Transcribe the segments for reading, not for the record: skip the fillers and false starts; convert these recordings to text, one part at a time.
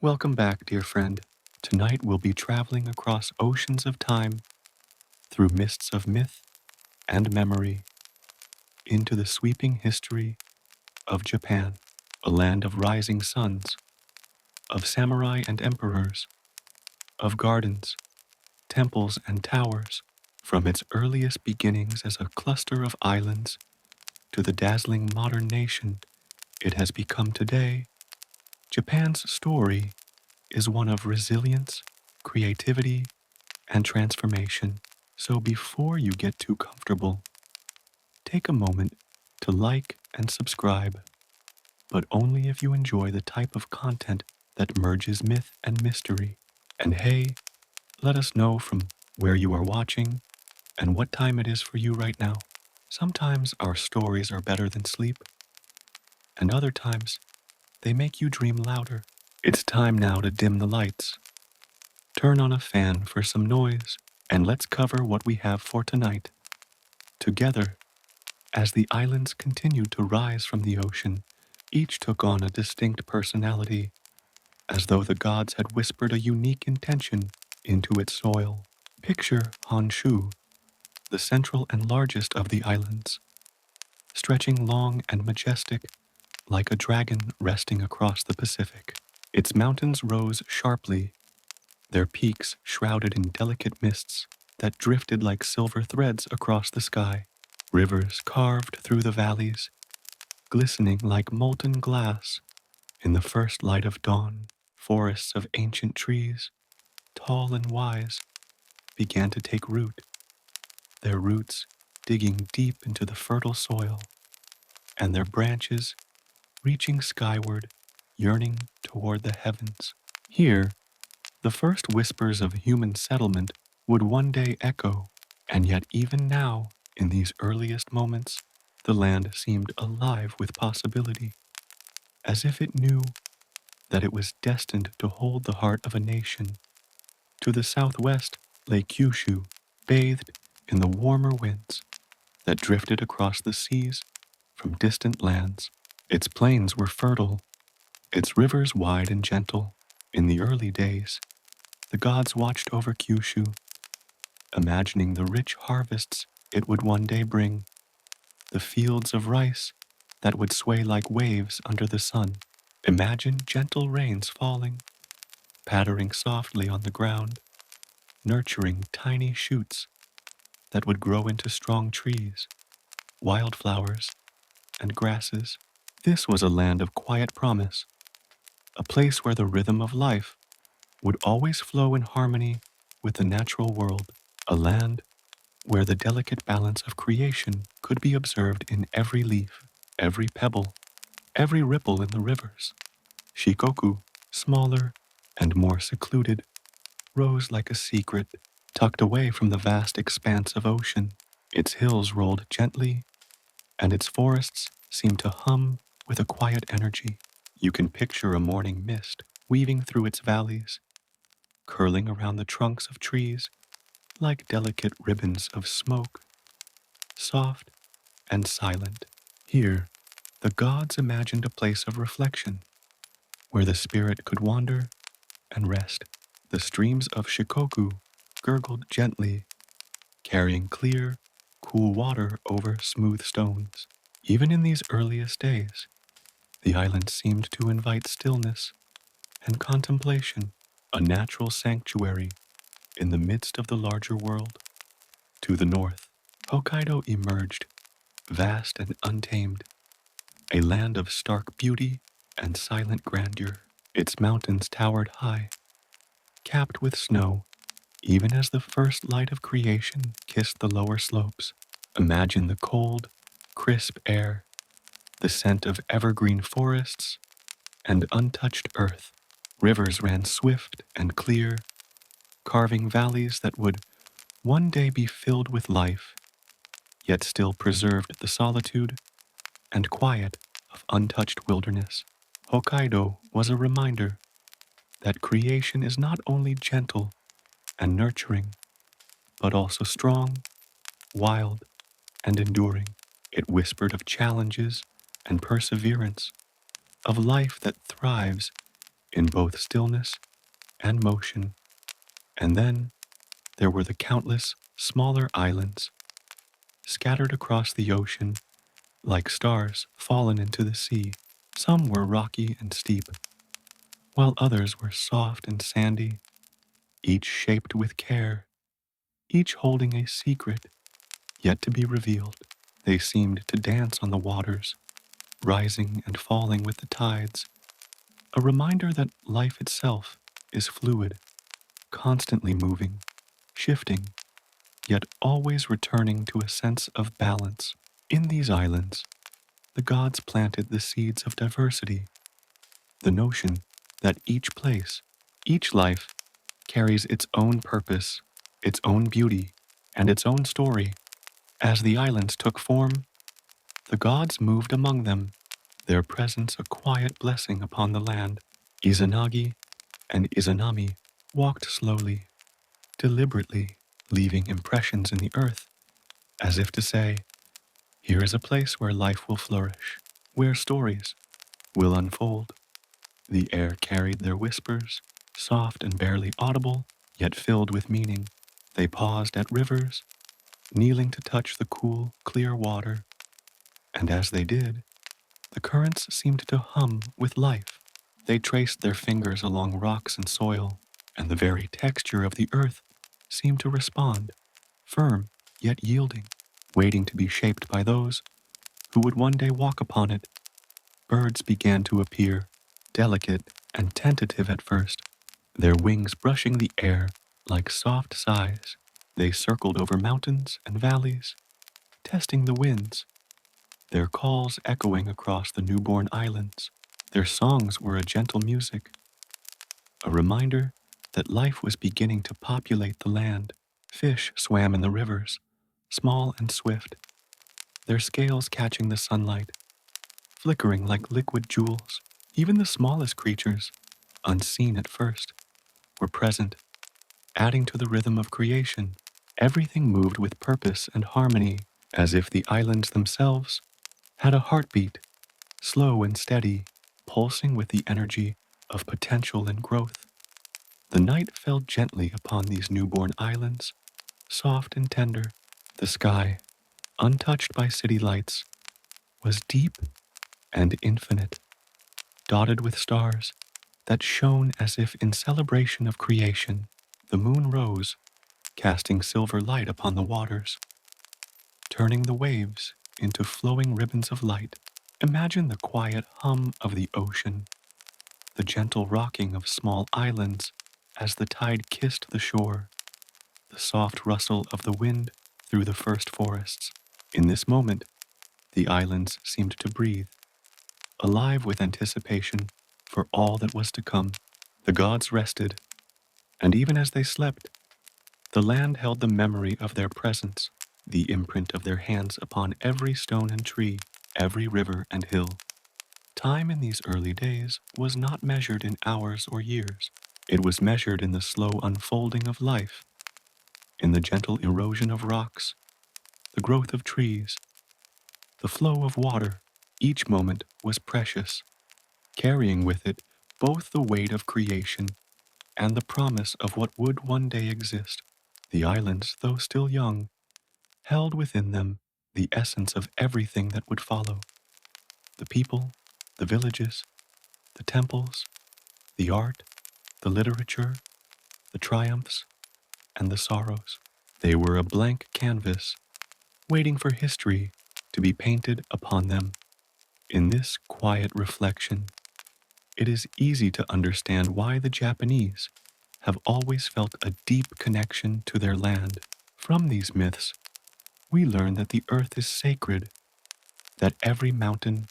Welcome back, dear friend. Tonight we'll be traveling across oceans of time, through mists of myth and memory, into the sweeping history of Japan, a land of rising suns, of samurai and emperors, of gardens, temples, and towers. From its earliest beginnings as a cluster of islands to the dazzling modern nation it has become today, Japan's story is one of resilience, creativity, and transformation. So before you get too comfortable, take a moment to like and subscribe, but only if you enjoy the type of content that merges myth and mystery. And hey, let us know from where you are watching and what time it is for you right now. Sometimes our stories are better than sleep, and other times they make you dream louder. It's time now to dim the lights, turn on a fan for some noise, and let's cover what we have for tonight. Together, as the islands continued to rise from the ocean, each took on a distinct personality, as though the gods had whispered a unique intention into its soil. Picture Honshu, the central and largest of the islands, stretching long and majestic like a dragon resting across the Pacific. Its mountains rose sharply, their peaks shrouded in delicate mists that drifted like silver threads across the sky. Rivers carved through the valleys, glistening like molten glass in the first light of dawn. Forests of ancient trees, tall and wise, began to take root, their roots digging deep into the fertile soil, and their branches reaching skyward, yearning toward the heavens. Here, the first whispers of human settlement would one day echo, and yet even now, in these earliest moments, the land seemed alive with possibility, as if it knew that it was destined to hold the heart of a nation. To the southwest lay Kyushu, bathed in the warmer winds that drifted across the seas from distant lands. Its plains were fertile, its rivers wide and gentle. In the early days, the gods watched over Kyushu, imagining the rich harvests it would one day bring, the fields of rice that would sway like waves under the sun. Imagine gentle rains falling, pattering softly on the ground, nurturing tiny shoots that would grow into strong trees, wildflowers, and grasses. This was a land of quiet promise, a place where the rhythm of life would always flow in harmony with the natural world, a land where the delicate balance of creation could be observed in every leaf, every pebble, every ripple in the rivers. Shikoku, smaller and more secluded, rose like a secret, tucked away from the vast expanse of ocean. Its hills rolled gently, and its forests seemed to hum with a quiet energy. You can picture a morning mist weaving through its valleys, curling around the trunks of trees like delicate ribbons of smoke, soft and silent. Here, the gods imagined a place of reflection, where the spirit could wander and rest. The streams of Shikoku gurgled gently, carrying clear, cool water over smooth stones. Even in these earliest days, the island seemed to invite stillness and contemplation, a natural sanctuary in the midst of the larger world. To the north, Hokkaido emerged, vast and untamed, a land of stark beauty and silent grandeur. Its mountains towered high, capped with snow, even as the first light of creation kissed the lower slopes. Imagine the cold, crisp air, the scent of evergreen forests, and untouched earth. Rivers ran swift and clear, carving valleys that would one day be filled with life, yet still preserved the solitude and quiet of untouched wilderness. Hokkaido was a reminder that creation is not only gentle and nurturing, but also strong, wild, and enduring. It whispered of challenges and perseverance, of life that thrives in both stillness and motion. And then there were the countless smaller islands scattered across the ocean like stars fallen into the sea. Some were rocky and steep, while others were soft and sandy, each shaped with care, each holding a secret yet to be revealed. They seemed to dance on the waters, rising and falling with the tides, a reminder that life itself is fluid, constantly moving, shifting, yet always returning to a sense of balance. In these islands, the gods planted the seeds of diversity, the notion that each place, each life, carries its own purpose, its own beauty, and its own story. As the islands took form, the gods moved among them, their presence a quiet blessing upon the land. Izanagi and Izanami walked slowly, deliberately, leaving impressions in the earth, as if to say, here is a place where life will flourish, where stories will unfold. The air carried their whispers, soft and barely audible, yet filled with meaning. They paused at rivers, kneeling to touch the cool, clear water, and as they did, the currents seemed to hum with life. They traced their fingers along rocks and soil, and the very texture of the earth seemed to respond, firm yet yielding, waiting to be shaped by those who would one day walk upon it. Birds began to appear, delicate and tentative at first, their wings brushing the air like soft sighs. They circled over mountains and valleys, testing the winds, their calls echoing across the newborn islands. Their songs were a gentle music, a reminder that life was beginning to populate the land. Fish swam in the rivers, small and swift, their scales catching the sunlight, flickering like liquid jewels. Even the smallest creatures, unseen at first, were present, adding to the rhythm of creation. Everything moved with purpose and harmony, as if the islands themselves had a heartbeat, slow and steady, pulsing with the energy of potential and growth. The night fell gently upon these newborn islands, soft and tender. The sky, untouched by city lights, was deep and infinite, dotted with stars that shone as if in celebration of creation. The moon rose, casting silver light upon the waters, turning the waves into flowing ribbons of light. Imagine the quiet hum of the ocean, the gentle rocking of small islands as the tide kissed the shore, the soft rustle of the wind through the first forests. In this moment, the islands seemed to breathe, alive with anticipation for all that was to come. The gods rested, and even as they slept, the land held the memory of their presence, the imprint of their hands upon every stone and tree, every river and hill. Time in these early days was not measured in hours or years. It was measured in the slow unfolding of life, in the gentle erosion of rocks, the growth of trees, the flow of water. Each moment was precious, carrying with it both the weight of creation and the promise of what would one day exist. The islands, though still young, held within them the essence of everything that would follow. The people, the villages, the temples, the art, the literature, the triumphs, and the sorrows. They were a blank canvas, waiting for history to be painted upon them. In this quiet reflection, it is easy to understand why the Japanese have always felt a deep connection to their land. From these myths, we learn that the earth is sacred, that every mountain,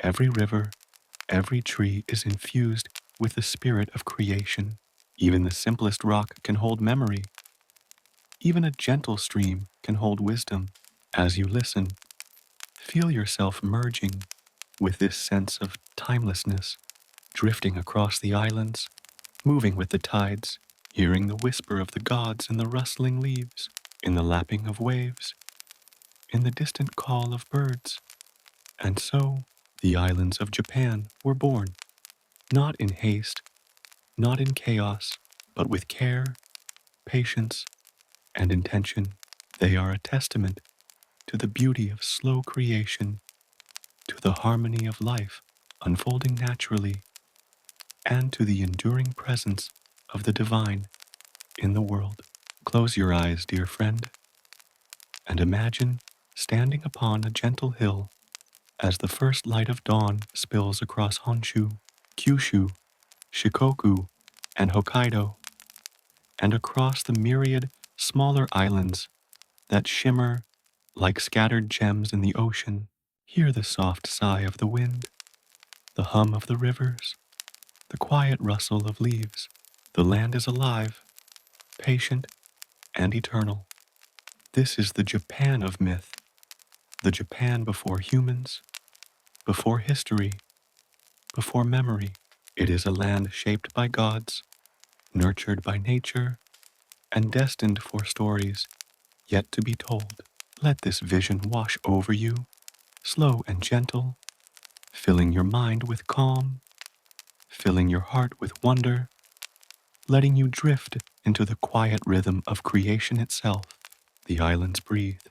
every river, every tree is infused with the spirit of creation. Even the simplest rock can hold memory. Even a gentle stream can hold wisdom. As you listen, feel yourself merging with this sense of timelessness, drifting across the islands, moving with the tides, hearing the whisper of the gods in the rustling leaves, in the lapping of waves, in the distant call of birds. And so, the islands of Japan were born, not in haste, not in chaos, but with care, patience, and intention. They are a testament to the beauty of slow creation, to the harmony of life unfolding naturally, and to the enduring presence of the divine in the world. Close your eyes, dear friend, and imagine standing upon a gentle hill as the first light of dawn spills across Honshu, Kyushu, Shikoku, and Hokkaido, and across the myriad smaller islands that shimmer like scattered gems in the ocean. Hear the soft sigh of the wind, the hum of the rivers, the quiet rustle of leaves. The land is alive, patient, and eternal. This is the Japan of myth, the Japan before humans, before history, before memory. It is a land shaped by gods, nurtured by nature, and destined for stories yet to be told. Let this vision wash over you, slow and gentle, filling your mind with calm, filling your heart with wonder, letting you drift into the quiet rhythm of creation itself. The islands breathe,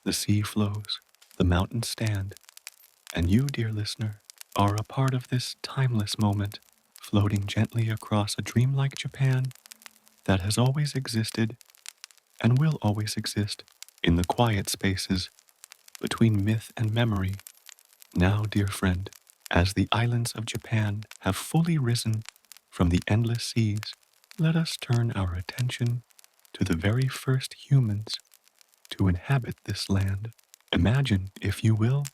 the sea flows, the mountains stand, and you, dear listener, are a part of this timeless moment, floating gently across a dreamlike Japan that has always existed and will always exist in the quiet spaces between myth and memory. Now, dear friend, as the islands of Japan have fully risen from the endless seas, let us turn our attention to the very first humans to inhabit this land. Imagine, if you will,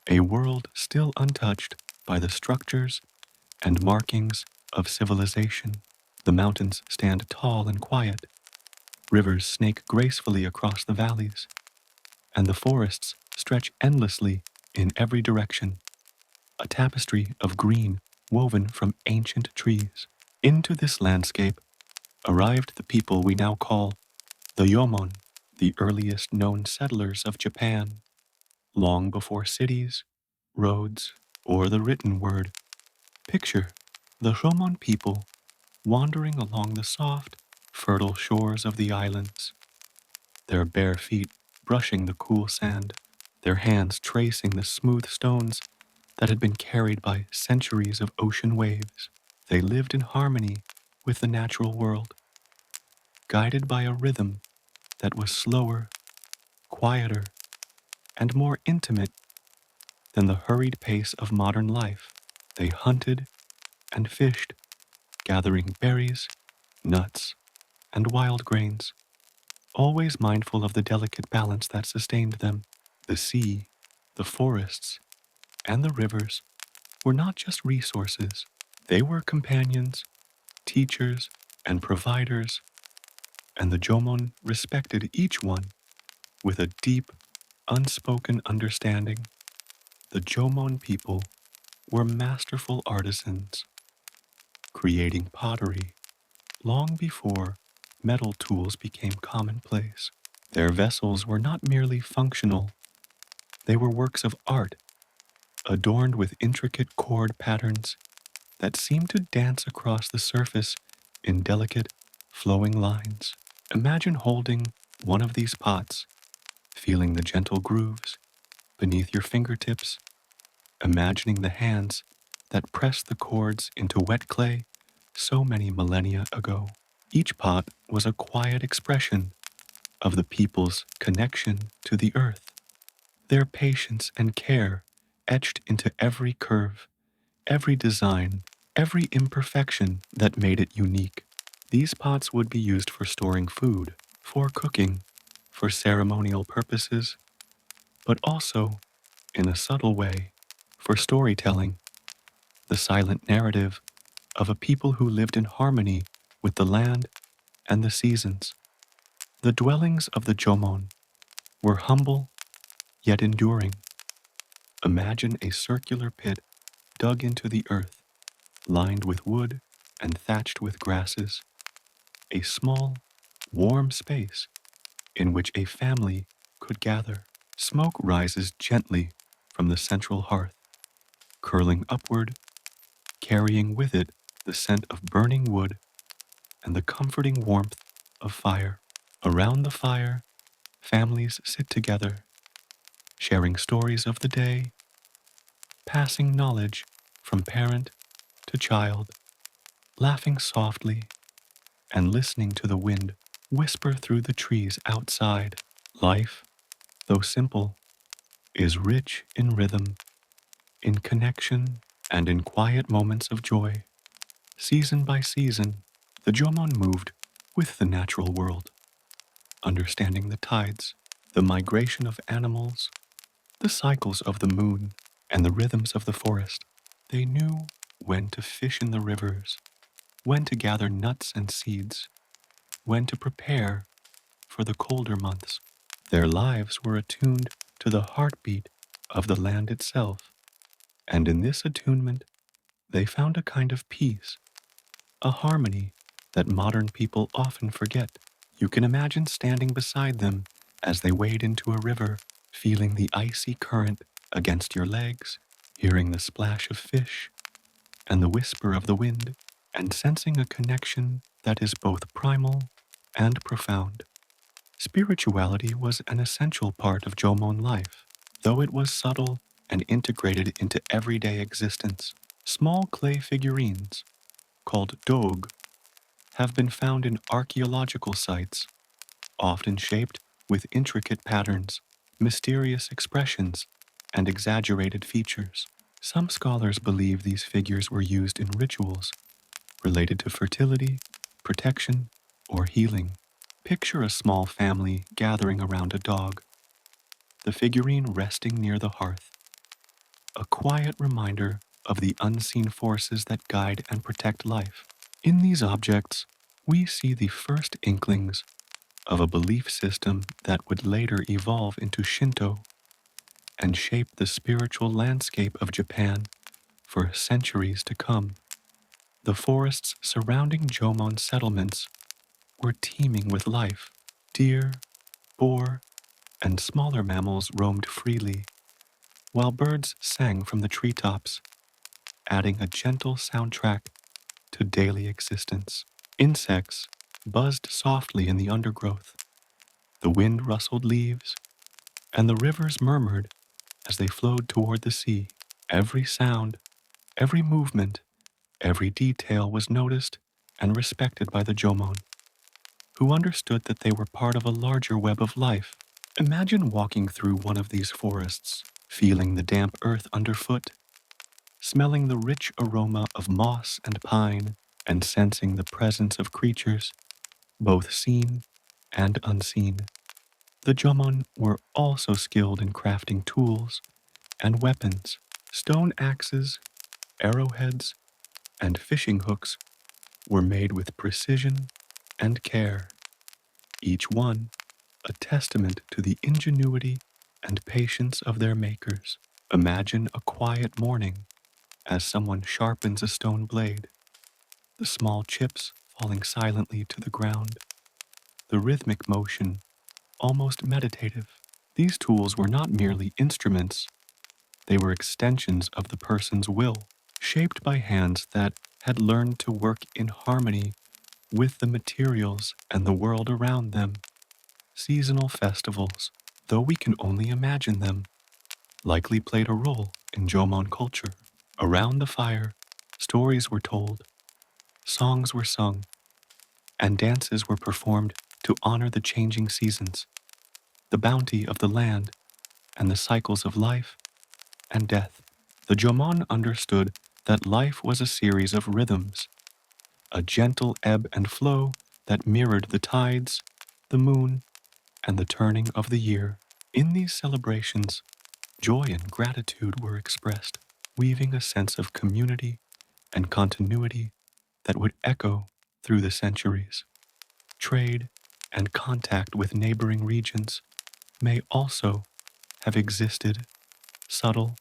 a world still untouched by the structures and markings of civilization. The mountains stand tall and quiet, rivers snake gracefully across the valleys, and the forests stretch endlessly in every direction, a tapestry of green woven from ancient trees. Into this landscape arrived the people we now call the Jomon, the earliest known settlers of Japan, long before cities, roads, or the written word. Picture the Jomon people wandering along the soft, fertile shores of the islands, their bare feet brushing the cool sand, their hands tracing the smooth stones that had been carried by centuries of ocean waves. They lived in harmony with the natural world, guided by a rhythm that was slower, quieter, and more intimate than the hurried pace of modern life. They hunted and fished, gathering berries, nuts, and wild grains, always mindful of the delicate balance that sustained them. The sea, the forests, and the rivers were not just resources. They were companions, teachers, and providers, and the Jomon respected each one with a deep, unspoken understanding. The Jomon people were masterful artisans, creating pottery long before metal tools became commonplace. Their vessels were not merely functional, they were works of art, adorned with intricate cord patterns that seemed to dance across the surface in delicate, flowing lines. Imagine holding one of these pots, feeling the gentle grooves beneath your fingertips, imagining the hands that pressed the cords into wet clay so many millennia ago. Each pot was a quiet expression of the people's connection to the earth, their patience and care etched into every curve, every design, every imperfection that made it unique. These pots would be used for storing food, for cooking, for ceremonial purposes, but also, in a subtle way, for storytelling, the silent narrative of a people who lived in harmony with the land and the seasons. The dwellings of the Jomon were humble yet enduring. Imagine a circular pit dug into the earth, lined with wood and thatched with grasses, a small, warm space in which a family could gather. Smoke rises gently from the central hearth, curling upward, carrying with it the scent of burning wood, and the comforting warmth of fire. Around the fire, families sit together, sharing stories of the day, passing knowledge from parent to child, laughing softly and listening to the wind whisper through the trees outside. Life, though simple, is rich in rhythm, in connection, and in quiet moments of joy. Season by season, the Jomon moved with the natural world, understanding the tides, the migration of animals, the cycles of the moon, and the rhythms of the forest. They knew when to fish in the rivers, when to gather nuts and seeds, when to prepare for the colder months. Their lives were attuned to the heartbeat of the land itself, and in this attunement, they found a kind of peace, a harmony that modern people often forget. You can imagine standing beside them as they wade into a river, feeling the icy current against your legs, hearing the splash of fish and the whisper of the wind, and sensing a connection that is both primal and profound. Spirituality was an essential part of Jomon life, though it was subtle and integrated into everyday existence. Small clay figurines, called dog, have been found in archaeological sites, often shaped with intricate patterns, mysterious expressions, and exaggerated features. Some scholars believe these figures were used in rituals related to fertility, protection, or healing. Picture a small family gathering around a dog, the figurine resting near the hearth, a quiet reminder of the unseen forces that guide and protect life. In these objects, we see the first inklings of a belief system that would later evolve into Shinto and shape the spiritual landscape of Japan for centuries to come. The forests surrounding Jomon settlements were teeming with life. Deer, boar, and smaller mammals roamed freely, while birds sang from the treetops, adding a gentle soundtrack to daily existence. Insects buzzed softly in the undergrowth. The wind rustled leaves, and the rivers murmured as they flowed toward the sea. Every sound, every movement, every detail was noticed and respected by the Jomon, who understood that they were part of a larger web of life. Imagine walking through one of these forests, feeling the damp earth underfoot, smelling the rich aroma of moss and pine, and sensing the presence of creatures, both seen and unseen. The Jomon were also skilled in crafting tools and weapons. Stone axes, arrowheads, and fishing hooks were made with precision and care, each one a testament to the ingenuity and patience of their makers. Imagine a quiet morning as someone sharpens a stone blade, the small chips falling silently to the ground, the rhythmic motion almost meditative. These tools were not merely instruments, they were extensions of the person's will, shaped by hands that had learned to work in harmony with the materials and the world around them. Seasonal festivals, though we can only imagine them, likely played a role in Jomon culture. Around the fire, stories were told, songs were sung, and dances were performed to honor the changing seasons, the bounty of the land, and the cycles of life and death. The Jomon understood that life was a series of rhythms, a gentle ebb and flow that mirrored the tides, the moon, and the turning of the year. In these celebrations, joy and gratitude were expressed, weaving a sense of community and continuity that would echo through the centuries. Trade and contact with neighboring regions may also have existed, subtle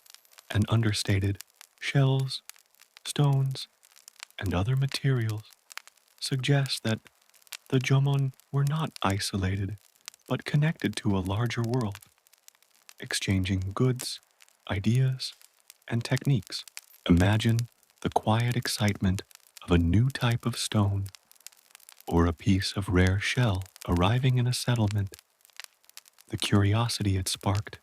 and understated. Shells, stones, and other materials suggest that the Jomon were not isolated, but connected to a larger world, exchanging goods, ideas, and techniques. Imagine the quiet excitement of a new type of stone or a piece of rare shell arriving in a settlement, the curiosity it sparked,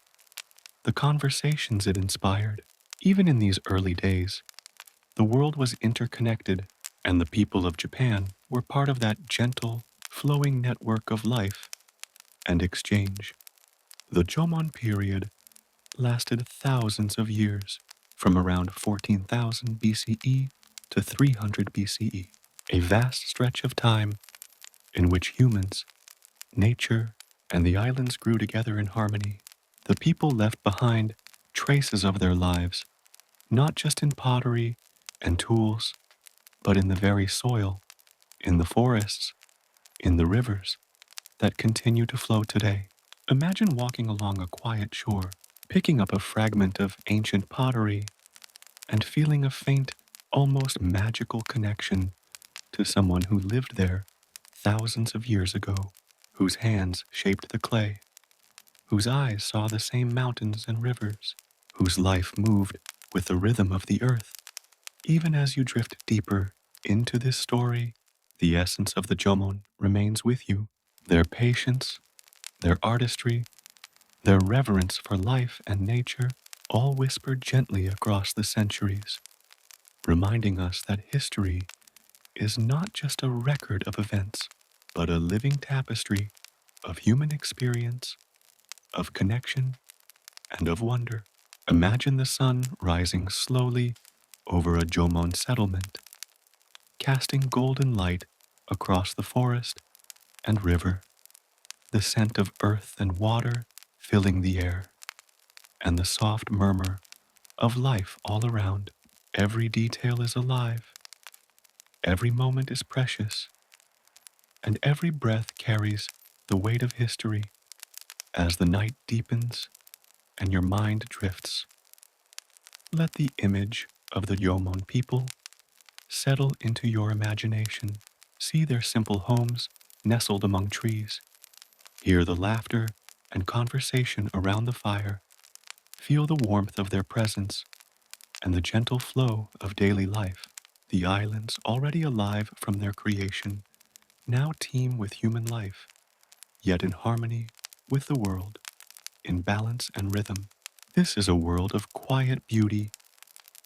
the conversations it inspired. Even in these early days, the world was interconnected, and the people of Japan were part of that gentle, flowing network of life and exchange. The Jomon period lasted thousands of years, from around 14,000 BCE to 300 BCE, a vast stretch of time in which humans, nature, and the islands grew together in harmony. The people left behind traces of their lives, not just in pottery and tools, but in the very soil, in the forests, in the rivers that continue to flow today. Imagine walking along a quiet shore, picking up a fragment of ancient pottery, and feeling a faint, almost magical connection to someone who lived there thousands of years ago, whose hands shaped the clay, whose eyes saw the same mountains and rivers, whose life moved with the rhythm of the earth. Even as you drift deeper into this story, the essence of the Jomon remains with you. Their patience, their artistry, their reverence for life and nature, all whispered gently across the centuries, reminding us that history is not just a record of events, but a living tapestry of human experience, of connection, and of wonder. Imagine the sun rising slowly over a Jomon settlement, casting golden light across the forest and river, the scent of earth and water filling the air, and the soft murmur of life all around. Every detail is alive, every moment is precious, and every breath carries the weight of history. As the night deepens and your mind drifts, let the image of the Jomon people settle into your imagination. See their simple homes nestled among trees. Hear the laughter and conversation around the fire. Feel the warmth of their presence and the gentle flow of daily life. The islands, already alive from their creation, now teem with human life, yet in harmony with the world, in balance and rhythm. This is a world of quiet beauty,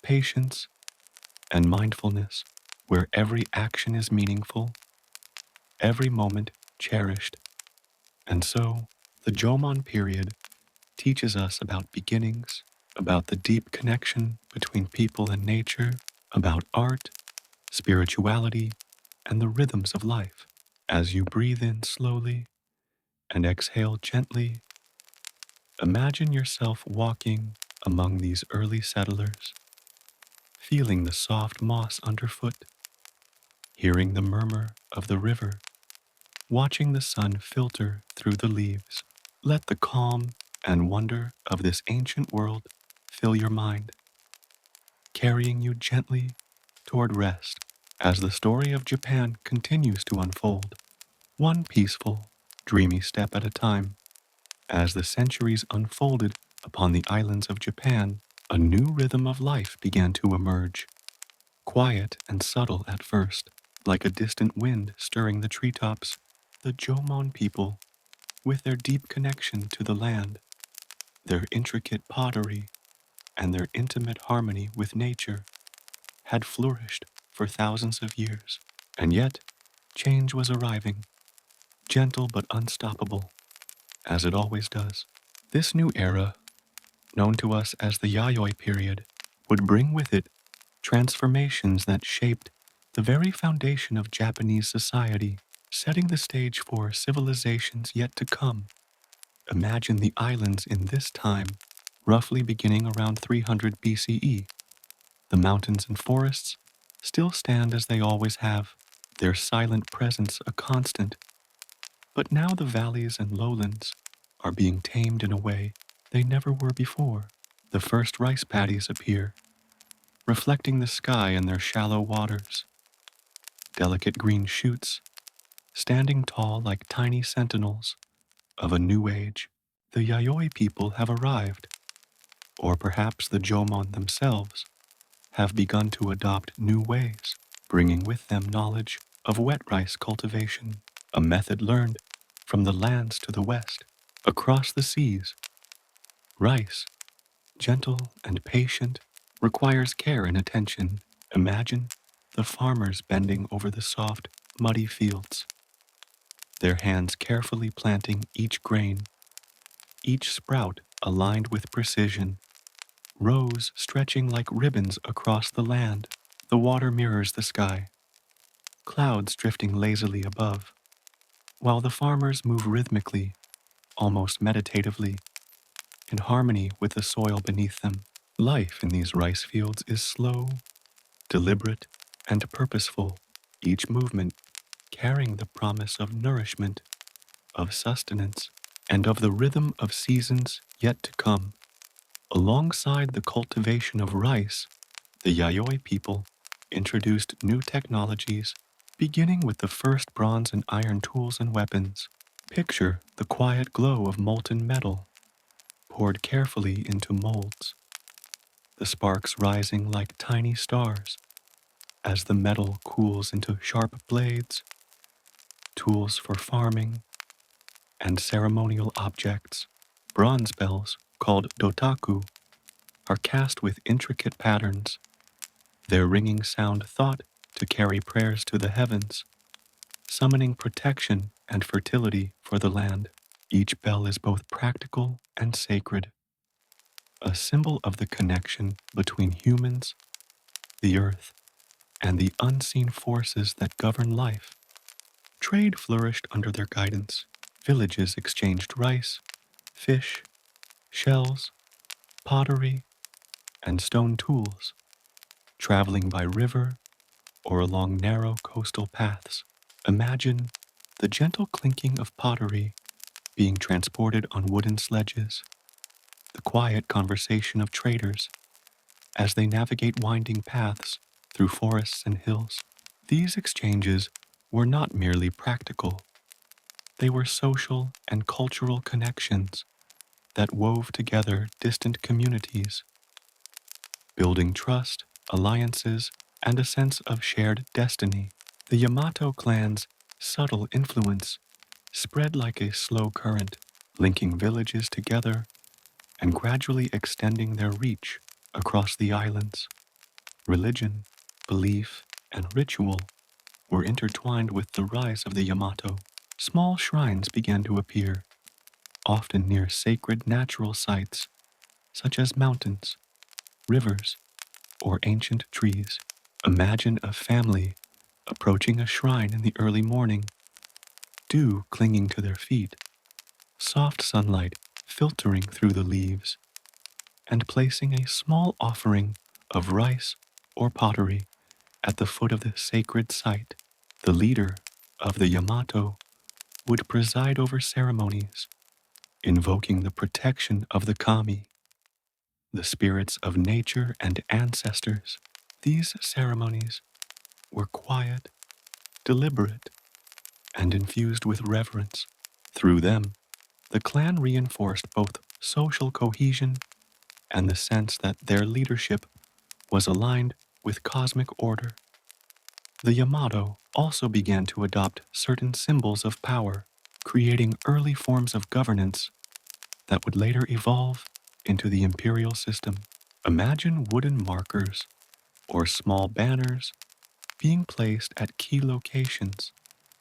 patience, and mindfulness, where every action is meaningful, every moment cherished. And so, the Jomon period teaches us about beginnings, about the deep connection between people and nature, about art, spirituality, and the rhythms of life. As you breathe in slowly and exhale gently, imagine yourself walking among these early settlers, feeling the soft moss underfoot, hearing the murmur of the river, watching the sun filter through the leaves. Let the calm and wonder of this ancient world fill your mind, carrying you gently toward rest as the story of Japan continues to unfold, one peaceful, dreamy step at a time. As the centuries unfolded upon the islands of Japan, a new rhythm of life began to emerge, quiet and subtle at first, like a distant wind stirring the treetops. The Jomon people, with their deep connection to the land, their intricate pottery, and their intimate harmony with nature, had flourished for thousands of years. And yet, change was arriving, gentle but unstoppable, as it always does. This new era, known to us as the Yayoi period, would bring with it transformations that shaped the very foundation of Japanese society, setting the stage for civilizations yet to come. Imagine the islands in this time, roughly beginning around 300 BCE. The mountains and forests still stand as they always have, their silent presence a constant. But now the valleys and lowlands are being tamed in a way they never were before. The first rice paddies appear, reflecting the sky in their shallow waters. Delicate green shoots, standing tall like tiny sentinels of a new age. The Yayoi people have arrived, or perhaps the Jomon themselves have begun to adopt new ways. bringing with them knowledge of wet rice cultivation, a method learned from the lands to the west. Across the seas, rice, gentle and patient, requires care and attention. Imagine the farmers bending over the soft, muddy fields, their hands carefully planting each grain, each sprout aligned with precision, rows stretching like ribbons across the land. The water mirrors the sky, clouds drifting lazily above, while the farmers move rhythmically, almost meditatively, in harmony with the soil beneath them. Life in these rice fields is slow, deliberate, and purposeful, each movement carrying the promise of nourishment, of sustenance, and of the rhythm of seasons yet to come. Alongside the cultivation of rice, the Yayoi people introduced new technologies, beginning with the first bronze and iron tools and weapons. Picture the quiet glow of molten metal, poured carefully into molds, the sparks rising like tiny stars as the metal cools into sharp blades, tools for farming, and ceremonial objects. Bronze bells, called dotaku, are cast with intricate patterns, their ringing sound thought to carry prayers to the heavens, summoning protection and fertility for the land. Each bell is both practical and sacred, a symbol of the connection between humans, the earth, and the unseen forces that govern life. Trade flourished under their guidance. Villages exchanged rice, fish, shells, pottery, and stone tools, traveling by river or along narrow coastal paths. Imagine the gentle clinking of pottery being transported on wooden sledges, the quiet conversation of traders as they navigate winding paths through forests and hills. These exchanges were not merely practical, they were social and cultural connections that wove together distant communities, building trust, alliances, and a sense of shared destiny. The Yamato clan's subtle influence spread like a slow current, linking villages together and gradually extending their reach across the islands. Religion, belief, and ritual were intertwined with the rise of the Yamato. Small shrines began to appear, often near sacred natural sites, such as mountains, rivers, or ancient trees. Imagine a family approaching a shrine in the early morning, dew clinging to their feet, soft sunlight filtering through the leaves, and placing a small offering of rice or pottery at the foot of the sacred site. The leader of the Yamato would preside over ceremonies, invoking the protection of the kami, the spirits of nature and ancestors. These ceremonies were quiet, deliberate, and infused with reverence. Through them, the clan reinforced both social cohesion and the sense that their leadership was aligned with cosmic order. The Yamato also began to adopt certain symbols of power, creating early forms of governance that would later evolve into the imperial system. Imagine wooden markers or small banners being placed at key locations,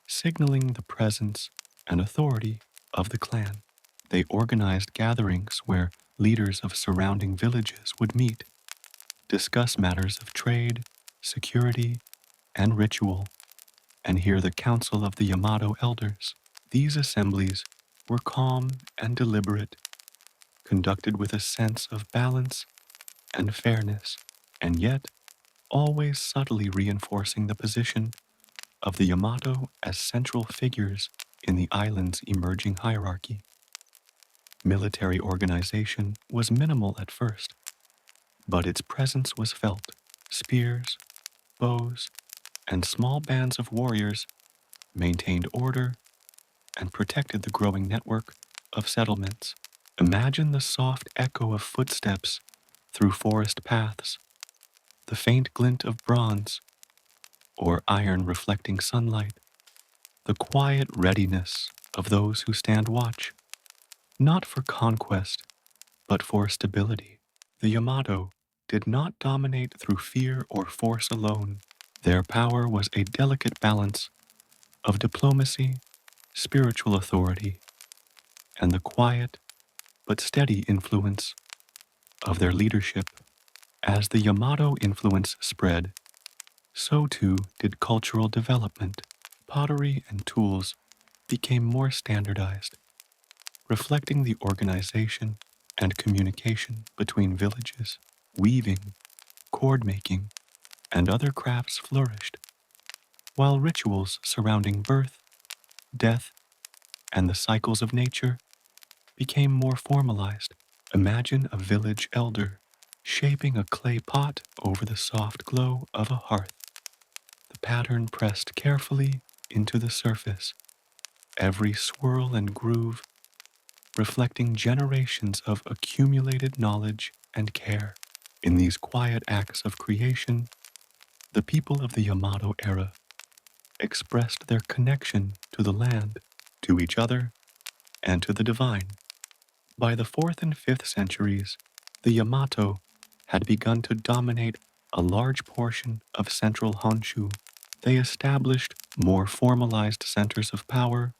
signaling the presence and authority of the clan. They organized gatherings where leaders of surrounding villages would meet, discuss matters of trade, security, and ritual, and hear the counsel of the Yamato elders. These assemblies were calm and deliberate, conducted with a sense of balance and fairness, and yet always subtly reinforcing the position of the Yamato as central figures in the island's emerging hierarchy. Military organization was minimal at first, but its presence was felt. Spears, bows, and small bands of warriors maintained order and protected the growing network of settlements. Imagine the soft echo of footsteps through forest paths, the faint glint of bronze or iron reflecting sunlight, the quiet readiness of those who stand watch, not for conquest, but for stability. The Yamato did not dominate through fear or force alone. Their power was a delicate balance of diplomacy, spiritual authority, and the quiet but steady influence of their leadership. As the Yamato influence spread, so too did cultural development. Pottery and tools became more standardized, reflecting the organization and communication between villages. Weaving, cord making, and other crafts flourished, while rituals surrounding birth, death, and the cycles of nature became more formalized. Imagine a village elder shaping a clay pot over the soft glow of a hearth, the pattern pressed carefully into the surface, every swirl and groove reflecting generations of accumulated knowledge and care. In these quiet acts of creation, the people of the Yamato era expressed their connection to the land, to each other, and to the divine. By the 4th and 5th centuries, the Yamato had begun to dominate a large portion of central Honshu. They established more formalized centers of power,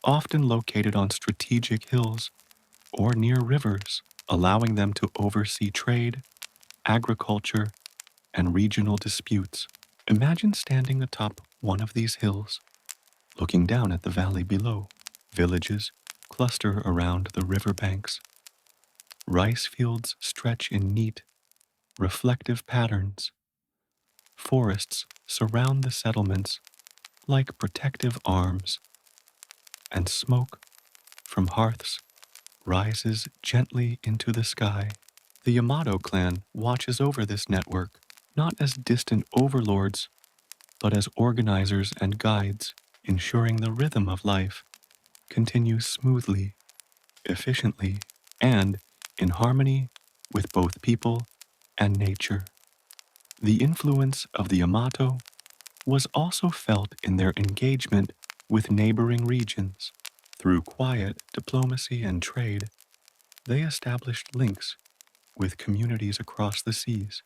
often located on strategic hills or near rivers, allowing them to oversee trade, agriculture, and regional disputes. Imagine standing atop one of these hills, looking down at the valley below. Villages cluster around the riverbanks. Rice fields stretch in neat, reflective patterns. Forests surround the settlements like protective arms, and smoke from hearths rises gently into the sky. The Yamato clan watches over this network, not as distant overlords, but as organizers and guides, ensuring the rhythm of life continues smoothly, efficiently, and in harmony with both people and nature. The influence of the Yamato was also felt in their engagement with neighboring regions. Through quiet diplomacy and trade, they established links with communities across the seas,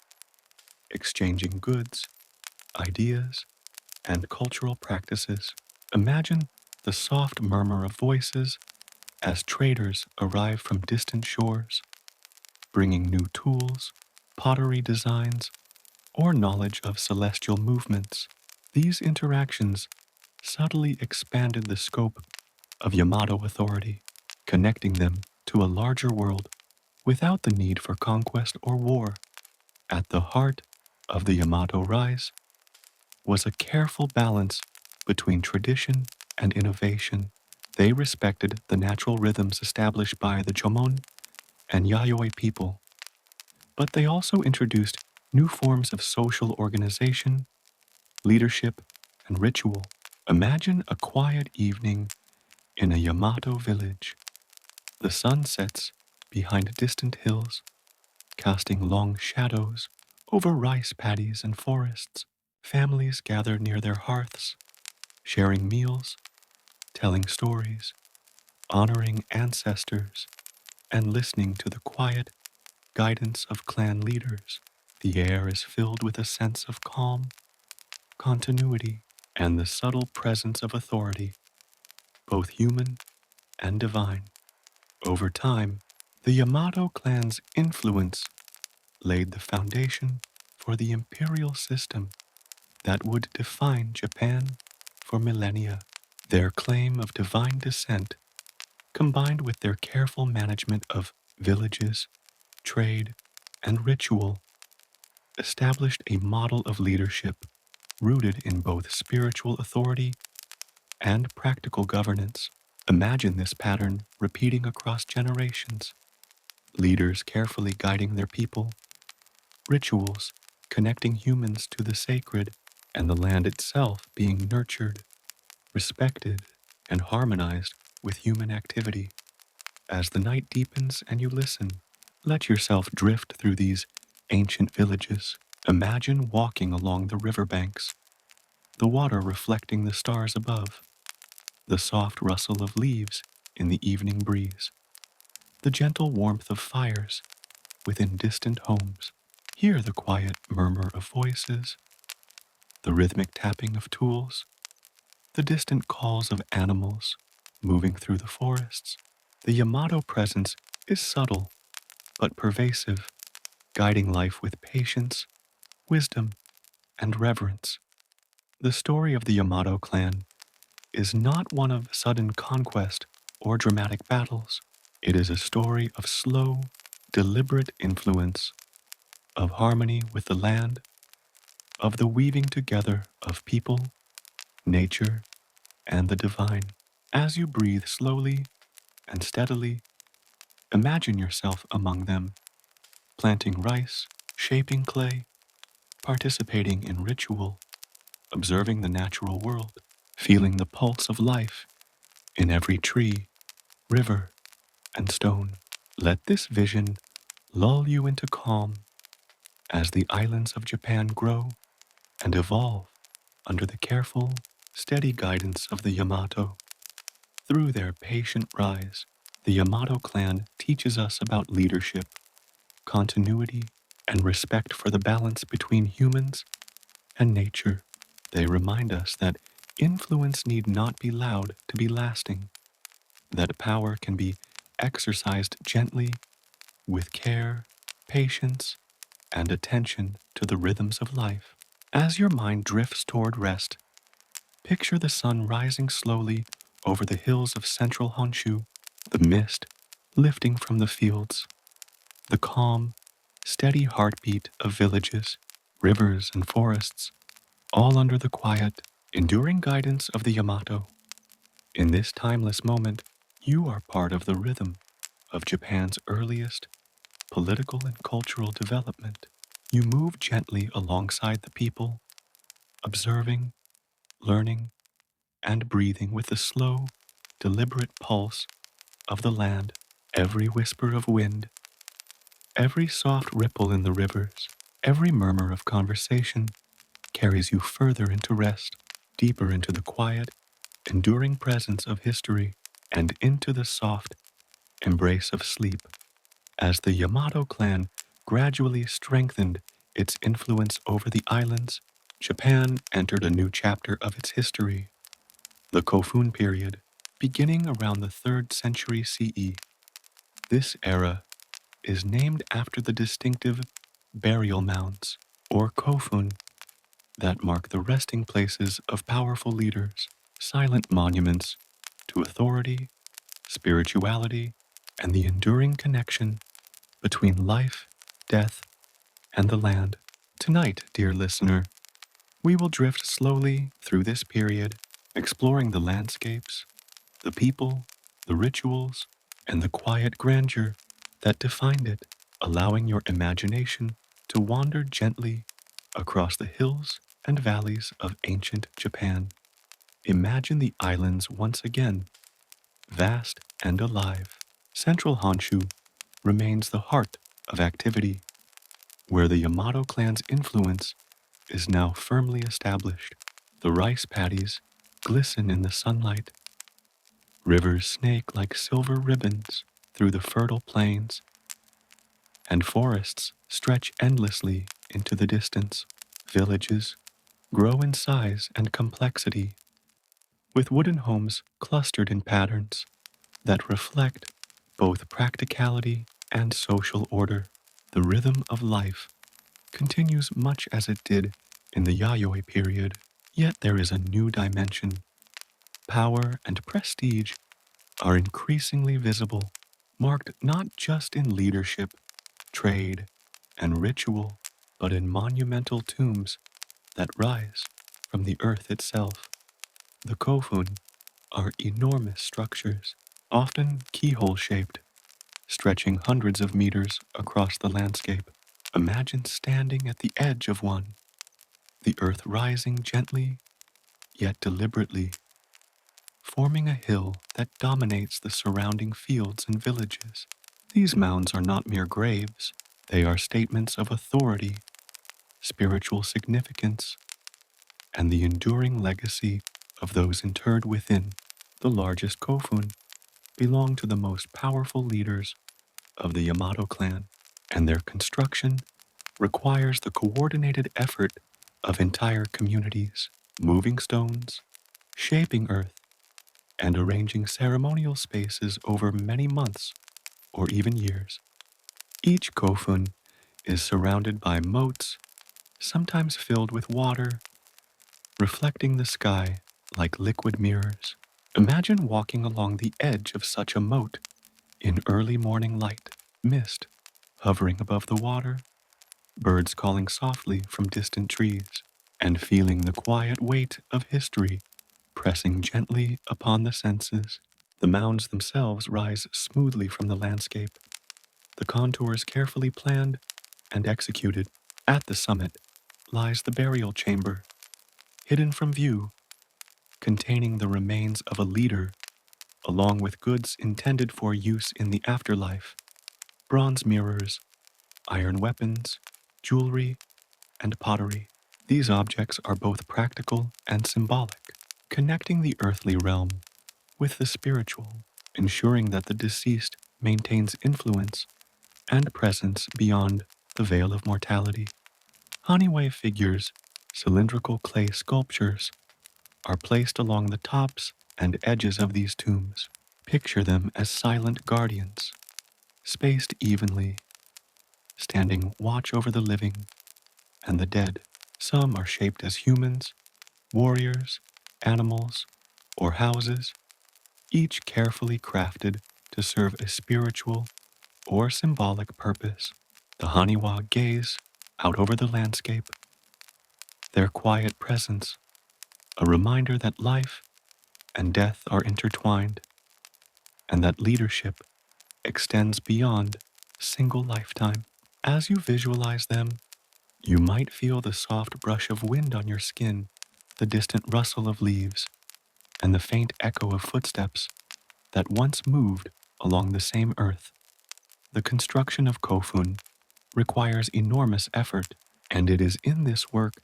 exchanging goods, ideas, and cultural practices. Imagine the soft murmur of voices as traders arrive from distant shores, bringing new tools, pottery designs, or knowledge of celestial movements. These interactions subtly expanded the scope of Yamato authority, connecting them to a larger world without the need for conquest or war. At the heart of the Yamato rise was a careful balance between tradition and innovation. They respected the natural rhythms established by the Jomon and Yayoi people, but they also introduced new forms of social organization, leadership, and ritual. Imagine a quiet evening in a Yamato village. The sun sets behind distant hills, casting long shadows over rice paddies and forests. Families gather near their hearths, sharing meals, telling stories, honoring ancestors, and listening to the quiet guidance of clan leaders. The air is filled with a sense of calm, continuity, and the subtle presence of authority, both human and divine. Over time, the Yamato clan's influence laid the foundation for the imperial system that would define Japan for millennia. Their claim of divine descent, combined with their careful management of villages, trade, and ritual, established a model of leadership rooted in both spiritual authority and practical governance. Imagine this pattern repeating across generations, leaders carefully guiding their people, rituals connecting humans to the sacred, and the land itself being nurtured, respected, and harmonized with human activity. As the night deepens and you listen, let yourself drift through these ancient villages. Imagine walking along the riverbanks, the water reflecting the stars above, the soft rustle of leaves in the evening breeze, the gentle warmth of fires within distant homes. Hear the quiet murmur of voices, the rhythmic tapping of tools, the distant calls of animals moving through the forests. The Yamato presence is subtle but pervasive, guiding life with patience, wisdom, and reverence. The story of the Yamato clan is not one of sudden conquest or dramatic battles. It is a story of slow, deliberate influence, of harmony with the land, of the weaving together of people, nature, and the divine. As you breathe slowly and steadily, imagine yourself among them, planting rice, shaping clay, participating in ritual, observing the natural world, feeling the pulse of life in every tree, river, and stone. Let this vision lull you into calm as the islands of Japan grow and evolve under the careful, steady guidance of the Yamato. Through their patient rise, the Yamato clan teaches us about leadership, continuity, and respect for the balance between humans and nature. They remind us that influence need not be loud to be lasting, that power can be exercised gently with care, patience, and attention to the rhythms of life. As your mind drifts toward rest, picture the sun rising slowly over the hills of central Honshu, the mist lifting from the fields, the calm, steady heartbeat of villages, rivers, and forests, all under the quiet, enduring guidance of the Yamato. In this timeless moment, you are part of the rhythm of Japan's earliest political and cultural development. You move gently alongside the people, observing, learning, and breathing with the slow, deliberate pulse of the land. Every whisper of wind, every soft ripple in the rivers, every murmur of conversation carries you further into rest, deeper into the quiet, enduring presence of history, and into the soft embrace of sleep. As the Yamato clan gradually strengthened its influence over the islands, Japan entered a new chapter of its history, the Kofun period, beginning around the 3rd century CE. This era is named after the distinctive burial mounds, or kofun, that mark the resting places of powerful leaders, silent monuments to authority, spirituality, and the enduring connection between life, death, and the land. Tonight, dear listener, we will drift slowly through this period, exploring the landscapes, the people, the rituals, and the quiet grandeur that defined it, allowing your imagination to wander gently across the hills and valleys of ancient Japan. Imagine the islands once again, vast and alive. Central Honshu remains the heart of activity, where the Yamato clan's influence is now firmly established. The rice paddies glisten in the sunlight, rivers snake like silver ribbons through the fertile plains, and forests stretch endlessly into the distance. Villages grow in size and complexity, with wooden homes clustered in patterns that reflect both practicality and social order. The rhythm of life continues much as it did in the Yayoi period, yet there is a new dimension. Power and prestige are increasingly visible, marked not just in leadership, trade, and ritual, but in monumental tombs that rise from the earth itself. The kofun are enormous structures, often keyhole-shaped, stretching hundreds of meters across the landscape. Imagine standing at the edge of one, the earth rising gently yet deliberately, forming a hill that dominates the surrounding fields and villages. These mounds are not mere graves, they are statements of authority, spiritual significance, and the enduring legacy of those interred within. The largest Kofun belong to the most powerful leaders of the Yamato clan, and their construction requires the coordinated effort of entire communities, moving stones, shaping earth, and arranging ceremonial spaces over many months or even years. Each kofun is surrounded by moats, sometimes filled with water, reflecting the sky like liquid mirrors. Imagine walking along the edge of such a moat in early morning light, mist hovering above the water, birds calling softly from distant trees, and feeling the quiet weight of history pressing gently upon the senses. The mounds themselves rise smoothly from the landscape, the contours carefully planned and executed. At the summit lies the burial chamber, hidden from view, containing the remains of a leader, along with goods intended for use in the afterlife: bronze mirrors, iron weapons, jewelry, and pottery. These objects are both practical and symbolic, connecting the earthly realm with the spiritual, ensuring that the deceased maintains influence and presence beyond the veil of mortality. Haniway figures, cylindrical clay sculptures, are placed along the tops and edges of these tombs. Picture them as silent guardians, spaced evenly, standing watch over the living and the dead. Some are shaped as humans, warriors, animals, or houses, each carefully crafted to serve a spiritual or symbolic purpose. The Haniwa gaze out over the landscape, their quiet presence a reminder that life and death are intertwined, and that leadership extends beyond a single lifetime. As you visualize them, you might feel the soft brush of wind on your skin, the distant rustle of leaves, and the faint echo of footsteps that once moved along the same earth. The construction of Kofun requires enormous effort, and it is in this work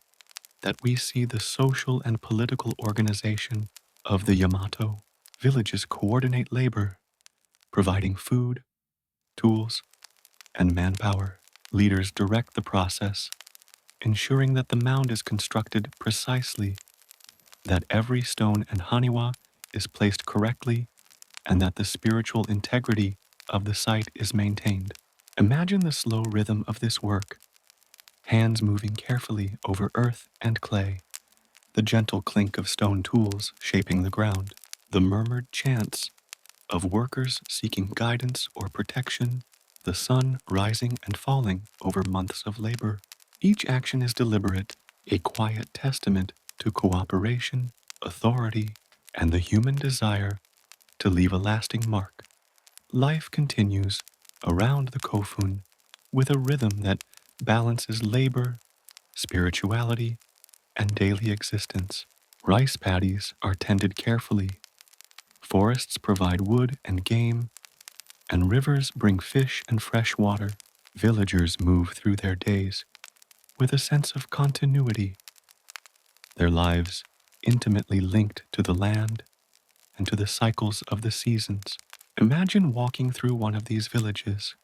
that we see the social and political organization of the Yamato. Villages coordinate labor, providing food, tools, and manpower. Leaders direct the process, ensuring that the mound is constructed precisely, that every stone and haniwa is placed correctly, and that the spiritual integrity of the site is maintained. Imagine the slow rhythm of this work, hands moving carefully over earth and clay, the gentle clink of stone tools shaping the ground, the murmured chants of workers seeking guidance or protection, the sun rising and falling over months of labor. Each action is deliberate, a quiet testament to cooperation, authority, and the human desire to leave a lasting mark. Life continues around the Kofun with a rhythm that balances labor, spirituality, and daily existence. Rice paddies are tended carefully, forests provide wood and game, and rivers bring fish and fresh water. Villagers move through their days with a sense of continuity, their lives intimately linked to the land and to the cycles of the seasons. Imagine walking through one of these villages,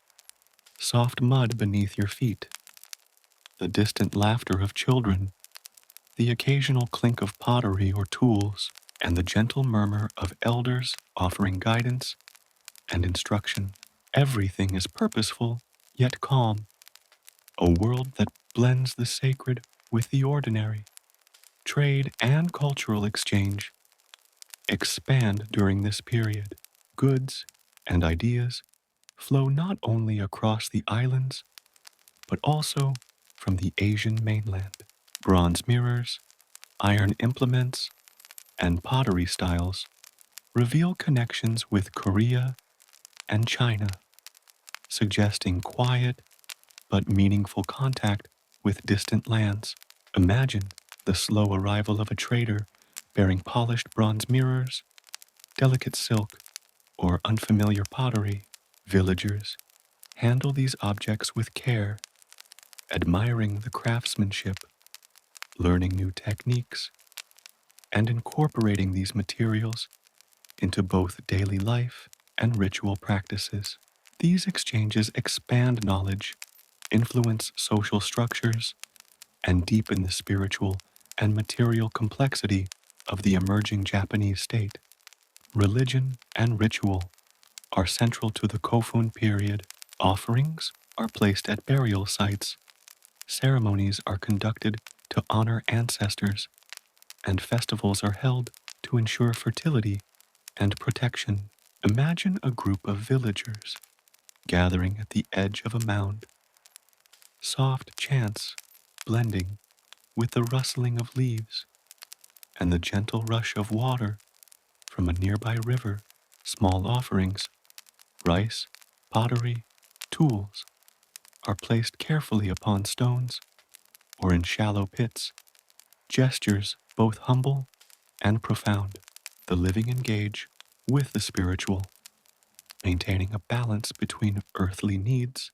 soft mud beneath your feet, the distant laughter of children, the occasional clink of pottery or tools, and the gentle murmur of elders offering guidance and instruction. Everything is purposeful, yet calm, a world that blends the sacred with the ordinary. Trade and cultural exchange expand during this period. Goods and ideas flow not only across the islands, but also from the Asian mainland. Bronze mirrors, iron implements, and pottery styles reveal connections with Korea and China, suggesting quiet but meaningful contact with distant lands. Imagine the slow arrival of a trader bearing polished bronze mirrors, delicate silk, or unfamiliar pottery. Villagers handle these objects with care, admiring the craftsmanship, learning new techniques, and incorporating these materials into both daily life and ritual practices. These exchanges expand knowledge, influence social structures, and deepen the spiritual and material complexity of the emerging Japanese state. Religion and ritual are central to the Kofun period. Offerings are placed at burial sites, ceremonies are conducted to honor ancestors, and festivals are held to ensure fertility and protection. Imagine a group of villagers gathering at the edge of a mound, soft chants blending with the rustling of leaves and the gentle rush of water from a nearby river. Small offerings, rice, pottery, tools, are placed carefully upon stones or in shallow pits, gestures both humble and profound. The living engage with the spiritual, maintaining a balance between earthly needs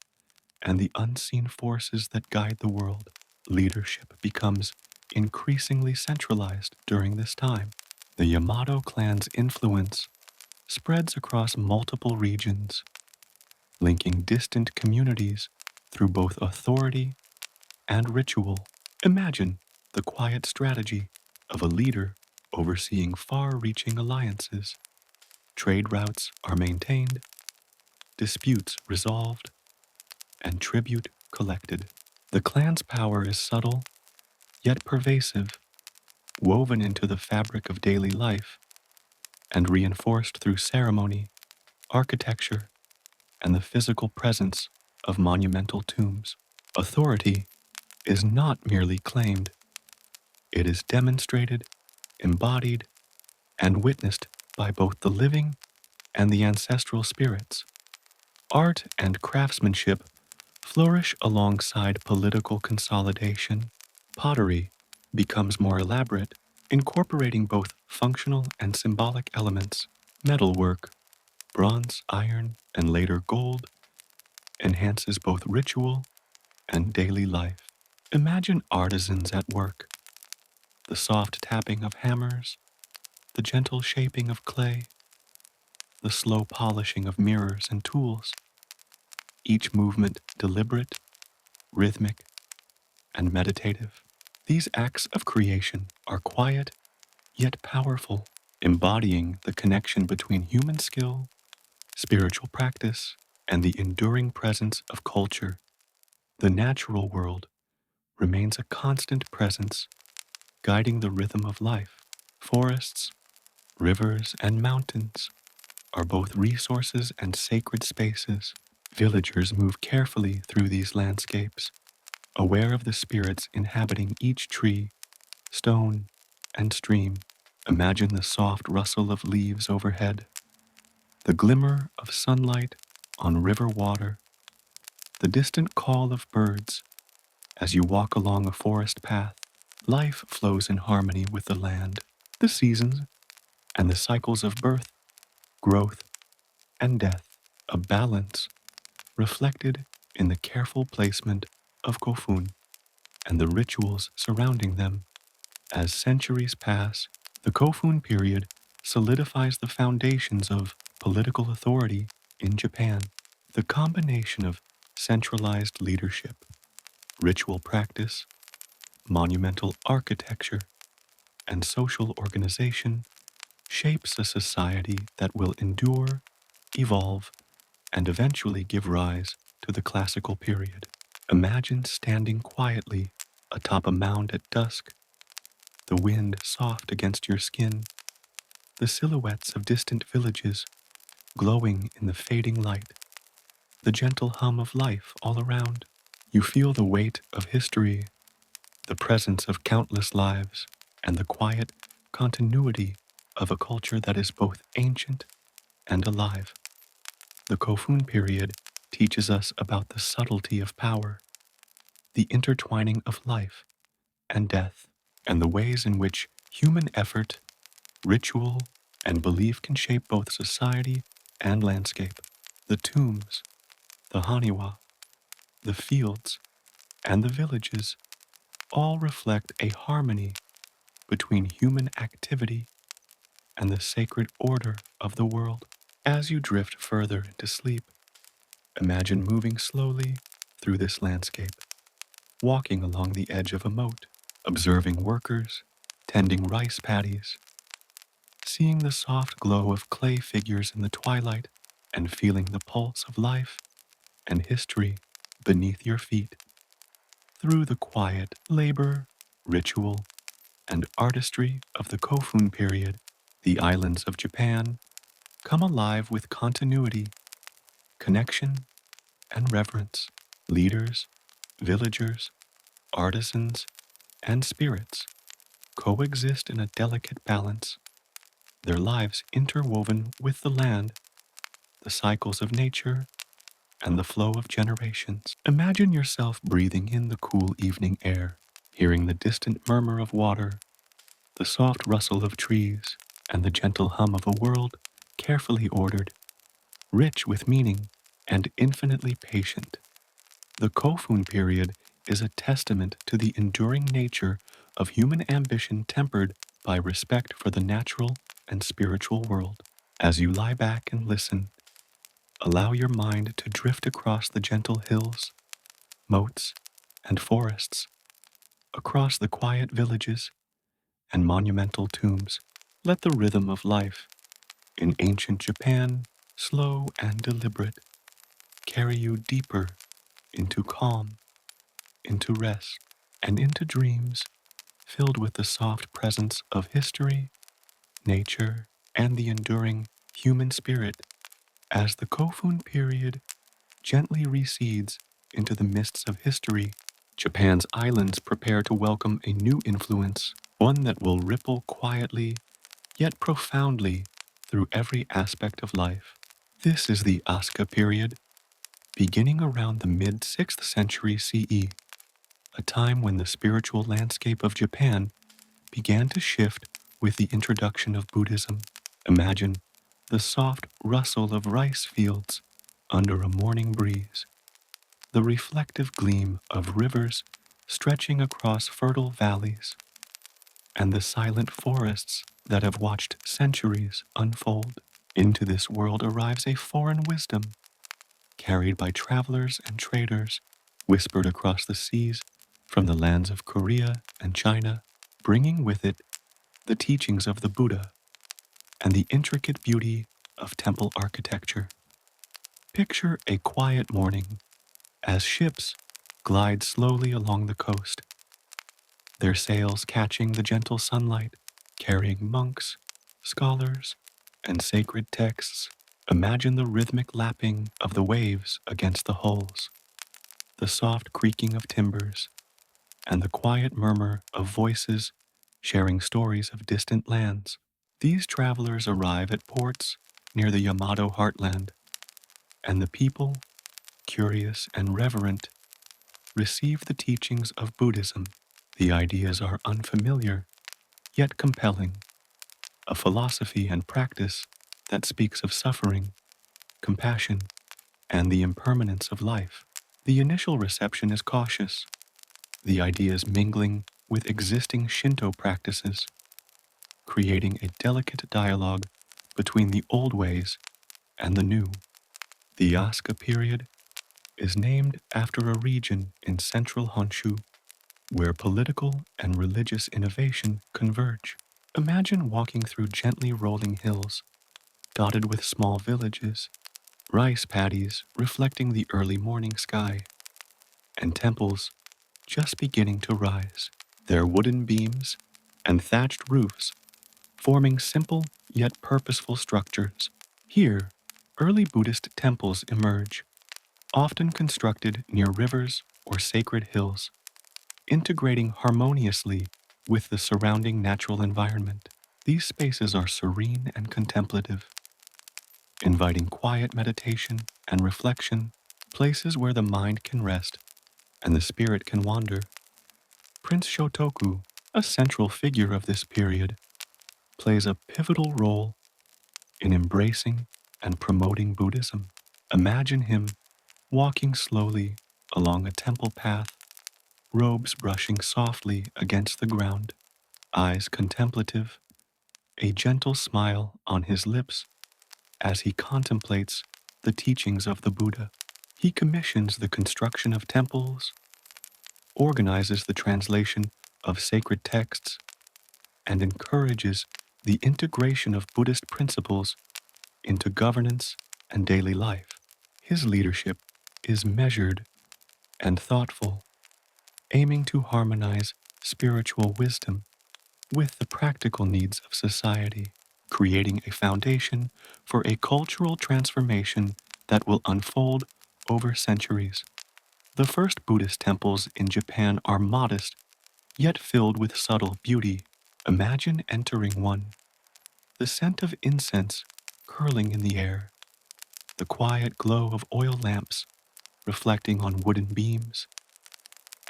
and the unseen forces that guide the world. Leadership becomes increasingly centralized during this time. The Yamato clan's influence spreads across multiple regions, linking distant communities through both authority and ritual. Imagine the quiet strategy of a leader overseeing far-reaching alliances. Trade routes are maintained, disputes resolved, and tribute collected. The clan's power is subtle, yet pervasive, woven into the fabric of daily life, and reinforced through ceremony, architecture, and the physical presence of monumental tombs. Authority is not merely claimed, it is demonstrated, embodied, and witnessed by both the living and the ancestral spirits. Art and craftsmanship flourish alongside political consolidation. Pottery becomes more elaborate, incorporating both functional and symbolic elements. Metalwork, bronze, iron, and later gold, enhances both ritual and daily life. Imagine artisans at work, the soft tapping of hammers, the gentle shaping of clay, the slow polishing of mirrors and tools, each movement deliberate, rhythmic, and meditative. These acts of creation are quiet yet powerful, embodying the connection between human skill, spiritual practice, and the enduring presence of culture. The natural world remains a constant presence, guiding the rhythm of life. Forests, rivers, and mountains are both resources and sacred spaces. Villagers move carefully through these landscapes, aware of the spirits inhabiting each tree, stone, and stream. Imagine the soft rustle of leaves overhead, the glimmer of sunlight on river water, the distant call of birds as you walk along a forest path. Life flows in harmony with the land, the seasons, and the cycles of birth, growth, and death, a balance reflected in the careful placement of kofun and the rituals surrounding them. As centuries pass, the Kofun period solidifies the foundations of political authority in Japan. The combination of centralized leadership, ritual practice, monumental architecture, and social organization shapes a society that will endure, evolve, and eventually give rise to the classical period. Imagine standing quietly atop a mound at dusk, the wind soft against your skin, the silhouettes of distant villages glowing in the fading light, the gentle hum of life all around. You feel the weight of history, the presence of countless lives, and the quiet continuity of a culture that is both ancient and alive. The Kofun period teaches us about the subtlety of power, the intertwining of life and death, and the ways in which human effort, ritual, and belief can shape both society and landscape. The tombs, the haniwa, the fields, and the villages all reflect a harmony between human activity and the sacred order of the world. As you drift further into sleep, imagine moving slowly through this landscape, walking along the edge of a moat, observing workers tending rice paddies, seeing the soft glow of clay figures in the twilight, and feeling the pulse of life and history beneath your feet. Through the quiet labor, ritual, and artistry of the Kofun period, the islands of Japan come alive with continuity, connection, and reverence. Leaders, villagers, artisans, and spirits coexist in a delicate balance, their lives interwoven with the land, the cycles of nature, and the flow of generations. Imagine yourself breathing in the cool evening air, hearing the distant murmur of water, the soft rustle of trees, and the gentle hum of a world carefully ordered, rich with meaning, and infinitely patient. The Kofun period is a testament to the enduring nature of human ambition tempered by respect for the natural and spiritual world. As you lie back and listen, allow your mind to drift across the gentle hills, moats, and forests, across the quiet villages and monumental tombs. Let the rhythm of life in ancient Japan, slow and deliberate, carry you deeper into calm, into rest, and into dreams filled with the soft presence of history, nature, and the enduring human spirit. As the Kofun period gently recedes into the mists of history, Japan's islands prepare to welcome a new influence, one that will ripple quietly yet profoundly through every aspect of life. This is the Asuka period, beginning around the mid-6th century CE, a time when the spiritual landscape of Japan began to shift with the introduction of Buddhism. Imagine the soft rustle of rice fields under a morning breeze, the reflective gleam of rivers stretching across fertile valleys, and the silent forests that have watched centuries unfold. Into this world arrives a foreign wisdom, carried by travelers and traders, whispered across the seas from the lands of Korea and China, bringing with it the teachings of the Buddha and the intricate beauty of temple architecture. Picture a quiet morning as ships glide slowly along the coast, their sails catching the gentle sunlight, carrying monks, scholars, and sacred texts. Imagine the rhythmic lapping of the waves against the hulls, the soft creaking of timbers, and the quiet murmur of voices sharing stories of distant lands. These travelers arrive at ports near the Yamato heartland, and the people, curious and reverent, receive the teachings of Buddhism. The ideas are unfamiliar, yet compelling, a philosophy and practice that speaks of suffering, compassion, and the impermanence of life. The initial reception is cautious, the ideas mingling with existing Shinto practices, creating a delicate dialogue between the old ways and the new. The Asuka period is named after a region in central Honshu where political and religious innovation converge. Imagine walking through gently rolling hills, dotted with small villages, rice paddies reflecting the early morning sky, and temples just beginning to rise, their wooden beams and thatched roofs forming simple yet purposeful structures. Here, early Buddhist temples emerge, often constructed near rivers or sacred hills, integrating harmoniously with the surrounding natural environment. These spaces are serene and contemplative, inviting quiet meditation and reflection, places where the mind can rest and the spirit can wander. Prince Shotoku, a central figure of this period, plays a pivotal role in embracing and promoting Buddhism. Imagine him walking slowly along a temple path, robes brushing softly against the ground, eyes contemplative, a gentle smile on his lips as he contemplates the teachings of the Buddha. He commissions the construction of temples, organizes the translation of sacred texts, and encourages the integration of Buddhist principles into governance and daily life. His leadership is measured and thoughtful, aiming to harmonize spiritual wisdom with the practical needs of society, creating a foundation for a cultural transformation that will unfold over centuries. The first Buddhist temples in Japan are modest, yet filled with subtle beauty. Imagine entering one, the scent of incense curling in the air, the quiet glow of oil lamps reflecting on wooden beams,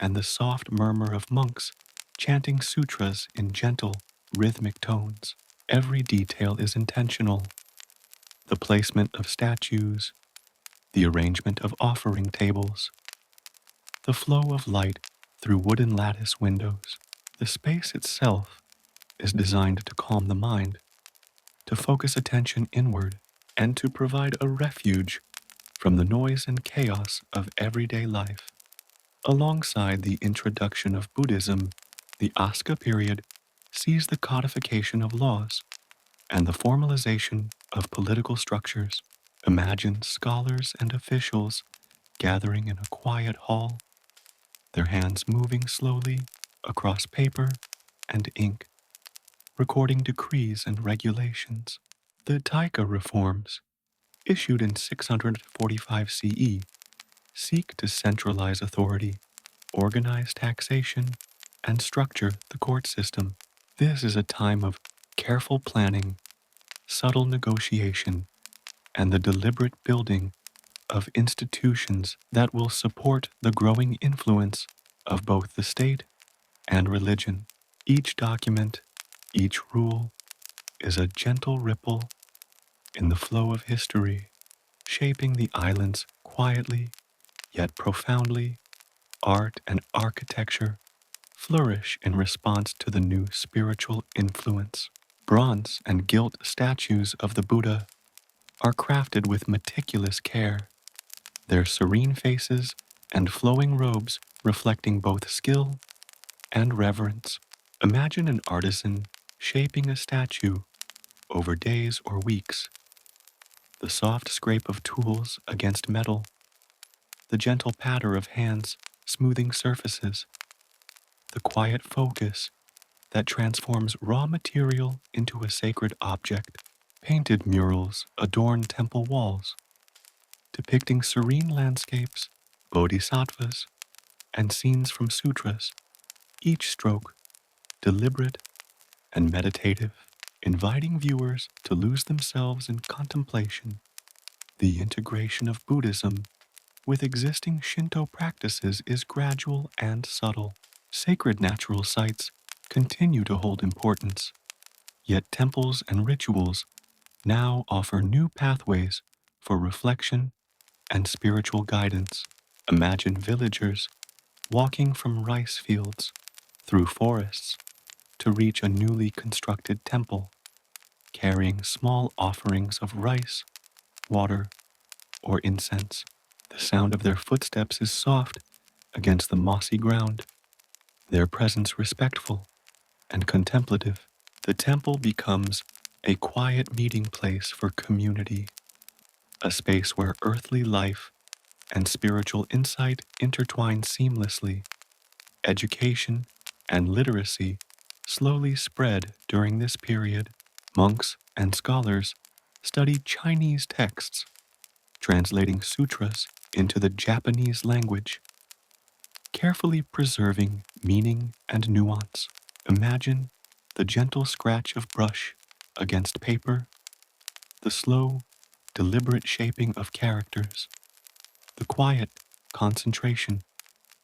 and the soft murmur of monks chanting sutras in gentle, rhythmic tones. Every detail is intentional. The placement of statues, the arrangement of offering tables, the flow of light through wooden lattice windows. The space itself is designed to calm the mind, to focus attention inward, and to provide a refuge from the noise and chaos of everyday life. Alongside the introduction of Buddhism, the Asuka period sees the codification of laws and the formalization of political structures. Imagine scholars and officials gathering in a quiet hall, their hands moving slowly across paper and ink, recording decrees and regulations. The Taika reforms, issued in 645 CE, seek to centralize authority, organize taxation, and structure the court system. This is a time of careful planning, subtle negotiation, and the deliberate building of institutions that will support the growing influence of both the state and religion. Each document, each rule, is a gentle ripple in the flow of history, shaping the islands quietly yet profoundly. Art and architecture flourish in response to the new spiritual influence. Bronze and gilt statues of the Buddha are crafted with meticulous care, their serene faces and flowing robes reflecting both skill and reverence. Imagine an artisan shaping a statue over days or weeks, the soft scrape of tools against metal, the gentle patter of hands smoothing surfaces, the quiet focus that transforms raw material into a sacred object. Painted murals adorn temple walls, depicting serene landscapes, bodhisattvas, and scenes from sutras, each stroke deliberate and meditative, inviting viewers to lose themselves in contemplation. The integration of Buddhism with existing Shinto practices is gradual and subtle. Sacred natural sites continue to hold importance, yet temples and rituals now offer new pathways for reflection and spiritual guidance. Imagine villagers walking from rice fields through forests to reach a newly constructed temple, carrying small offerings of rice, water, or incense. The sound of their footsteps is soft against the mossy ground, their presence respectful and contemplative. The temple becomes a quiet meeting place for community, a space where earthly life and spiritual insight intertwine seamlessly. Education and literacy slowly spread during this period. Monks and scholars studied Chinese texts, translating sutras into the Japanese language, carefully preserving meaning and nuance. Imagine the gentle scratch of brush against paper, the slow, deliberate shaping of characters, the quiet concentration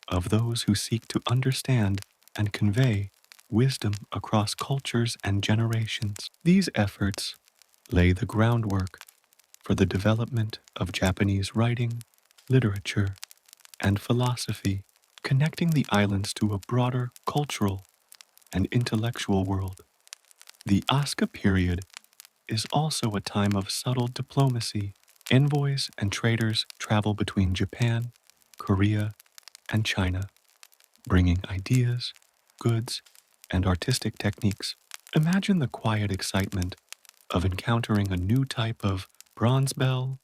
of those who seek to understand and convey wisdom across cultures and generations. These efforts lay the groundwork for the development of Japanese writing, literature, and philosophy, connecting the islands to a broader cultural and intellectual world. The Asuka period is also a time of subtle diplomacy. Envoys and traders travel between Japan, Korea, and China, bringing ideas, goods, and artistic techniques. Imagine the quiet excitement of encountering a new type of bronze bell,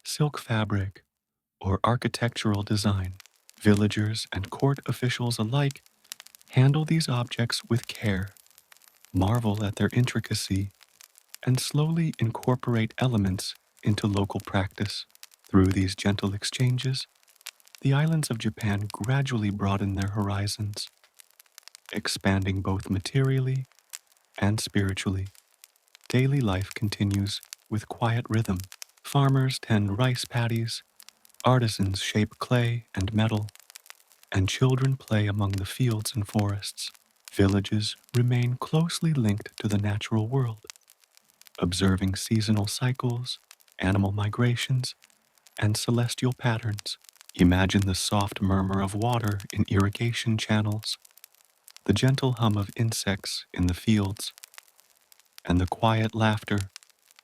silk fabric, or architectural design. Villagers and court officials alike handle these objects with care, marvel at their intricacy, and slowly incorporate elements into local practice. Through these gentle exchanges, the islands of Japan gradually broaden their horizons, expanding both materially and spiritually. Daily life continues with quiet rhythm. Farmers tend rice paddies, artisans shape clay and metal, and children play among the fields and forests. Villages remain closely linked to the natural world, observing seasonal cycles, animal migrations, and celestial patterns. Imagine the soft murmur of water in irrigation channels, the gentle hum of insects in the fields, and the quiet laughter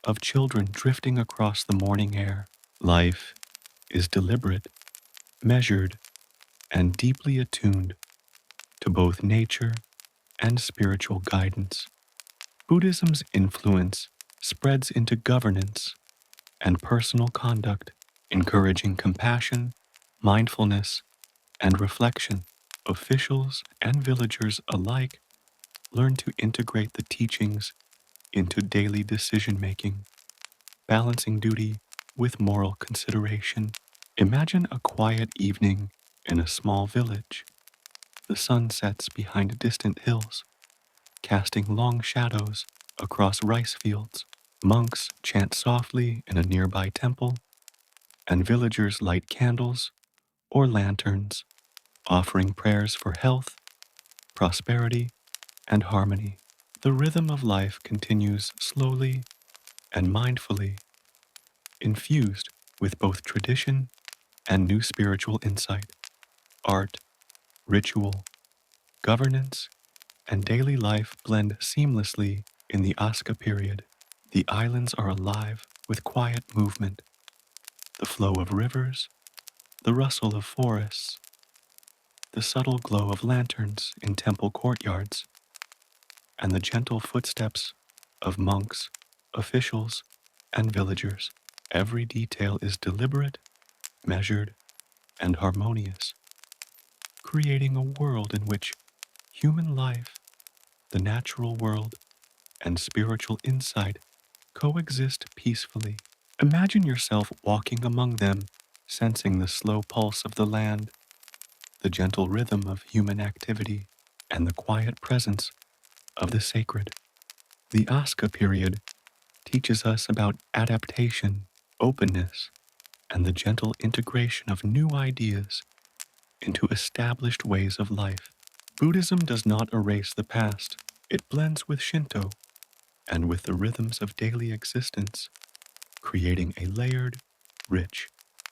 of children drifting across the morning air. Life is deliberate, measured, and deeply attuned to both nature and spiritual guidance. Buddhism's influence spreads into governance and personal conduct, encouraging compassion, mindfulness, and reflection. Officials and villagers alike learn to integrate the teachings into daily decision making, balancing duty with moral consideration. Imagine a quiet evening in a small village. The sun sets behind distant hills, casting long shadows across rice fields. Monks chant softly in a nearby temple, and villagers light candles or lanterns, offering prayers for health, prosperity, and harmony. The rhythm of life continues slowly and mindfully, infused with both tradition and new spiritual insight. Art, ritual, governance, and daily life blend seamlessly in the Asuka period. The islands are alive with quiet movement, the flow of rivers, the rustle of forests, the subtle glow of lanterns in temple courtyards, and the gentle footsteps of monks, officials, and villagers. Every detail is deliberate, measured, and harmonious, creating a world in which human life, the natural world, and spiritual insight coexist peacefully. Imagine yourself walking among them, sensing the slow pulse of the land, the gentle rhythm of human activity, and the quiet presence of the sacred. The Asuka period teaches us about adaptation, openness, and the gentle integration of new ideas into established ways of life. Buddhism does not erase the past. It blends with Shinto and with the rhythms of daily existence, creating a layered, rich,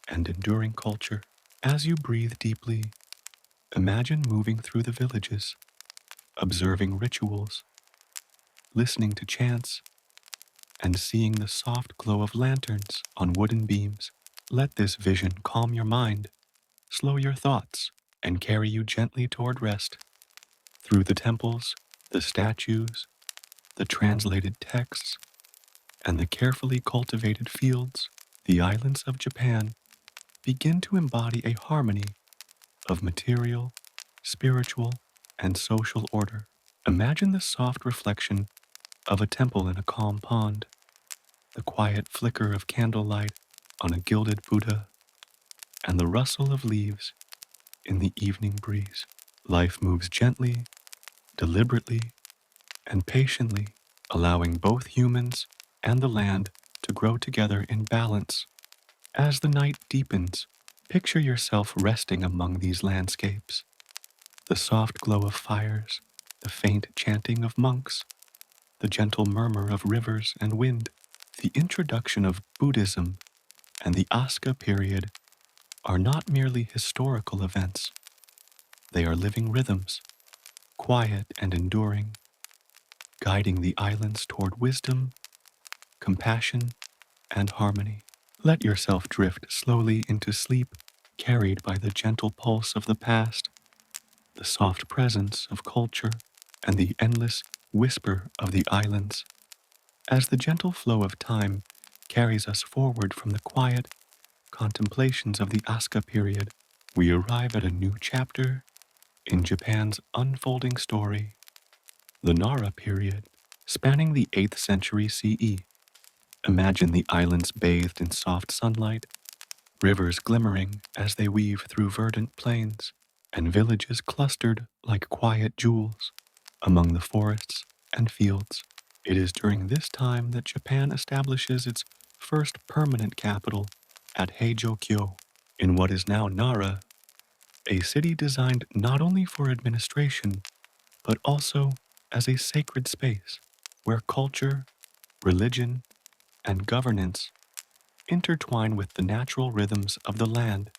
and enduring culture. As you breathe deeply, imagine moving through the villages, observing rituals, listening to chants, and seeing the soft glow of lanterns on wooden beams. Let this vision calm your mind, slow your thoughts, and carry you gently toward rest. Through the temples, the statues, the translated texts, and the carefully cultivated fields, the islands of Japan begin to embody a harmony of material, spiritual, and social order. Imagine the soft reflection of a temple in a calm pond, the quiet flicker of candlelight on a gilded Buddha, and the rustle of leaves in the evening breeze. Life moves gently, deliberately, and patiently, allowing both humans and the land to grow together in balance. As the night deepens, picture yourself resting among these landscapes. The soft glow of fires, the faint chanting of monks, the gentle murmur of rivers and wind. The introduction of Buddhism and the Asuka period are not merely historical events. They are living rhythms, quiet and enduring, guiding the islands toward wisdom, compassion, and harmony. Let yourself drift slowly into sleep, carried by the gentle pulse of the past, the soft presence of culture, and the endless whisper of the islands. As the gentle flow of time carries us forward from the quiet contemplations of the Asuka period, we arrive at a new chapter in Japan's unfolding story, the Nara period, spanning the 8th century CE. Imagine the islands bathed in soft sunlight, rivers glimmering as they weave through verdant plains, and villages clustered like quiet jewels among the forests and fields. It is during this time that Japan establishes its first permanent capital at Heijokyo, in what is now Nara, a city designed not only for administration, but also as a sacred space where culture, religion, and governance intertwine with the natural rhythms of the land.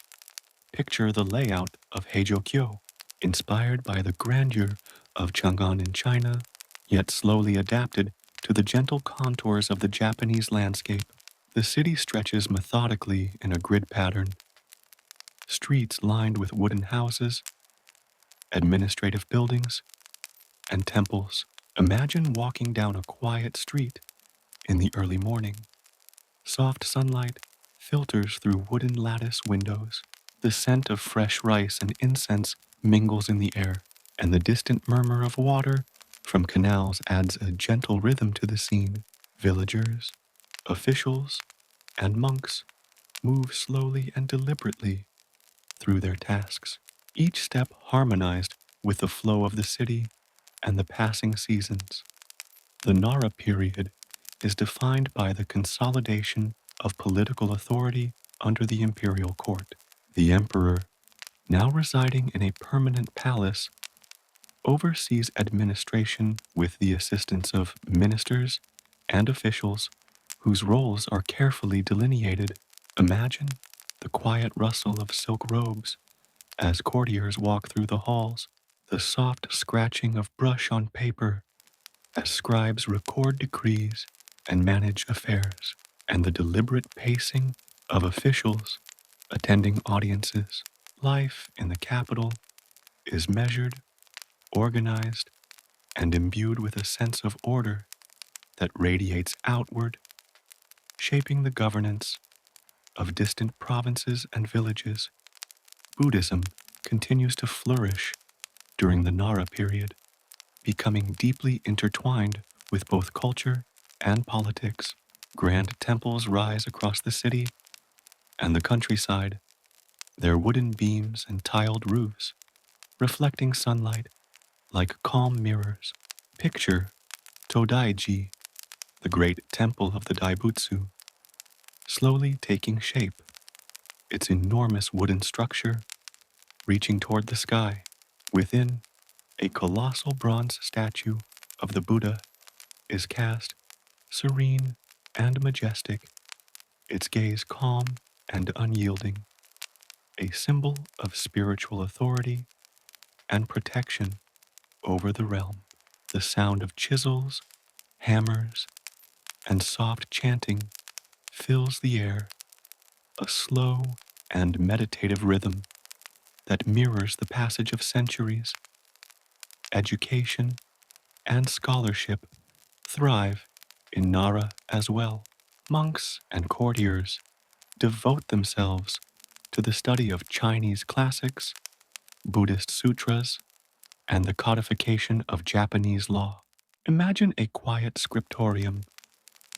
Picture the layout of Heijokyo, inspired by the grandeur of Chang'an in China, yet slowly adapted to the gentle contours of the Japanese landscape. The city stretches methodically in a grid pattern, streets lined with wooden houses, administrative buildings, and temples. Imagine walking down a quiet street in the early morning. Soft sunlight filters through wooden lattice windows. The scent of fresh rice and incense mingles in the air, and the distant murmur of water from canals adds a gentle rhythm to the scene. Villagers, officials, and monks move slowly and deliberately through their tasks, each step harmonized with the flow of the city and the passing seasons. The Nara period is defined by the consolidation of political authority under the imperial court. The emperor, now residing in a permanent palace, oversees administration with the assistance of ministers and officials whose roles are carefully delineated. Imagine the quiet rustle of silk robes as courtiers walk through the halls, the soft scratching of brush on paper as scribes record decrees and manage affairs, and the deliberate pacing of officials attending audiences. Life in the capital is measured, organized, and imbued with a sense of order that radiates outward, shaping the governance of distant provinces and villages. Buddhism continues to flourish during the Nara period, becoming deeply intertwined with both culture and politics. Grand temples rise across the city and the countryside, their wooden beams and tiled roofs reflecting sunlight like calm mirrors. Picture Todaiji, the great temple of the Daibutsu, slowly taking shape, its enormous wooden structure reaching toward the sky. Within, a colossal bronze statue of the Buddha is cast, serene and majestic, its gaze calm and unyielding, a symbol of spiritual authority and protection over the realm. The sound of chisels, hammers, and soft chanting fills the air, a slow and meditative rhythm that mirrors the passage of centuries. Education and scholarship thrive in Nara as well. Monks and courtiers devote themselves to the study of Chinese classics, Buddhist sutras, and the codification of Japanese law. Imagine a quiet scriptorium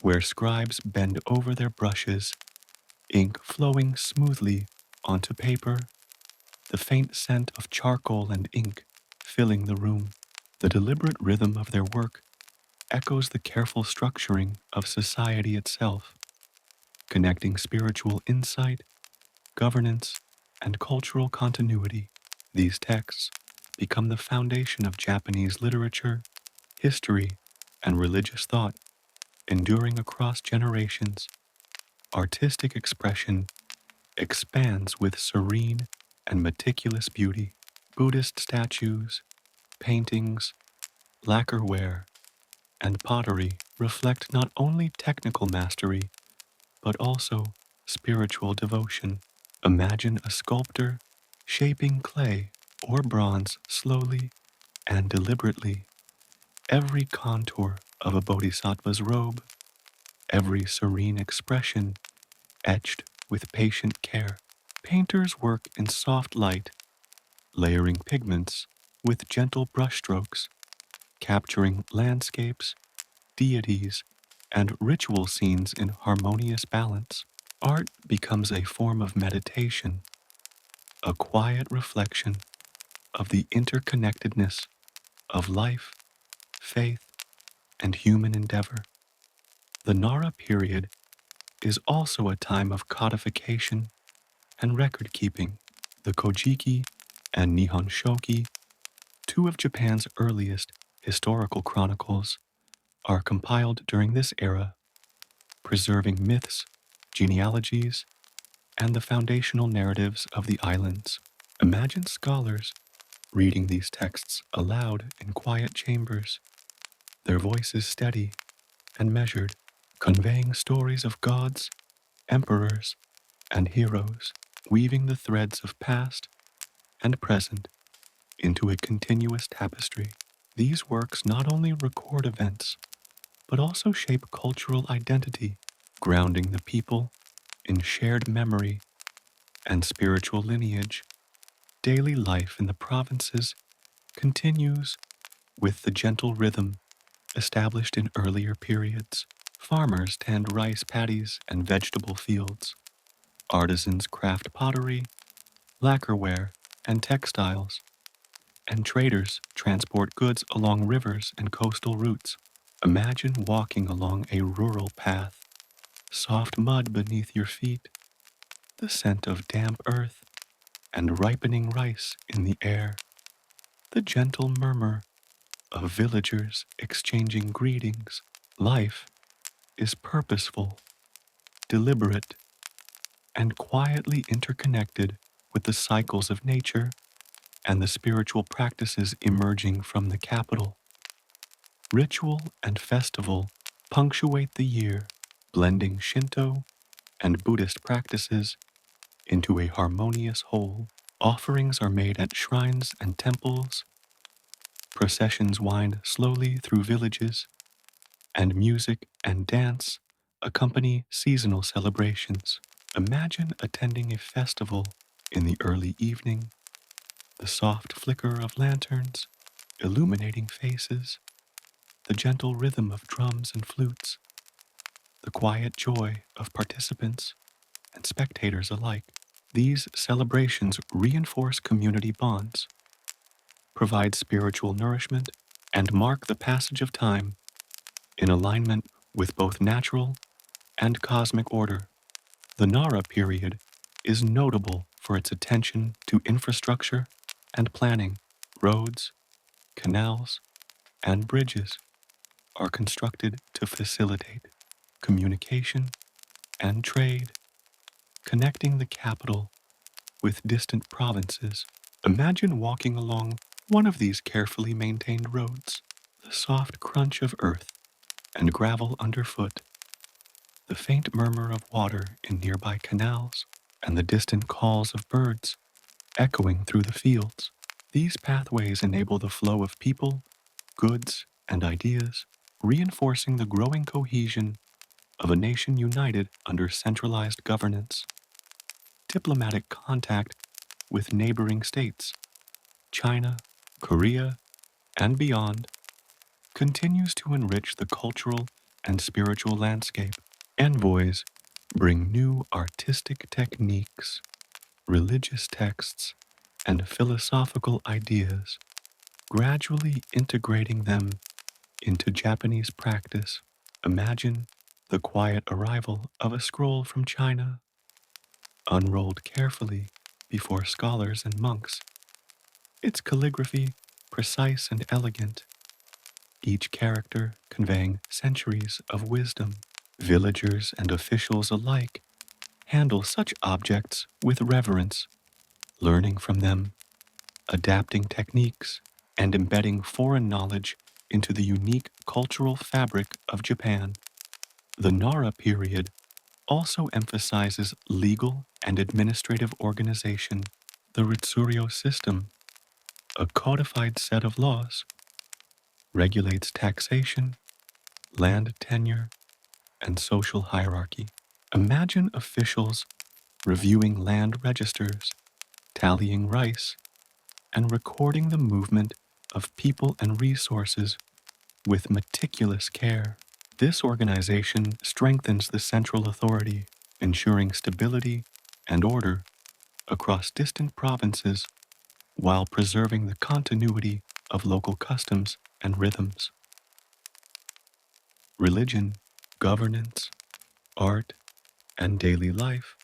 where scribes bend over their brushes, ink flowing smoothly onto paper, the faint scent of charcoal and ink filling the room. The deliberate rhythm of their work echoes the careful structuring of society itself, connecting spiritual insight, governance, and cultural continuity. These texts become the foundation of Japanese literature, history, and religious thought, enduring across generations. Artistic expression expands with serene and meticulous beauty, Buddhist statues, paintings, lacquerware, and pottery reflect not only technical mastery, but also spiritual devotion. Imagine a sculptor shaping clay or bronze slowly and deliberately, every contour of a bodhisattva's robe, every serene expression etched with patient care. Painters work in soft light, layering pigments with gentle brushstrokes, capturing landscapes, deities, and ritual scenes in harmonious balance. Art becomes a form of meditation, a quiet reflection of the interconnectedness of life, faith, and human endeavor. The Nara period is also a time of codification and record keeping. The Kojiki and Nihon Shoki, two of Japan's earliest historical chronicles, are compiled during this era, preserving myths, genealogies, and the foundational narratives of the islands. Imagine scholars reading these texts aloud in quiet chambers, their voices steady and measured, conveying stories of gods, emperors, and heroes, weaving the threads of past and present into a continuous tapestry. These works not only record events, but also shape cultural identity, grounding the people in shared memory and spiritual lineage. Daily life in the provinces continues with the gentle rhythm established in earlier periods. Farmers tend rice paddies and vegetable fields. Artisans craft pottery, lacquerware, and textiles, and traders transport goods along rivers and coastal routes. Imagine walking along a rural path, soft mud beneath your feet, the scent of damp earth, and ripening rice in the air, the gentle murmur of villagers exchanging greetings. Life is purposeful, deliberate, and quietly interconnected with the cycles of nature and the spiritual practices emerging from the capital. Ritual and festival punctuate the year, blending Shinto and Buddhist practices into a harmonious whole. Offerings are made at shrines and temples, processions wind slowly through villages, and music and dance accompany seasonal celebrations. Imagine attending a festival in the early evening, the soft flicker of lanterns illuminating faces, the gentle rhythm of drums and flutes, the quiet joy of participants and spectators alike. These celebrations reinforce community bonds, provide spiritual nourishment, and mark the passage of time in alignment with both natural and cosmic order. The Nara period is notable for its attention to infrastructure and planning. Roads, canals, and bridges are constructed to facilitate communication and trade, connecting the capital with distant provinces. Imagine walking along one of these carefully maintained roads, the soft crunch of earth and gravel underfoot, the faint murmur of water in nearby canals, and the distant calls of birds echoing through the fields. These pathways enable the flow of people, goods, and ideas, reinforcing the growing cohesion of a nation united under centralized governance. Diplomatic contact with neighboring states, China, Korea, and beyond, continues to enrich the cultural and spiritual landscape. Envoys bring new artistic techniques, religious texts, and philosophical ideas, gradually integrating them into Japanese practice. Imagine the quiet arrival of a scroll from China, unrolled carefully before scholars and monks, its calligraphy precise and elegant, each character conveying centuries of wisdom. Villagers and officials alike handle such objects with reverence, learning from them adapting techniques and embedding foreign knowledge into the unique cultural fabric of Japan. The Nara period also emphasizes legal and administrative organization. The Ritsuryo system, a codified set of laws, regulates taxation, land tenure, and social hierarchy. Imagine officials reviewing land registers, tallying rice, and recording the movement of people and resources with meticulous care. This organization strengthens the central authority, ensuring stability and order across distant provinces while preserving the continuity of local customs and rhythms. Religion, governance, art, and daily life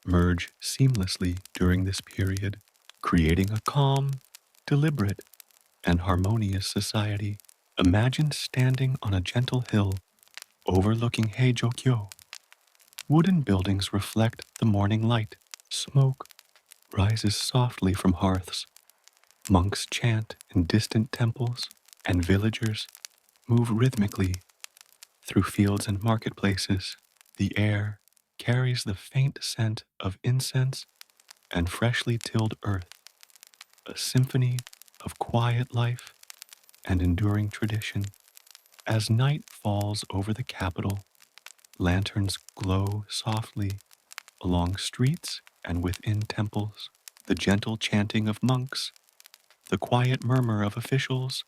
merge seamlessly during this period, creating a calm, deliberate, and harmonious society. Imagine standing on a gentle hill overlooking Heijokyo. Wooden buildings reflect the morning light. Smoke rises softly from hearths. Monks chant in distant temples, and villagers move rhythmically through fields and marketplaces. The air carries the faint scent of incense and freshly tilled earth, a symphony of quiet life and enduring tradition. As night falls over the capital, lanterns glow softly along streets and within temples. The gentle chanting of monks, the quiet murmur of officials,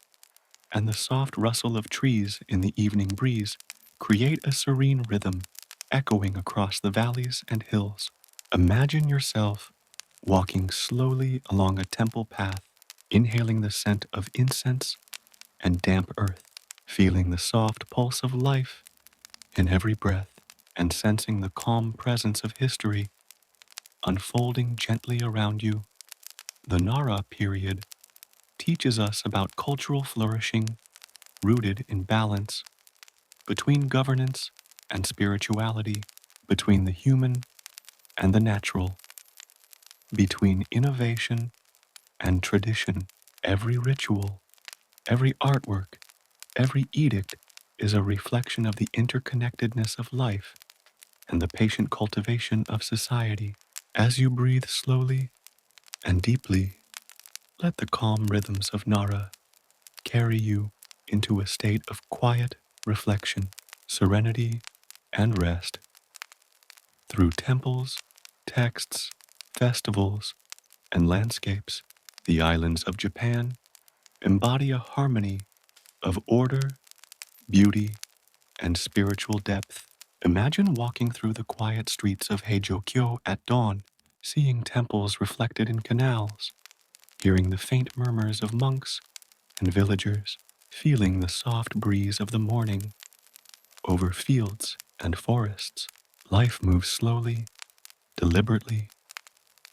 and the soft rustle of trees in the evening breeze create a serene rhythm echoing across the valleys and hills. Imagine yourself walking slowly along a temple path, inhaling the scent of incense and damp earth, feeling the soft pulse of life in every breath, and sensing the calm presence of history unfolding gently around you. The Nara period teaches us about cultural flourishing rooted in balance between governance and spirituality, between the human and the natural, between innovation and tradition. Every ritual, every artwork, every edict is a reflection of the interconnectedness of life and the patient cultivation of society. As you breathe slowly and deeply, let the calm rhythms of Nara carry you into a state of quiet reflection, serenity, and rest. Through temples, texts, festivals, and landscapes, the islands of Japan embody a harmony of order, beauty, and spiritual depth. Imagine walking through the quiet streets of Heijokyo at dawn, seeing temples reflected in canals, hearing the faint murmurs of monks and villagers, feeling the soft breeze of the morning over fields and forests. Life moves slowly, deliberately,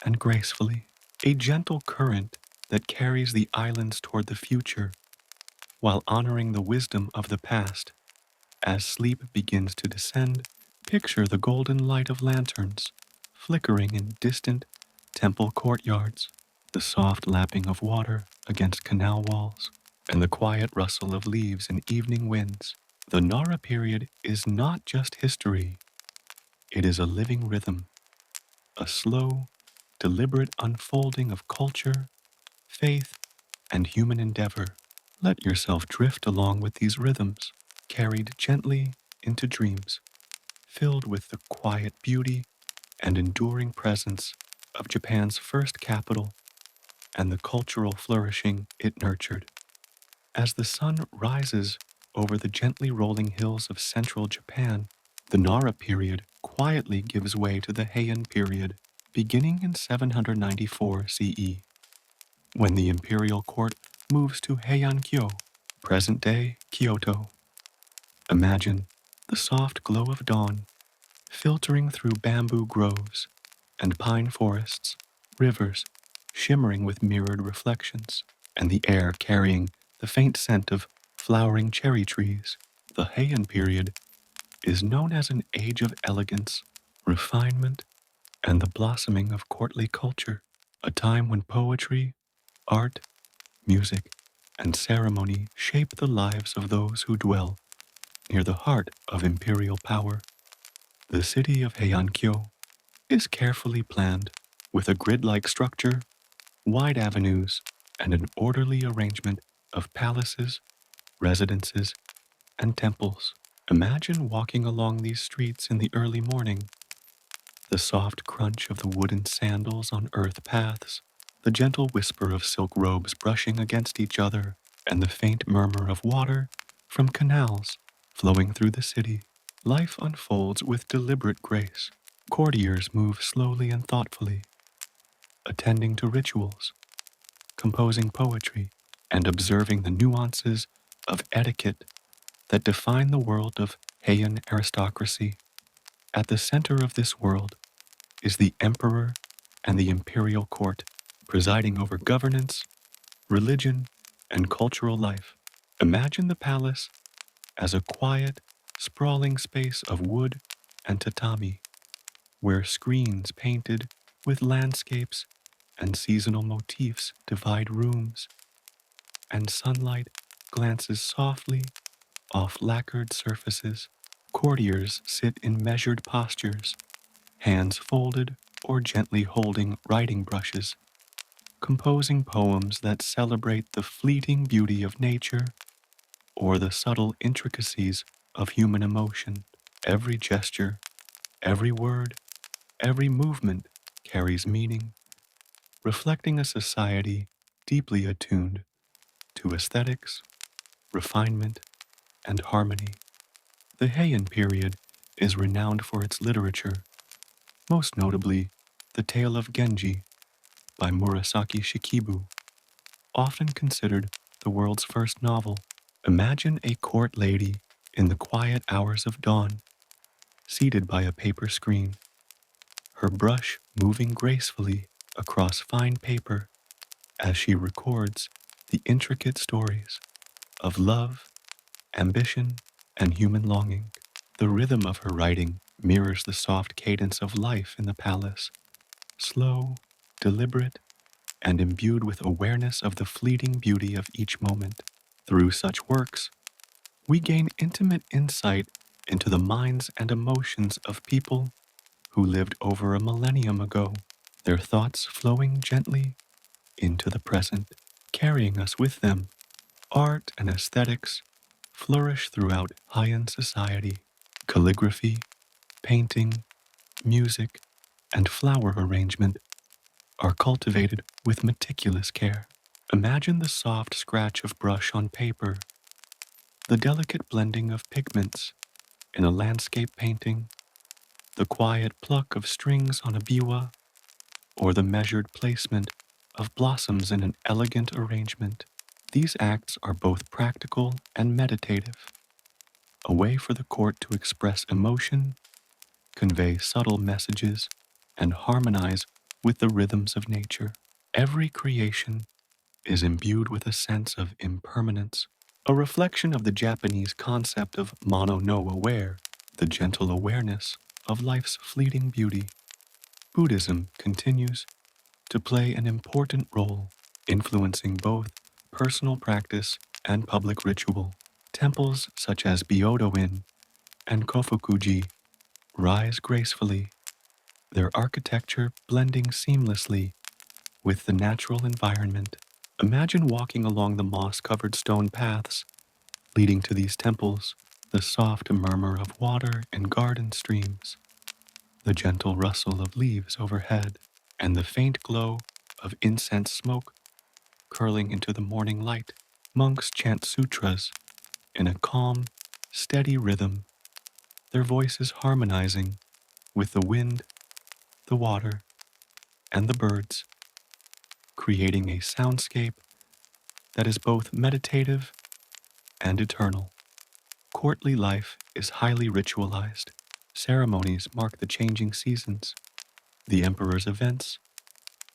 and gracefully, a gentle current that carries the islands toward the future while honoring the wisdom of the past. As sleep begins to descend, picture the golden light of lanterns flickering in distant temple courtyards, the soft lapping of water against canal walls, and the quiet rustle of leaves in evening winds. The Nara period is not just history, it is a living rhythm, a slow, deliberate unfolding of culture, faith, and human endeavor. Let yourself drift along with these rhythms, carried gently into dreams, filled with the quiet beauty and enduring presence of Japan's first capital and the cultural flourishing it nurtured. As the sun rises over the gently rolling hills of central Japan, the Nara period quietly gives way to the Heian period, beginning in 794 CE, when the imperial court moves to Heian-kyo, present-day Kyoto. Imagine the soft glow of dawn filtering through bamboo groves and pine forests, rivers shimmering with mirrored reflections, and the air carrying the faint scent of flowering cherry trees. The Heian period is known as an age of elegance, refinement, and the blossoming of courtly culture, a time when poetry, Art, music, and ceremony shape the lives of those who dwell near the heart of imperial power. The city of Heian is carefully planned with a grid-like structure, wide avenues, and an orderly arrangement of palaces, residences, and temples. Imagine walking along these streets in the early morning, the soft crunch of the wooden sandals on earth paths, the gentle whisper of silk robes brushing against each other, and the faint murmur of water from canals flowing through the city. Life unfolds with deliberate grace. Courtiers move slowly and thoughtfully, attending to rituals, composing poetry, and observing the nuances of etiquette that define the world of Heian aristocracy. At the center of this world is the emperor and the imperial court, presiding over governance, religion, and cultural life. Imagine the palace as a quiet, sprawling space of wood and tatami, where screens painted with landscapes and seasonal motifs divide rooms, and sunlight glances softly off lacquered surfaces. Courtiers sit in measured postures, hands folded or gently holding writing brushes, composing poems that celebrate the fleeting beauty of nature or the subtle intricacies of human emotion. Every gesture, every word, every movement carries meaning, reflecting a society deeply attuned to aesthetics, refinement, and harmony. The Heian period is renowned for its literature, most notably The Tale of Genji by Murasaki Shikibu, often considered the world's first novel. Imagine a court lady in the quiet hours of dawn, seated by a paper screen, her brush moving gracefully across fine paper as she records the intricate stories of love, ambition, and human longing. The rhythm of her writing mirrors the soft cadence of life in the palace, slow, deliberate, and imbued with awareness of the fleeting beauty of each moment. Through such works, we gain intimate insight into the minds and emotions of people who lived over a millennium ago, their thoughts flowing gently into the present, carrying us with them. Art and aesthetics flourish throughout Heian society. Calligraphy, painting, music, and flower arrangement are cultivated with meticulous care. Imagine the soft scratch of brush on paper, the delicate blending of pigments in a landscape painting, the quiet pluck of strings on a biwa, or the measured placement of blossoms in an elegant arrangement. These acts are both practical and meditative, a way for the court to express emotion, convey subtle messages, and harmonize with the rhythms of nature. Every creation is imbued with a sense of impermanence, a reflection of the Japanese concept of mono no aware, the gentle awareness of life's fleeting beauty. Buddhism continues to play an important role, influencing both personal practice and public ritual. Temples such as Byodo-in and Kofukuji rise gracefully, their architecture blending seamlessly with the natural environment. Imagine walking along the moss-covered stone paths leading to these temples, the soft murmur of water in garden streams, the gentle rustle of leaves overhead, and the faint glow of incense smoke curling into the morning light. Monks chant sutras in a calm, steady rhythm, their voices harmonizing with the wind, the water, and the birds, creating a soundscape that is both meditative and eternal. Courtly life is highly ritualized. Ceremonies mark the changing seasons, the emperor's events,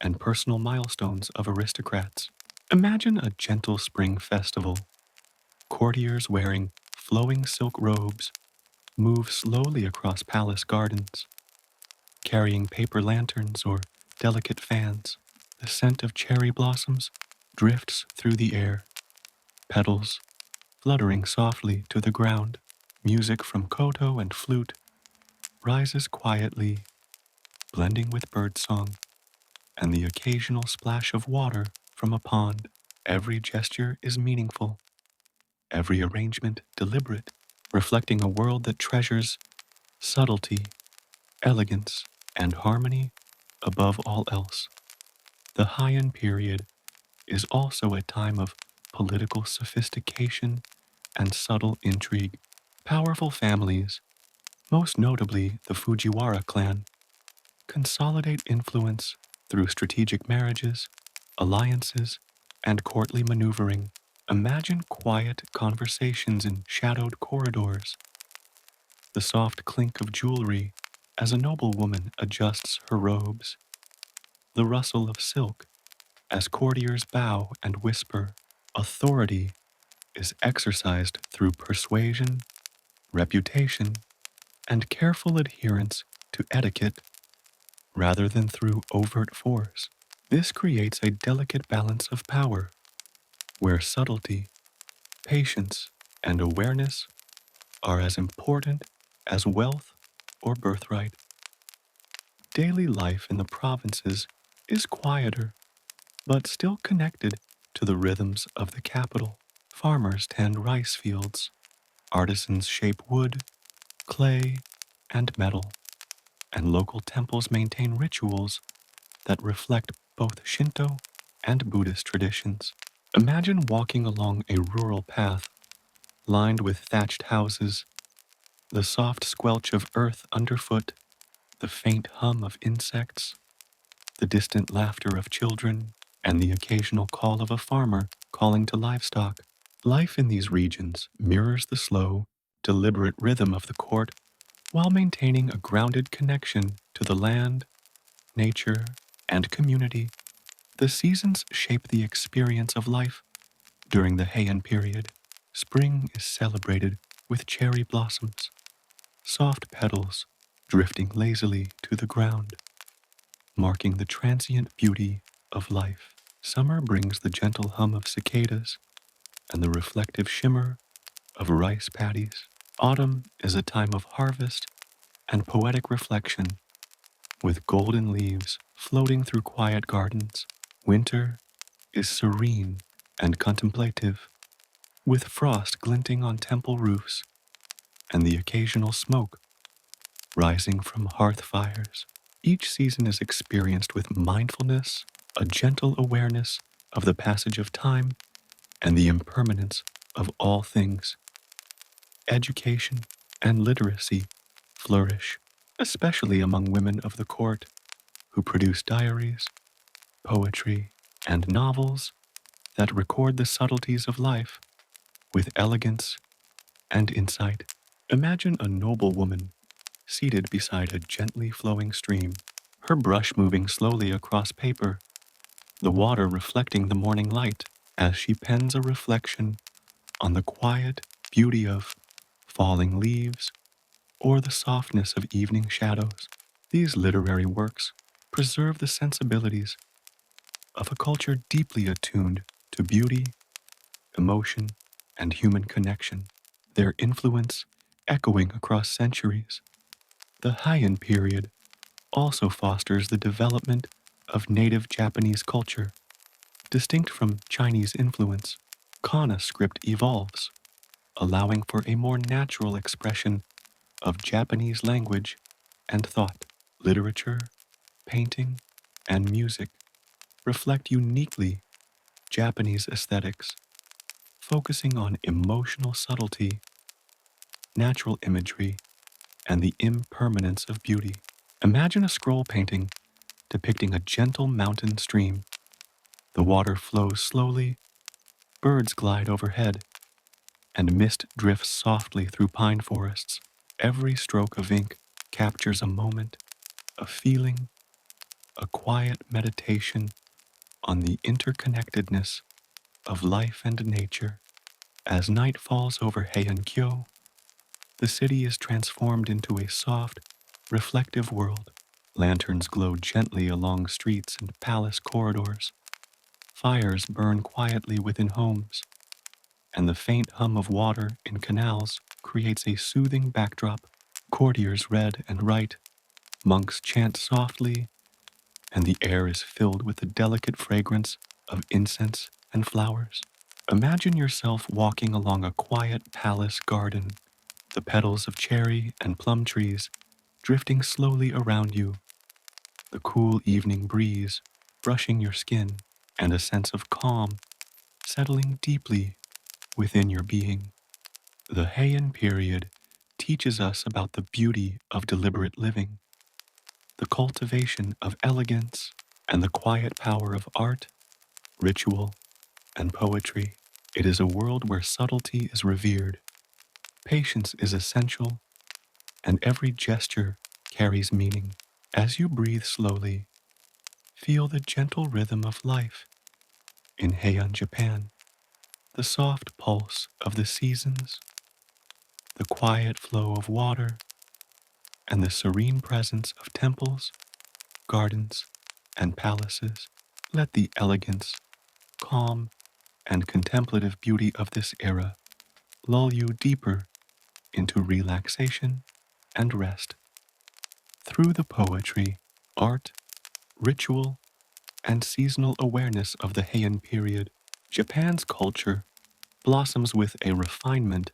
and personal milestones of aristocrats. Imagine a gentle spring festival. Courtiers wearing flowing silk robes move slowly across palace gardens, carrying paper lanterns or delicate fans. The scent of cherry blossoms drifts through the air, petals fluttering softly to the ground. Music from koto and flute rises quietly, blending with birdsong and the occasional splash of water from a pond. Every gesture is meaningful, every arrangement deliberate, reflecting a world that treasures subtlety, elegance, and harmony above all else. The Heian period is also a time of political sophistication and subtle intrigue. Powerful families, most notably the Fujiwara clan, consolidate influence through strategic marriages, alliances, and courtly maneuvering. Imagine quiet conversations in shadowed corridors, the soft clink of jewelry as a noblewoman adjusts her robes, the rustle of silk as courtiers bow and whisper. Authority is exercised through persuasion, reputation, and careful adherence to etiquette rather than through overt force. This creates a delicate balance of power, where subtlety, patience, and awareness are as important as wealth or birthright. Daily life in the provinces is quieter, but still connected to the rhythms of the capital. Farmers tend rice fields, artisans shape wood, clay, and metal, and local temples maintain rituals that reflect both Shinto and Buddhist traditions. Imagine walking along a rural path lined with thatched houses, the soft squelch of earth underfoot, the faint hum of insects, the distant laughter of children, and the occasional call of a farmer calling to livestock. Life in these regions mirrors the slow, deliberate rhythm of the court while maintaining a grounded connection to the land, nature, and community. The seasons shape the experience of life during the Heian period. Spring is celebrated with cherry blossoms, soft petals drifting lazily to the ground, marking the transient beauty of life. Summer brings the gentle hum of cicadas and the reflective shimmer of rice paddies. Autumn is a time of harvest and poetic reflection, with golden leaves floating through quiet gardens. Winter is serene and contemplative, with frost glinting on temple roofs and the occasional smoke rising from hearth fires. Each season is experienced with mindfulness, a gentle awareness of the passage of time and the impermanence of all things. Education and literacy flourish, especially among women of the court who produce diaries, poetry, and novels that record the subtleties of life with elegance and insight. Imagine a noble woman seated beside a gently flowing stream, her brush moving slowly across paper, the water reflecting the morning light as she pens a reflection on the quiet beauty of falling leaves or the softness of evening shadows. These literary works preserve the sensibilities of a culture deeply attuned to beauty, emotion, and human connection, their influence echoing across centuries. The Heian period also fosters the development of native Japanese culture. Distinct from Chinese influence, Kana script evolves, allowing for a more natural expression of Japanese language and thought. Literature, painting, and music reflect uniquely Japanese aesthetics, focusing on emotional subtlety, natural imagery, and the impermanence of beauty. Imagine a scroll painting depicting a gentle mountain stream. The water flows slowly, birds glide overhead, and mist drifts softly through pine forests. Every stroke of ink captures a moment, a feeling, a quiet meditation on the interconnectedness of life and nature. As night falls over Heian-kyo, the city is transformed into a soft, reflective world. Lanterns glow gently along streets and palace corridors, Fires burn quietly within homes, and the faint hum of water in canals creates a soothing backdrop. Courtiers read and write, monks chant softly, and the air is filled with the delicate fragrance of incense and flowers. Imagine yourself walking along a quiet palace garden, the petals of cherry and plum trees drifting slowly around you, the cool evening breeze brushing your skin, and a sense of calm settling deeply within your being. The Heian period teaches us about the beauty of deliberate living, the cultivation of elegance, and the quiet power of art, ritual, and poetry. It is a world where subtlety is revered, patience is essential, and every gesture carries meaning. As you breathe slowly, feel the gentle rhythm of life in Heian, Japan, the soft pulse of the seasons, the quiet flow of water, and the serene presence of temples, gardens, and palaces. Let the elegance, calm, and contemplative beauty of this era lull you deeper into relaxation and rest. Through the poetry, art, ritual, and seasonal awareness of the Heian period, Japan's culture blossoms with a refinement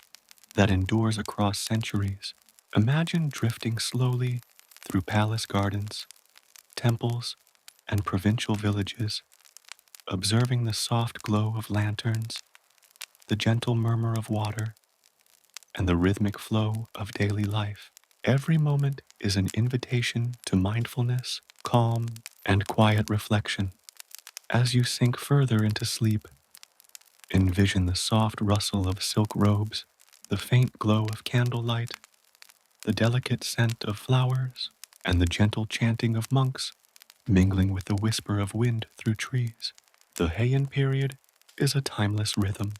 that endures across centuries. Imagine drifting slowly through palace gardens, temples, and provincial villages, observing the soft glow of lanterns, the gentle murmur of water, and the rhythmic flow of daily life. Every moment is an invitation to mindfulness, calm, and quiet reflection. As you sink further into sleep, envision the soft rustle of silk robes, the faint glow of candlelight, the delicate scent of flowers, and the gentle chanting of monks mingling with the whisper of wind through trees. The Heian period is a timeless rhythm,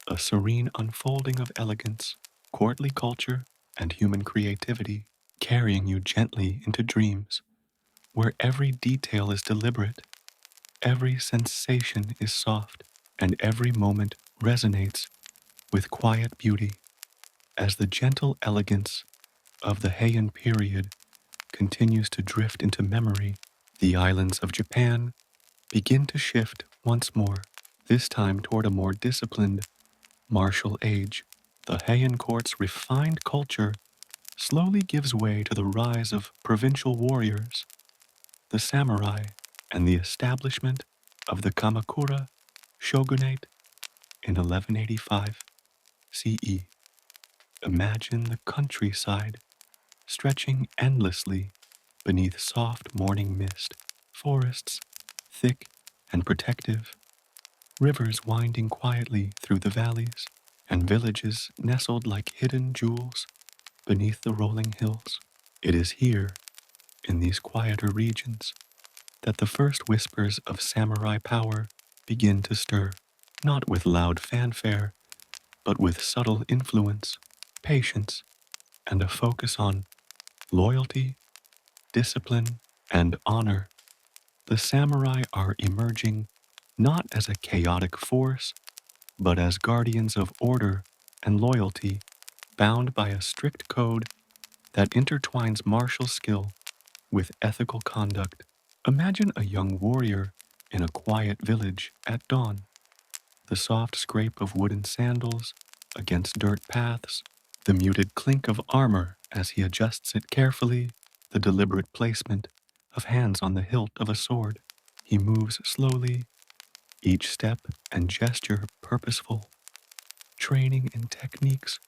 a serene unfolding of elegance, courtly culture, and human creativity, carrying you gently into dreams where every detail is deliberate, every sensation is soft, and every moment resonates with quiet beauty. As the gentle elegance of the Heian period continues to drift into memory, the islands of Japan begin to shift once more, this time toward a more disciplined, martial age. The Heian court's refined culture slowly gives way to the rise of provincial warriors, the samurai, and the establishment of the Kamakura shogunate in 1185 CE. Imagine the countryside stretching endlessly beneath soft morning mist, forests thick and protective, rivers winding quietly through the valleys, and villages nestled like hidden jewels beneath the rolling hills. It is here, in these quieter regions, that the first whispers of samurai power begin to stir, not with loud fanfare, but with subtle influence, patience, and a focus on loyalty, discipline, and honor. The samurai are emerging not as a chaotic force, but as guardians of order and loyalty, bound by a strict code that intertwines martial skill with ethical conduct. Imagine a young warrior in a quiet village at dawn, the soft scrape of wooden sandals against dirt paths, the muted clink of armor as he adjusts it carefully, the deliberate placement of hands on the hilt of a sword. He moves slowly, each step and gesture purposeful, training in techniques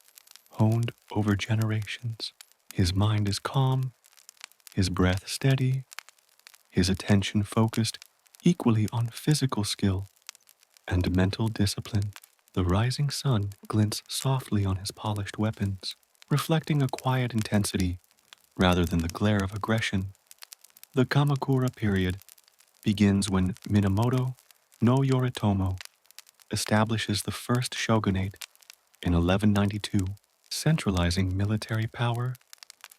honed over generations. His mind is calm, his breath steady, his attention focused equally on physical skill and mental discipline. The rising sun glints softly on his polished weapons, reflecting a quiet intensity rather than the glare of aggression. The Kamakura period begins when Minamoto no Yoritomo establishes the first shogunate in 1192, centralizing military power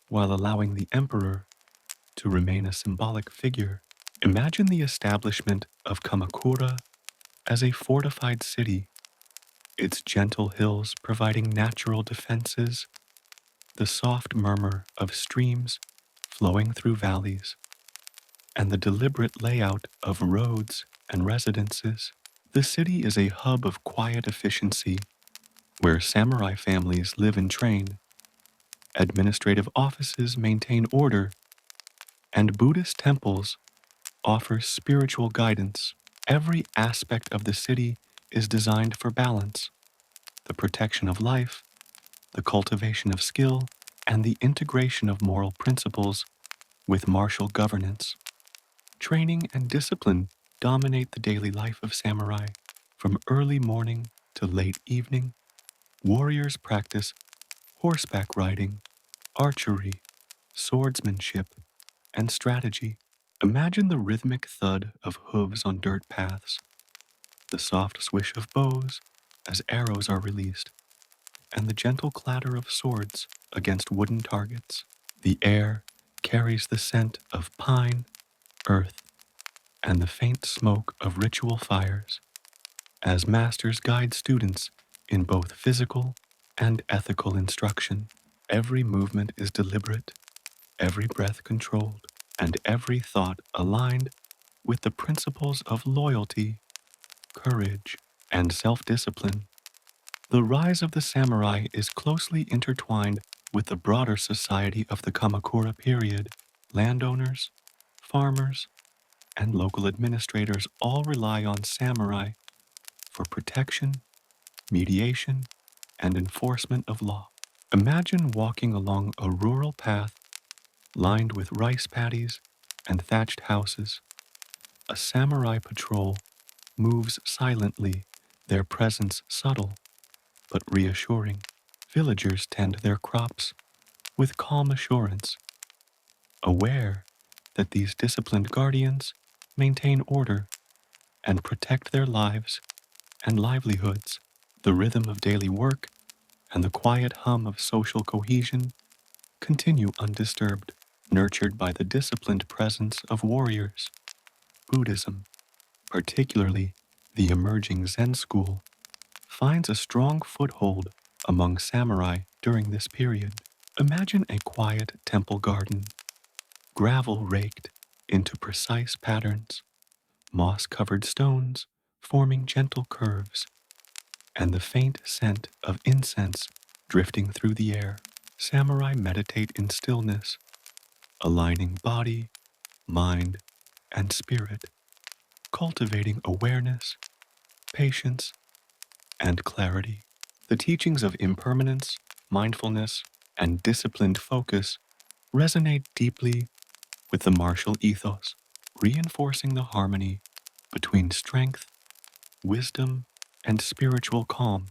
while allowing the emperor to remain a symbolic figure. Imagine the establishment of Kamakura as a fortified city, its gentle hills providing natural defenses, the soft murmur of streams flowing through valleys, and the deliberate layout of roads and residences. The city is a hub of quiet efficiency where samurai families live and train, administrative offices maintain order, and Buddhist temples offer spiritual guidance. Every aspect of the city is designed for balance, the protection of life, the cultivation of skill, and the integration of moral principles with martial governance. Training and discipline dominate the daily life of samurai. From early morning to late evening, warriors practice horseback riding, archery, swordsmanship, and strategy. Imagine the rhythmic thud of hooves on dirt paths, the soft swish of bows as arrows are released, and the gentle clatter of swords against wooden targets. The air carries the scent of pine, earth, and the faint smoke of ritual fires as masters guide students in both physical and ethical instruction. Every movement is deliberate, every breath controlled, and every thought aligned with the principles of loyalty, courage, and self-discipline. The rise of the samurai is closely intertwined with the broader society of the Kamakura period. Landowners, farmers, and local administrators all rely on samurai for protection, mediation, and enforcement of law. Imagine walking along a rural path lined with rice paddies and thatched houses. A samurai patrol moves silently, their presence subtle but reassuring. Villagers tend their crops with calm assurance, aware that these disciplined guardians maintain order and protect their lives and livelihoods. The rhythm of daily work and the quiet hum of social cohesion continue undisturbed, nurtured by the disciplined presence of warriors. Buddhism, particularly the emerging Zen school, finds a strong foothold among samurai during this period. Imagine a quiet temple garden, gravel raked into precise patterns, moss-covered stones forming gentle curves, and the faint scent of incense drifting through the air. Samurai meditate in stillness, aligning body, mind, and spirit, cultivating awareness, patience, and clarity. The teachings of impermanence, mindfulness, and disciplined focus resonate deeply with the martial ethos, reinforcing the harmony between strength, wisdom, and spiritual calm.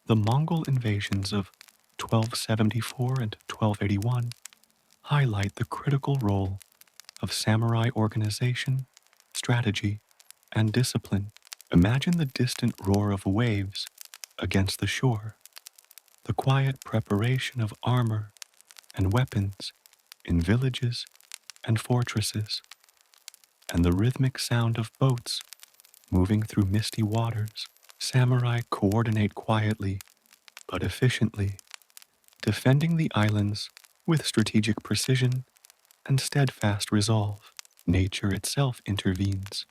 The Mongol invasions of 1274 and 1281 highlight the critical role of samurai organization, strategy, and discipline. Imagine the distant roar of waves against the shore, the quiet preparation of armor and weapons in villages and fortresses, and the rhythmic sound of boats moving through misty waters. Samurai coordinate quietly but efficiently, defending the islands with strategic precision and steadfast resolve. Nature itself intervenes,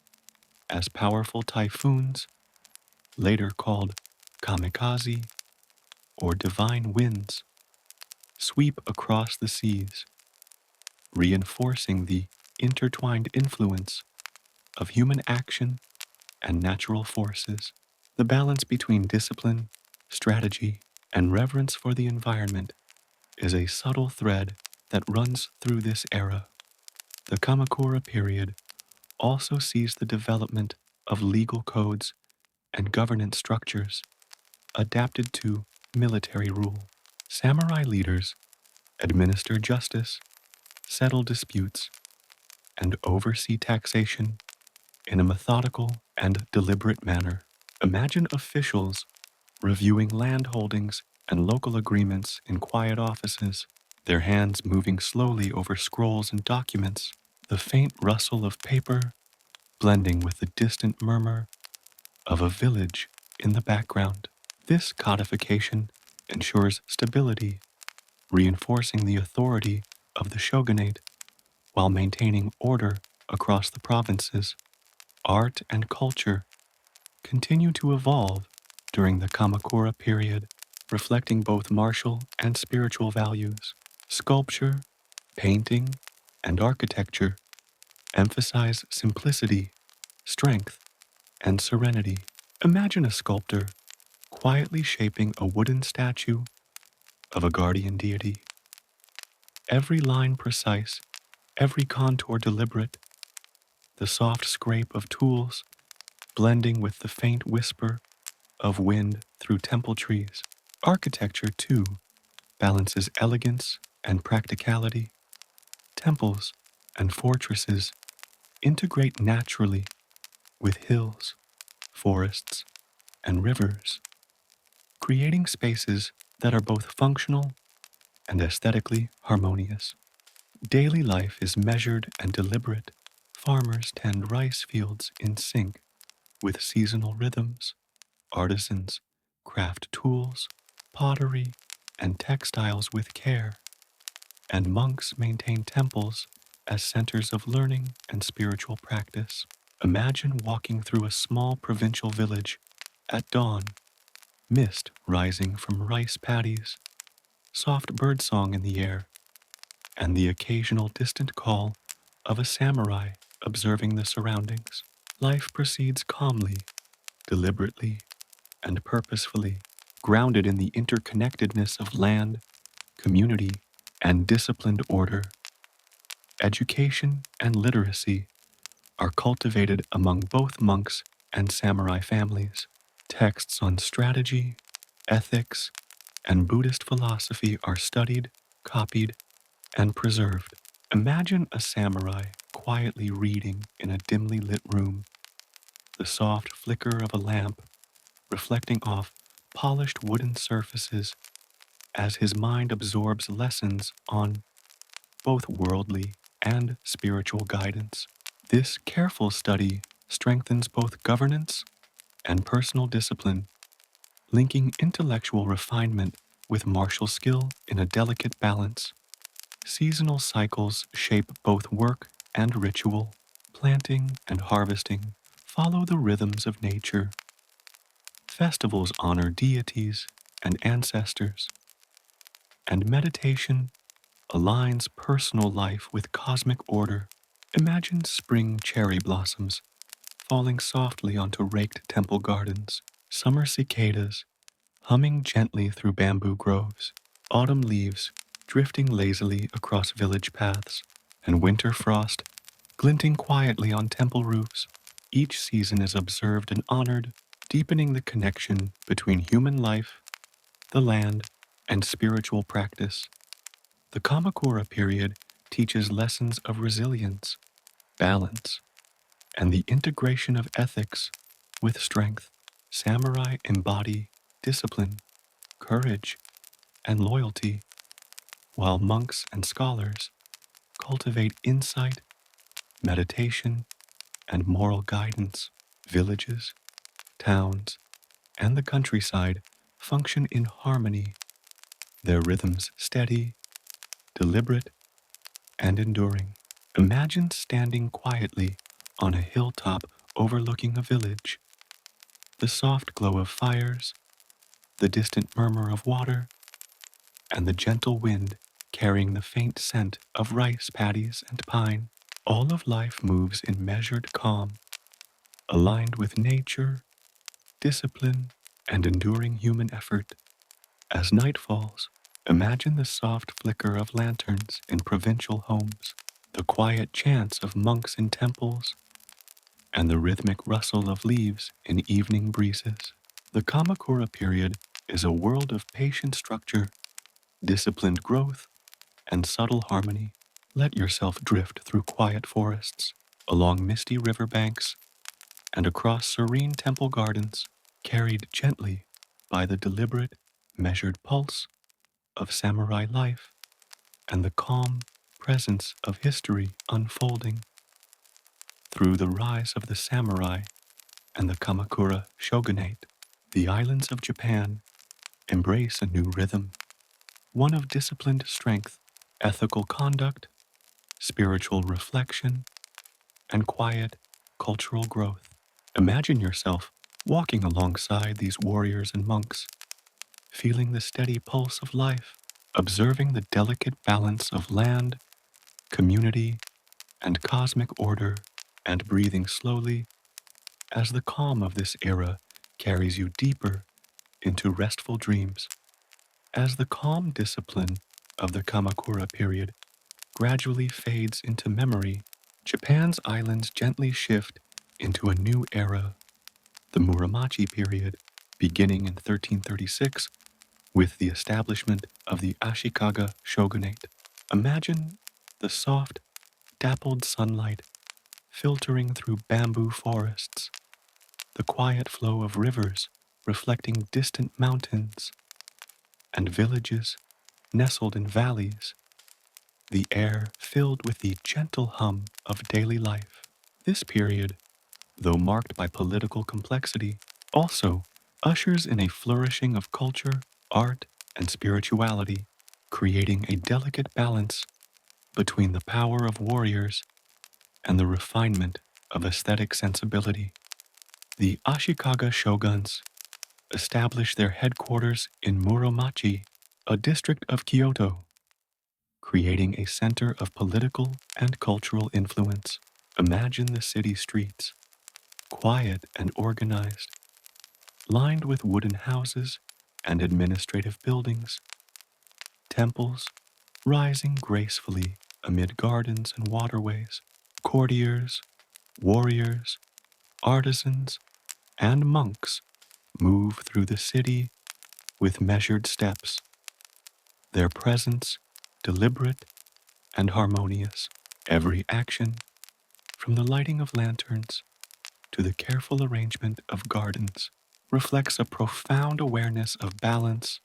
as powerful typhoons, later called kamikaze or divine winds, sweep across the seas, reinforcing the intertwined influence of human action and natural forces. The balance between discipline, strategy, and reverence for the environment is a subtle thread that runs through this era. The Kamakura period also sees the development of legal codes and governance structures adapted to military rule. Samurai leaders administer justice, settle disputes, and oversee taxation in a methodical and deliberate manner. Imagine officials reviewing land holdings and local agreements in quiet offices, their hands moving slowly over scrolls and documents, the faint rustle of paper blending with the distant murmur of a village in the background. This codification ensures stability, reinforcing the authority of the shogunate while maintaining order across the provinces. Art and culture continue to evolve during the Kamakura period, reflecting both martial and spiritual values. Sculpture, painting, and architecture emphasize simplicity, strength, and serenity. Imagine a sculptor quietly shaping a wooden statue of a guardian deity. Every line precise, every contour deliberate, the soft scrape of tools blending with the faint whisper of wind through temple trees. Architecture, too, balances elegance and practicality. Temples and fortresses integrate naturally with hills, forests, and rivers, creating spaces that are both functional and aesthetically harmonious. Daily life is measured and deliberate. Farmers tend rice fields in sync with seasonal rhythms. Artisans craft tools, pottery, and textiles with care, and monks maintain temples as centers of learning and spiritual practice. Imagine walking through a small provincial village at dawn, mist rising from rice paddies, soft birdsong in the air, and the occasional distant call of a samurai observing the surroundings. Life proceeds calmly, deliberately, and purposefully, grounded in the interconnectedness of land, community, and disciplined order. Education and literacy are cultivated among both monks and samurai families. Texts on strategy, ethics, and Buddhist philosophy are studied, copied, and preserved. Imagine a samurai quietly reading in a dimly lit room, the soft flicker of a lamp reflecting off polished wooden surfaces as his mind absorbs lessons on both worldly and spiritual guidance. This careful study strengthens both governance and personal discipline, linking intellectual refinement with martial skill in a delicate balance. Seasonal cycles shape both work and ritual. Planting and harvesting follow the rhythms of nature. Festivals honor deities and ancestors, and meditation aligns personal life with cosmic order. Imagine spring cherry blossoms falling softly onto raked temple gardens, summer cicadas humming gently through bamboo groves, autumn leaves drifting lazily across village paths, and winter frost glinting quietly on temple roofs. Each season is observed and honored, deepening the connection between human life, the land, and spiritual practice. The Kamakura period teaches lessons of resilience, balance, and the integration of ethics with strength. Samurai embody discipline, courage, and loyalty, while monks and scholars cultivate insight, meditation, and moral guidance. Villages, towns, and the countryside function in harmony, their rhythms steady, deliberate, and enduring. Imagine standing quietly on a hilltop overlooking a village. The soft glow of fires, the distant murmur of water, and the gentle wind carrying the faint scent of rice paddies and pine. All of life moves in measured calm, aligned with nature, discipline, and enduring human effort. As night falls, imagine the soft flicker of lanterns in provincial homes, the quiet chants of monks in temples, and the rhythmic rustle of leaves in evening breezes. The Kamakura period is a world of patient structure, disciplined growth, and subtle harmony. Let yourself drift through quiet forests, along misty riverbanks, and across serene temple gardens, carried gently by the deliberate, measured pulse of samurai life and the calm presence of history unfolding. Through the rise of the samurai and the Kamakura Shogunate. The islands of Japan embrace a new rhythm, one of disciplined strength, ethical conduct, spiritual reflection, and quiet cultural growth. Imagine yourself walking alongside these warriors and monks, feeling the steady pulse of life, observing the delicate balance of land, community, and cosmic order, and breathing slowly as the calm of this era carries you deeper into restful dreams. As the calm discipline of the Kamakura period gradually fades into memory, Japan's islands gently shift into a new era, the Muromachi period, beginning in 1336 with the establishment of the Ashikaga shogunate. Imagine the soft, dappled sunlight filtering through bamboo forests, the quiet flow of rivers reflecting distant mountains, and villages nestled in valleys, the air filled with the gentle hum of daily life. This period, though marked by political complexity, also ushers in a flourishing of culture, art, and spirituality, creating a delicate balance between the power of warriors and the refinement of aesthetic sensibility. The Ashikaga shoguns established their headquarters in Muromachi, a district of Kyoto, creating a center of political and cultural influence. Imagine the city streets, quiet and organized, lined with wooden houses and administrative buildings, temples rising gracefully amid gardens and waterways, courtiers, warriors, artisans, and monks move through the city with measured steps, their presence deliberate and harmonious. Every action, from the lighting of lanterns to the careful arrangement of gardens, reflects a profound awareness of balance,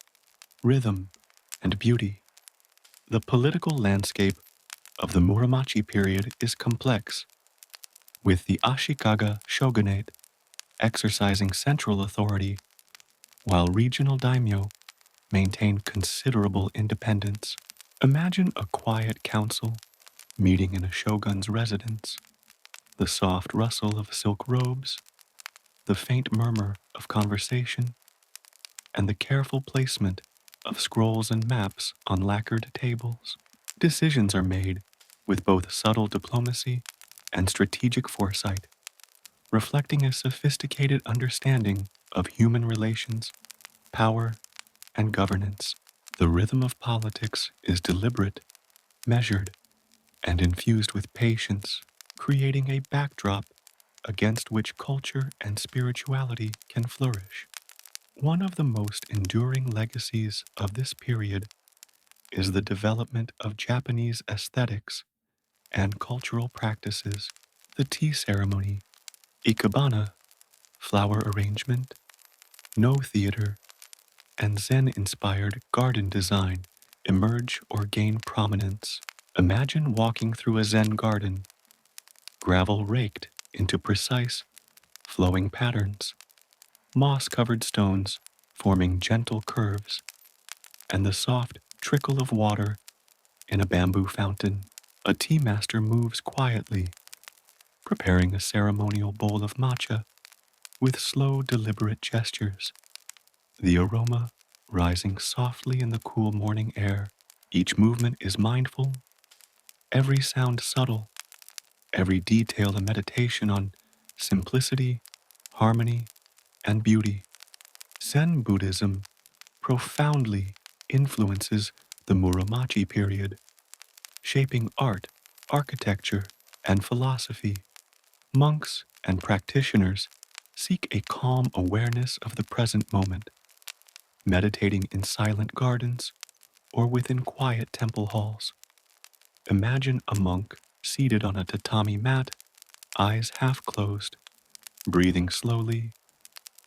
rhythm, and beauty. The political landscape of the Muromachi period is complex, with the Ashikaga shogunate exercising central authority while regional daimyo maintain considerable independence. Imagine a quiet council meeting in a shogun's residence, the soft rustle of silk robes, the faint murmur of conversation, and the careful placement of scrolls and maps on lacquered tables. Decisions are made with both subtle diplomacy and strategic foresight, reflecting a sophisticated understanding of human relations, power, and governance. The rhythm of politics is deliberate, measured, and infused with patience, creating a backdrop against which culture and spirituality can flourish. One of the most enduring legacies of this period is the development of Japanese aesthetics and cultural practices. The tea ceremony, ikebana, flower arrangement, no theater, and Zen-inspired garden design emerge or gain prominence. Imagine walking through a Zen garden, gravel raked into precise, flowing patterns, moss-covered stones forming gentle curves, and the soft trickle of water in a bamboo fountain. A tea master moves quietly, preparing a ceremonial bowl of matcha with slow, deliberate gestures, the aroma rising softly in the cool morning air. Each movement is mindful, every sound subtle, every detail a meditation on simplicity, harmony, and beauty. Zen Buddhism profoundly influences the Muromachi period, shaping art, architecture, and philosophy. Monks and practitioners seek a calm awareness of the present moment, meditating in silent gardens or within quiet temple halls. Imagine a monk seated on a tatami mat, eyes half closed, breathing slowly,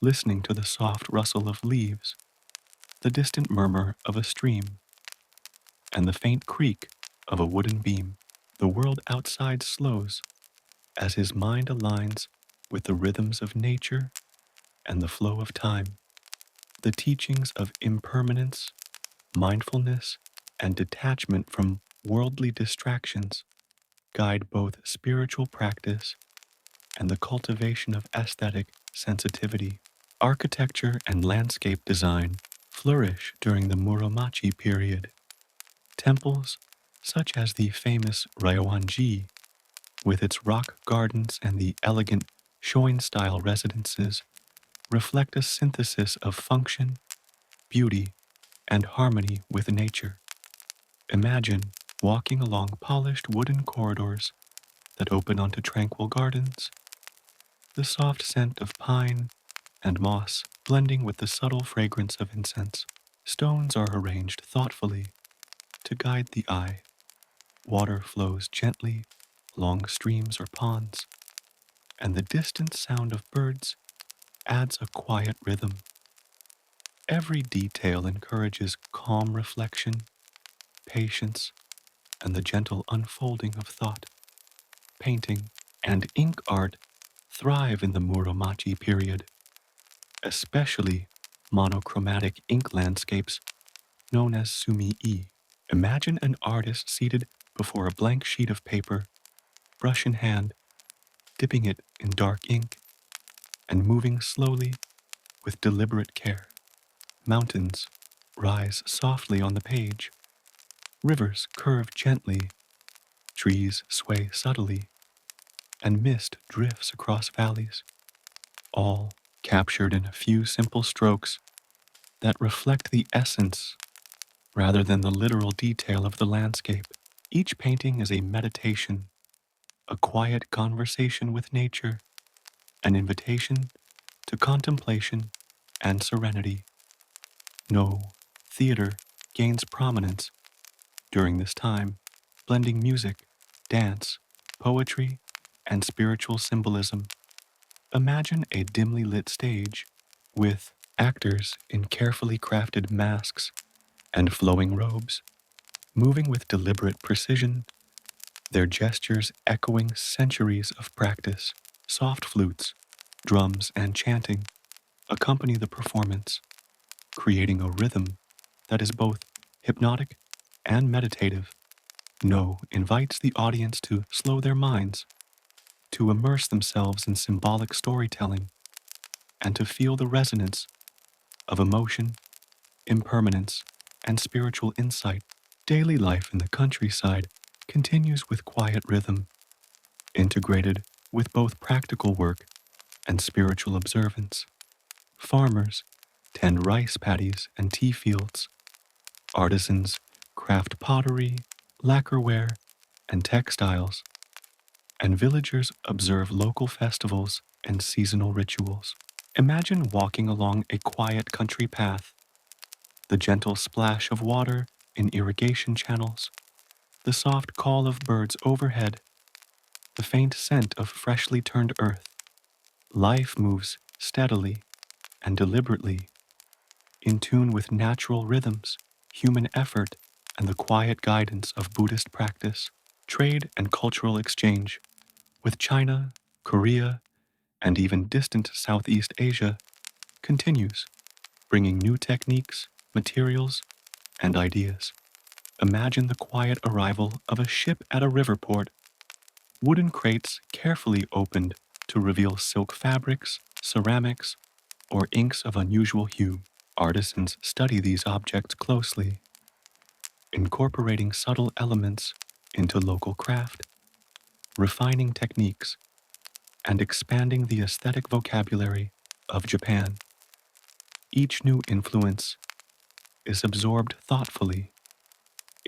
listening to the soft rustle of leaves, the distant murmur of a stream, and the faint creak of a wooden beam. The world outside slows as his mind aligns with the rhythms of nature and the flow of time. The teachings of impermanence, mindfulness, and detachment from worldly distractions guide both spiritual practice and the cultivation of aesthetic sensitivity. Architecture and landscape design flourish during the Muromachi period. Temples, such as the famous Ryoanji, with its rock gardens and the elegant Shoin-style residences, reflect a synthesis of function, beauty, and harmony with nature. Imagine walking along polished wooden corridors that open onto tranquil gardens, the soft scent of pine and moss blending with the subtle fragrance of incense. Stones are arranged thoughtfully to guide the eye. Water flows gently along streams or ponds, and the distant sound of birds adds a quiet rhythm. Every detail encourages calm reflection, patience, and the gentle unfolding of thought. Painting and ink art thrive in the Muromachi period, especially monochromatic ink landscapes known as sumi-e. Imagine an artist seated before a blank sheet of paper, brush in hand, dipping it in dark ink, and moving slowly with deliberate care. Mountains rise softly on the page, rivers curve gently, trees sway subtly, and mist drifts across valleys, all captured in a few simple strokes that reflect the essence rather than the literal detail of the landscape. Each painting is a meditation, a quiet conversation with nature, an invitation to contemplation and serenity. No theater gains prominence during this time, blending music, dance, poetry, and spiritual symbolism. Imagine a dimly lit stage with actors in carefully crafted masks and flowing robes, moving with deliberate precision, their gestures echoing centuries of practice. Soft flutes, drums, and chanting accompany the performance, creating a rhythm that is both hypnotic and meditative. No invites the audience to slow their minds, to immerse themselves in symbolic storytelling, and to feel the resonance of emotion, impermanence, and spiritual insight. Daily life in the countryside continues with quiet rhythm, integrated with both practical work and spiritual observance. Farmers tend rice paddies and tea fields. Artisans craft pottery, lacquerware, and textiles, and villagers observe local festivals and seasonal rituals. Imagine walking along a quiet country path, the gentle splash of water in irrigation channels, the soft call of birds overhead, the faint scent of freshly turned earth. Life moves steadily and deliberately, in tune with natural rhythms, human effort, and the quiet guidance of Buddhist practice. Trade and cultural exchange with China, Korea, and even distant Southeast Asia continues, bringing new techniques, materials, and ideas. Imagine the quiet arrival of a ship at a river port, wooden crates carefully opened to reveal silk fabrics, ceramics, or inks of unusual hue. Artisans study these objects closely, incorporating subtle elements into local craft, refining techniques, and expanding the aesthetic vocabulary of Japan. Each new influence is absorbed thoughtfully,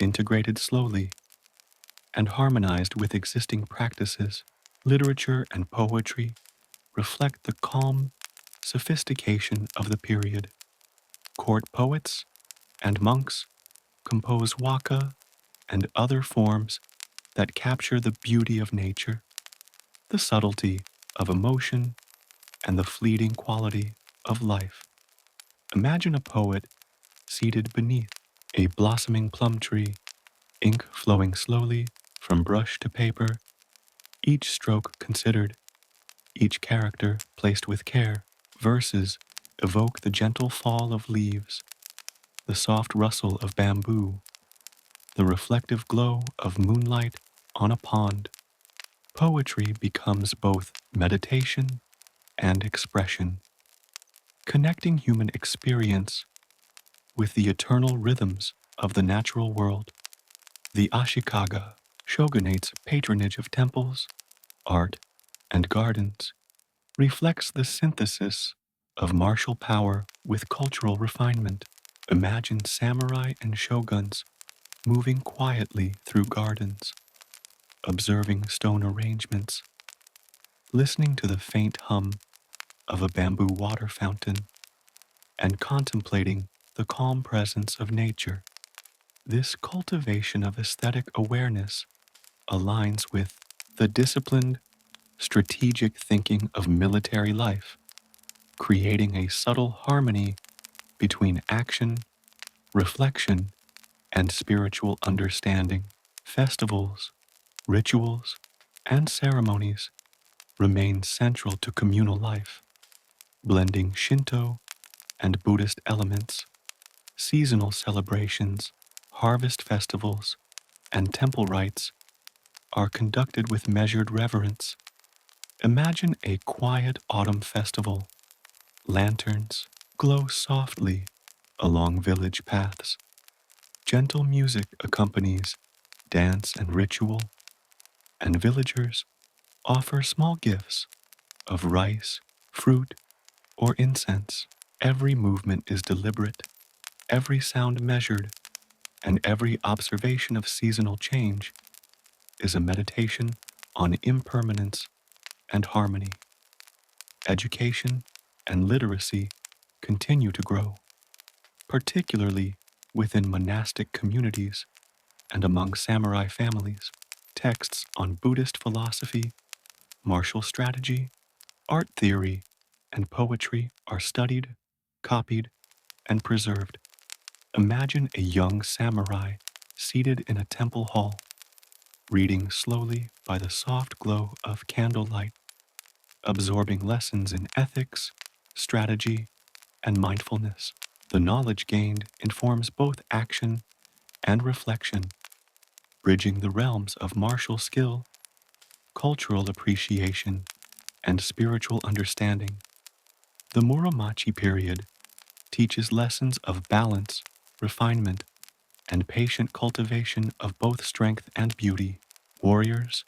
integrated slowly, and harmonized with existing practices. Literature and poetry reflect the calm sophistication of the period. Court poets and monks compose waka and other forms that capture the beauty of nature, the subtlety of emotion, and the fleeting quality of life. Imagine a poet seated beneath a blossoming plum tree, ink flowing slowly from brush to paper, each stroke considered, each character placed with care. Verses evoke the gentle fall of leaves, the soft rustle of bamboo, the reflective glow of moonlight on a pond. Poetry becomes both meditation and expression, connecting human experience with the eternal rhythms of the natural world. The Ashikaga shogunate's patronage of temples, art, and gardens reflects the synthesis of martial power with cultural refinement. Imagine samurai and shoguns moving quietly through gardens, observing stone arrangements, listening to the faint hum of a bamboo water fountain, and contemplating the calm presence of nature. This cultivation of aesthetic awareness aligns with the disciplined, strategic thinking of military life, creating a subtle harmony between action, reflection, and spiritual understanding. Festivals, rituals, and ceremonies remain central to communal life, blending Shinto and Buddhist elements. Seasonal celebrations, harvest festivals, and temple rites are conducted with measured reverence. Imagine a quiet autumn festival. Lanterns glow softly along village paths. Gentle music accompanies dance and ritual, and villagers offer small gifts of rice, fruit, or incense. Every movement is deliberate, every sound measured, and every observation of seasonal change is a meditation on impermanence and harmony. Education and literacy continue to grow, particularly within monastic communities and among samurai families. Texts on Buddhist philosophy, martial strategy, art theory, and poetry are studied, copied, and preserved. Imagine a young samurai seated in a temple hall, reading slowly by the soft glow of candlelight, absorbing lessons in ethics, strategy, and mindfulness. The knowledge gained informs both action and reflection, bridging the realms of martial skill, cultural appreciation, and spiritual understanding. The Muromachi period teaches lessons of balance, refinement, and patient cultivation of both strength and beauty. Warriors,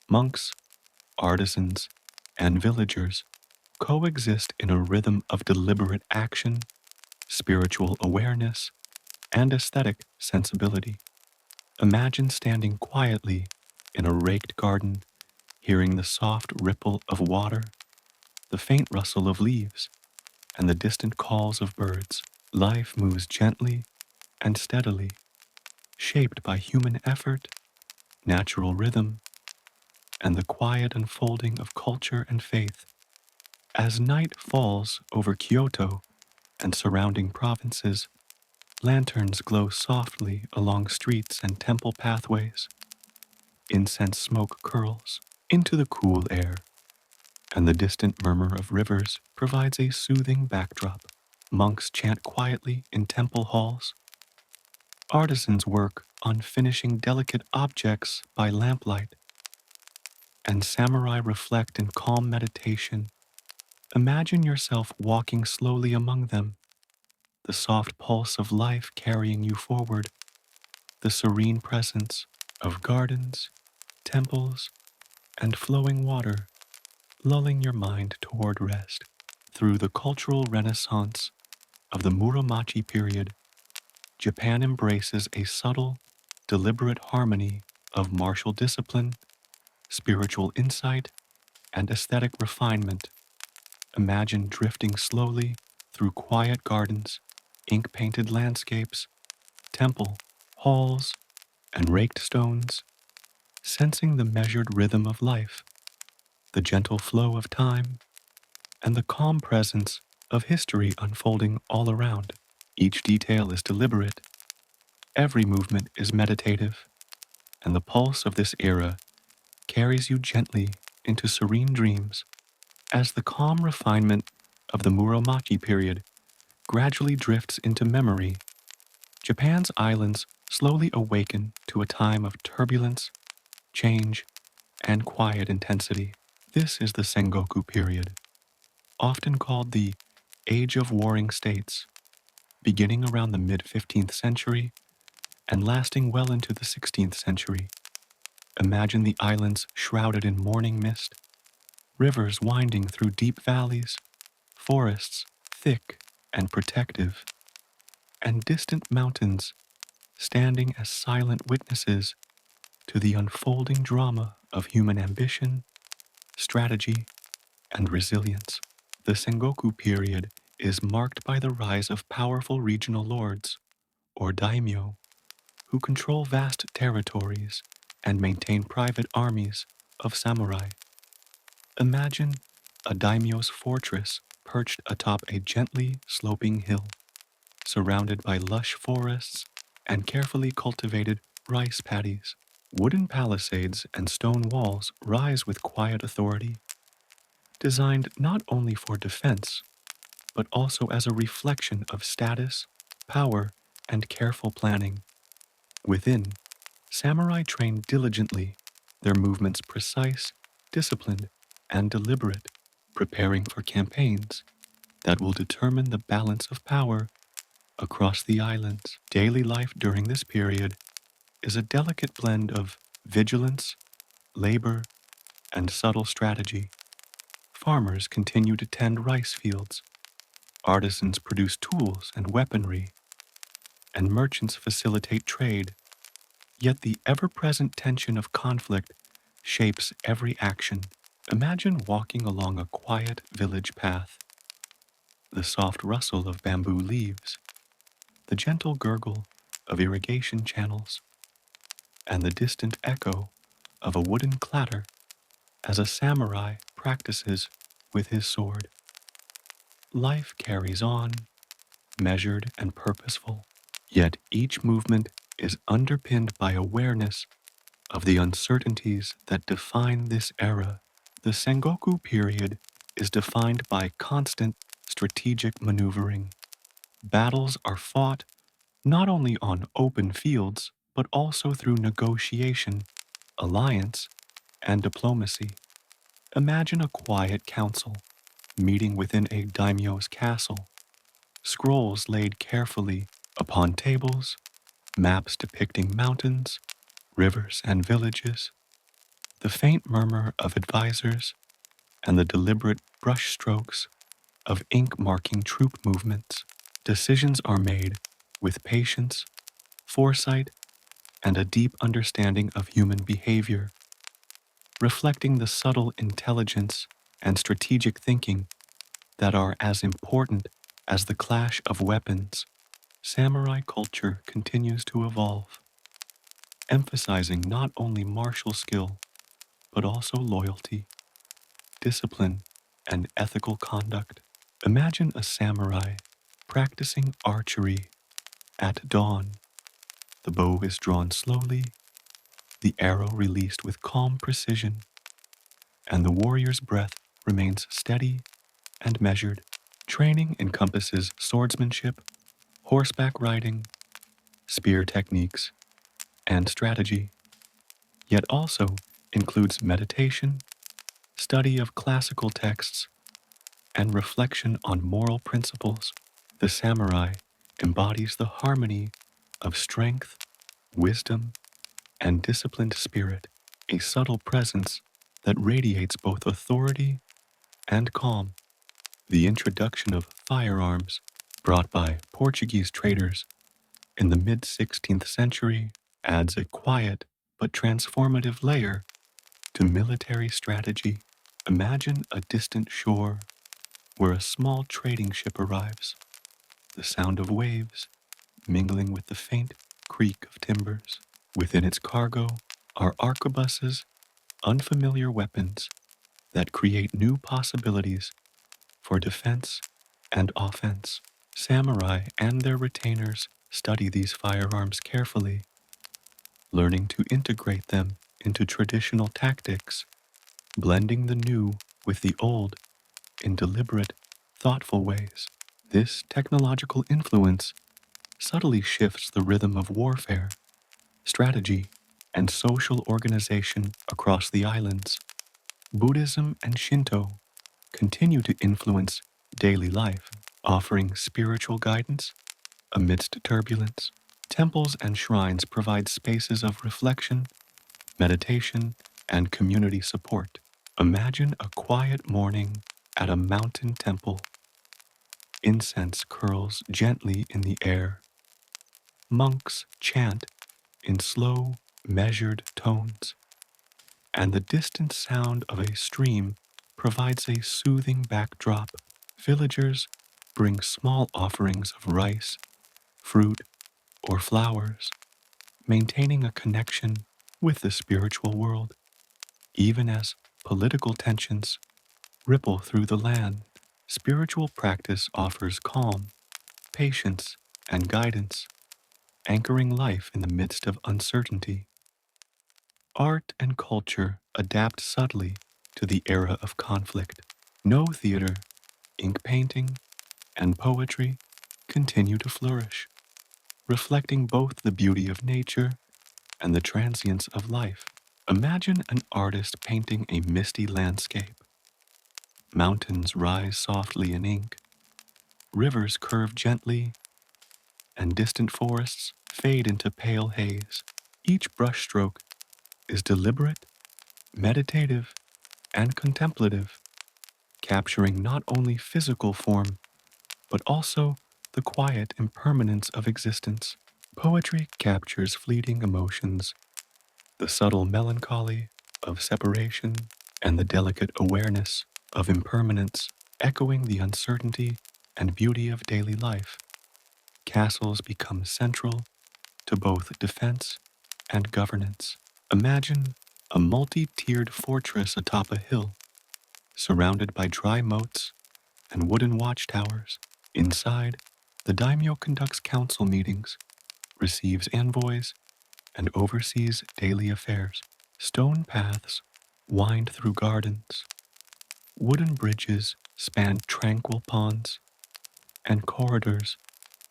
monks, artisans, and villagers coexist in a rhythm of deliberate action, spiritual awareness, and aesthetic sensibility. Imagine standing quietly in a raked garden, hearing the soft ripple of water, the faint rustle of leaves, and the distant calls of birds. Life moves gently and steadily, shaped by human effort, natural rhythm, and the quiet unfolding of culture and faith. As night falls over Kyoto and surrounding provinces, lanterns glow softly along streets and temple pathways. Incense smoke curls into the cool air, and the distant murmur of rivers provides a soothing backdrop. Monks chant quietly in temple halls. Artisans work on finishing delicate objects by lamplight, and samurai reflect in calm meditation. Imagine yourself walking slowly among them, the soft pulse of life carrying you forward, the serene presence of gardens, temples, and flowing water, lulling your mind toward rest. Through the cultural renaissance of the Muromachi period, Japan embraces a subtle, deliberate harmony of martial discipline, spiritual insight, and aesthetic refinement. Imagine drifting slowly through quiet gardens, ink-painted landscapes, temple, halls, and raked stones, sensing the measured rhythm of life, the gentle flow of time, and the calm presence of history unfolding all around. Each detail is deliberate, every movement is meditative, and the pulse of this era carries you gently into serene dreams As the calm refinement of the Muromachi period gradually drifts into memory, Japan's islands slowly awaken to a time of turbulence, change, and quiet intensity. This is the Sengoku period, often called the Age of Warring States, beginning around the mid-15th century and lasting well into the 16th century. Imagine the islands shrouded in morning mist, rivers winding through deep valleys, forests thick and protective, and distant mountains standing as silent witnesses to the unfolding drama of human ambition, strategy, and resilience. The Sengoku period is marked by the rise of powerful regional lords, or daimyo, who control vast territories and maintain private armies of samurai. Imagine a daimyo's fortress perched atop a gently sloping hill, surrounded by lush forests and carefully cultivated rice paddies. Wooden palisades and stone walls rise with quiet authority, designed not only for defense, but also as a reflection of status, power, and careful planning. Within, samurai train diligently, their movements precise, disciplined, and deliberate, preparing for campaigns that will determine the balance of power across the islands. Daily life during this period is a delicate blend of vigilance, labor, and subtle strategy. Farmers continue to tend rice fields, artisans produce tools and weaponry, and merchants facilitate trade. Yet the ever-present tension of conflict shapes every action. Imagine walking along a quiet village path, the soft rustle of bamboo leaves, the gentle gurgle of irrigation channels, and the distant echo of a wooden clatter as a samurai practices with his sword. Life carries on, measured and purposeful, yet each movement is underpinned by awareness of the uncertainties that define this era. The Sengoku period is defined by constant strategic maneuvering. Battles are fought not only on open fields, but also through negotiation, alliance, and diplomacy. Imagine a quiet council meeting within a daimyo's castle, scrolls laid carefully upon tables, maps depicting mountains, rivers, and villages, the faint murmur of advisors, and the deliberate brushstrokes of ink marking troop movements. Decisions are made with patience, foresight, and a deep understanding of human behavior, reflecting the subtle intelligence and strategic thinking that are as important as the clash of weapons. Samurai culture continues to evolve, emphasizing not only martial skill, but also loyalty, discipline, and ethical conduct. Imagine a samurai practicing archery at dawn. The bow is drawn slowly, the arrow released with calm precision, and the warrior's breath remains steady and measured. Training encompasses swordsmanship, horseback riding, spear techniques, and strategy, yet also includes meditation, study of classical texts, and reflection on moral principles. The samurai embodies the harmony of strength, wisdom, and disciplined spirit, a subtle presence that radiates both authority and calm. The introduction of firearms, brought by Portuguese traders in the mid-16th century, adds a quiet but transformative layer to military strategy. Imagine a distant shore where a small trading ship arrives, the sound of waves mingling with the faint creak of timbers. Within its cargo are arquebuses, unfamiliar weapons that create new possibilities for defense and offense. Samurai and their retainers study these firearms carefully, learning to integrate them into traditional tactics, blending the new with the old in deliberate, thoughtful ways. This technological influence subtly shifts the rhythm of warfare, strategy, and social organization across the islands. Buddhism and Shinto continue to influence daily life, offering spiritual guidance amidst turbulence. Temples and shrines provide spaces of reflection, meditation, and community support. Imagine a quiet morning at a mountain temple. Incense curls gently in the air. Monks chant in slow, measured tones, and the distant sound of a stream provides a soothing backdrop. Villagers bring small offerings of rice, fruit, or flowers, maintaining a connection with the spiritual world, even as political tensions ripple through the land. Spiritual practice offers calm, patience, and guidance, anchoring life in the midst of uncertainty. Art and culture adapt subtly to the era of conflict. No theater, ink painting, and poetry continue to flourish, reflecting both the beauty of nature and the transience of life. Imagine an artist painting a misty landscape. Mountains rise softly in ink, rivers curve gently, and distant forests fade into pale haze. Each brushstroke is deliberate, meditative, and contemplative, capturing not only physical form, but also the quiet impermanence of existence. Poetry captures fleeting emotions, the subtle melancholy of separation, and the delicate awareness of impermanence, echoing the uncertainty and beauty of daily life. Castles become central to both defense and governance. Imagine a multi-tiered fortress atop a hill, surrounded by dry moats and wooden watchtowers. Inside, the daimyo conducts council meetings, receives envoys, and oversees daily affairs. Stone paths wind through gardens, wooden bridges span tranquil ponds, and corridors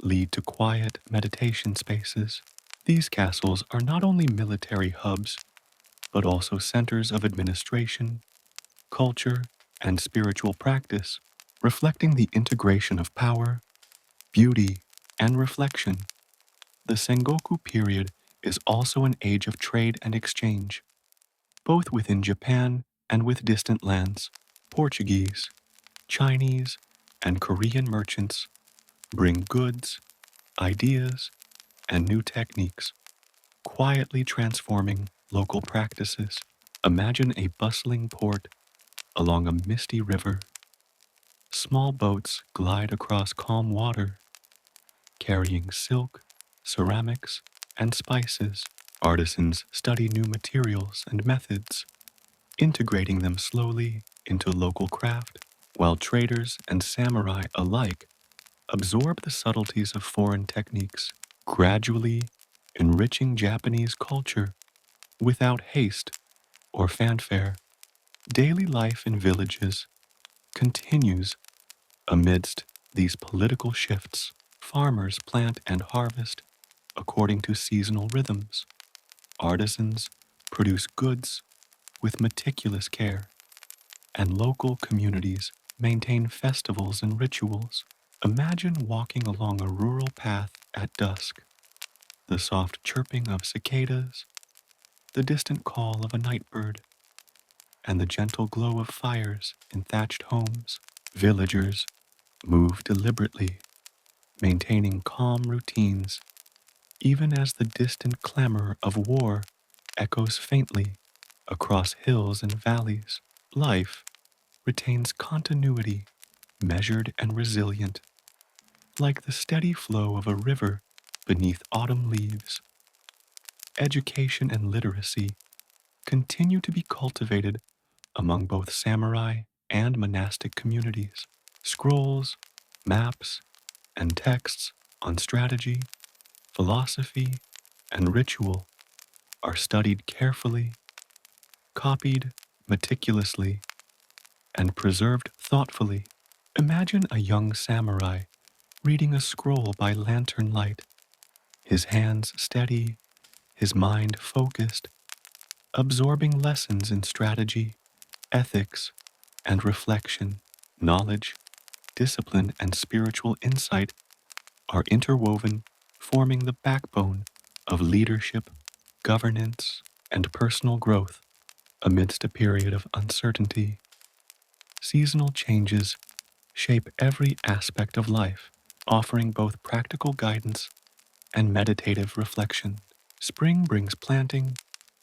lead to quiet meditation spaces. These castles are not only military hubs, but also centers of administration, culture, and spiritual practice, reflecting the integration of power, beauty, and reflection. The Sengoku period is also an age of trade and exchange, both within Japan and with distant lands. Portuguese, Chinese, and Korean merchants bring goods, ideas, and new techniques, quietly transforming local practices. Imagine a bustling port along a misty river. Small boats glide across calm water, carrying silk, ceramics, and spices. Artisans study new materials and methods, integrating them slowly into local craft, while traders and samurai alike absorb the subtleties of foreign techniques, gradually enriching Japanese culture without haste or fanfare. Daily life in villages continues amidst these political shifts. Farmers plant and harvest according to seasonal rhythms. Artisans produce goods with meticulous care, and local communities maintain festivals and rituals. Imagine walking along a rural path at dusk, the soft chirping of cicadas, the distant call of a night bird, and the gentle glow of fires in thatched homes. Villagers move deliberately, maintaining calm routines, even as the distant clamor of war echoes faintly across hills and valleys. Life retains continuity, measured and resilient, like the steady flow of a river beneath autumn leaves. Education and literacy continue to be cultivated among both samurai and monastic communities. Scrolls, maps, and texts on strategy, philosophy, and ritual are studied carefully, copied meticulously, and preserved thoughtfully. Imagine a young samurai reading a scroll by lantern light, his hands steady, his mind focused, absorbing lessons in strategy, ethics, and reflection. Knowledge, discipline, and spiritual insight are interwoven, forming the backbone of leadership, governance, and personal growth amidst a period of uncertainty. Seasonal changes shape every aspect of life, offering both practical guidance and meditative reflection. Spring brings planting,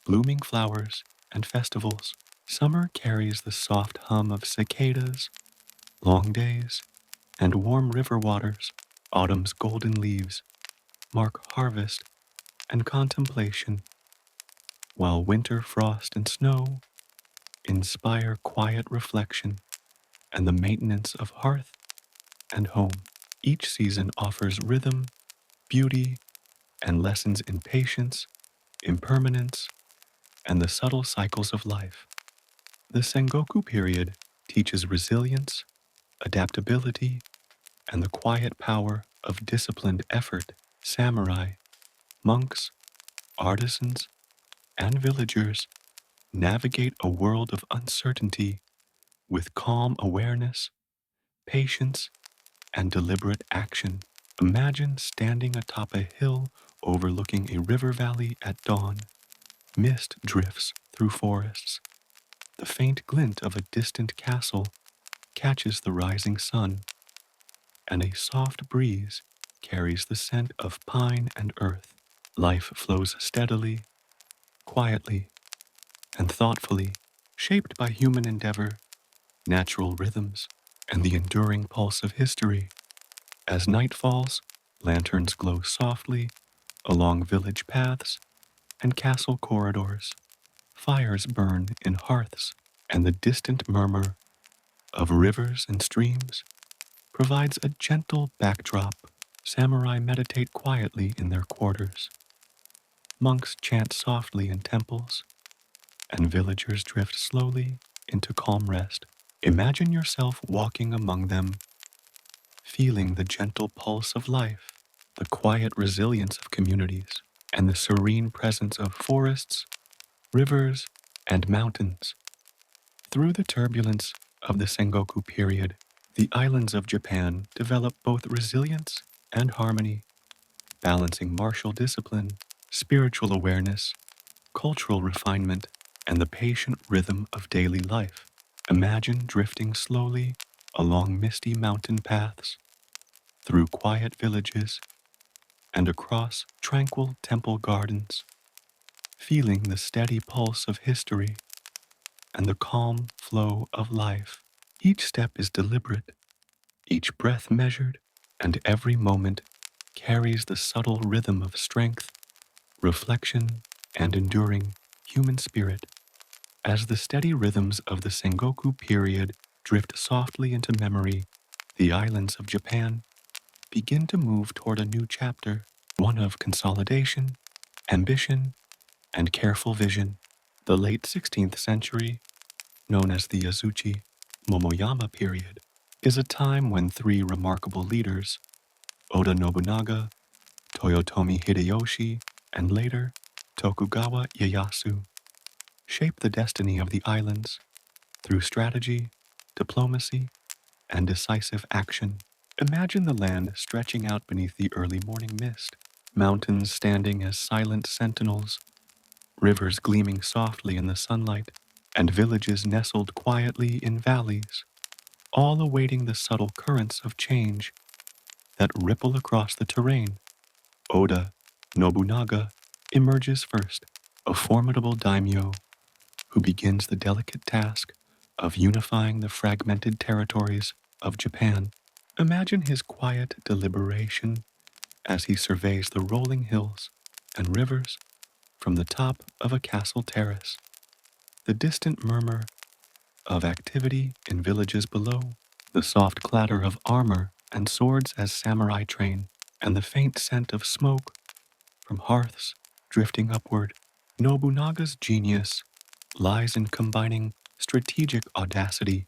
blooming flowers, and festivals. Summer carries the soft hum of cicadas, long days, and warm river waters. Autumn's golden leaves mark harvest and contemplation, while winter frost and snow inspire quiet reflection and the maintenance of hearth and home. Each season offers rhythm, beauty, and lessons in patience, impermanence, and the subtle cycles of life. The Sengoku period teaches resilience, adaptability, and the quiet power of disciplined effort. Samurai, monks, artisans, and villagers navigate a world of uncertainty with calm awareness, patience, and deliberate action. Imagine standing atop a hill overlooking a river valley at dawn. Mist drifts through forests. The faint glint of a distant castle catches the rising sun, and a soft breeze carries the scent of pine and earth. Life flows steadily, quietly, and thoughtfully, shaped by human endeavor, natural rhythms, and the enduring pulse of history. As night falls, lanterns glow softly along village paths and castle corridors. Fires burn in hearths, and the distant murmur of rivers and streams provides a gentle backdrop. Samurai meditate quietly in their quarters. Monks chant softly in temples, and villagers drift slowly into calm rest. Imagine yourself walking among them, feeling the gentle pulse of life, the quiet resilience of communities, and the serene presence of forests, rivers, and mountains. Through the turbulence of the Sengoku period, the islands of Japan develop both resilience and harmony, balancing martial discipline, spiritual awareness, cultural refinement, and the patient rhythm of daily life. Imagine drifting slowly along misty mountain paths, through quiet villages, and across tranquil temple gardens, feeling the steady pulse of history and the calm flow of life. Each step is deliberate, each breath measured, and every moment carries the subtle rhythm of strength, reflection, and enduring human spirit. As the steady rhythms of the Sengoku period drift softly into memory, the islands of Japan begin to move toward a new chapter, one of consolidation, ambition, and careful vision. The late 16th century, known as the Azuchi Momoyama period, is a time when three remarkable leaders, Oda Nobunaga, Toyotomi Hideyoshi, and later Tokugawa Ieyasu, shaped the destiny of the islands through strategy, diplomacy, and decisive action. Imagine the land stretching out beneath the early morning mist, mountains standing as silent sentinels, rivers gleaming softly in the sunlight, and villages nestled quietly in valleys, all awaiting the subtle currents of change that ripple across the terrain. Oda Nobunaga emerges first, a formidable daimyo who begins the delicate task of unifying the fragmented territories of Japan. Imagine his quiet deliberation as he surveys the rolling hills and rivers from the top of a castle terrace. The distant murmur of activity in villages below, the soft clatter of armor and swords as samurai train, and the faint scent of smoke from hearths drifting upward. Nobunaga's genius lies in combining strategic audacity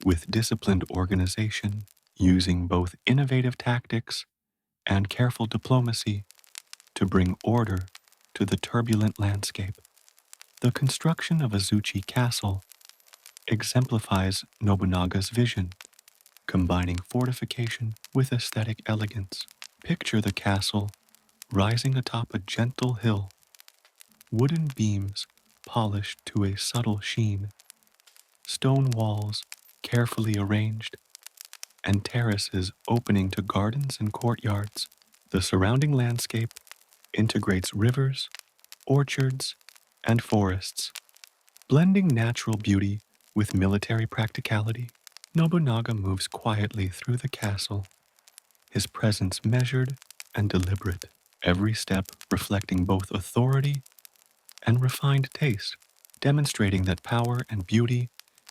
with disciplined organization, using both innovative tactics and careful diplomacy to bring order to the turbulent landscape. The construction of Azuchi Castle exemplifies Nobunaga's vision, combining fortification with aesthetic elegance. Picture the castle rising atop a gentle hill, wooden beams polished to a subtle sheen, stone walls carefully arranged, and terraces opening to gardens and courtyards. The surrounding landscape integrates rivers, orchards, and forests, blending natural beauty with military practicality. Nobunaga moves quietly through the castle, his presence measured and deliberate, every step reflecting both authority and refined taste, demonstrating that power and beauty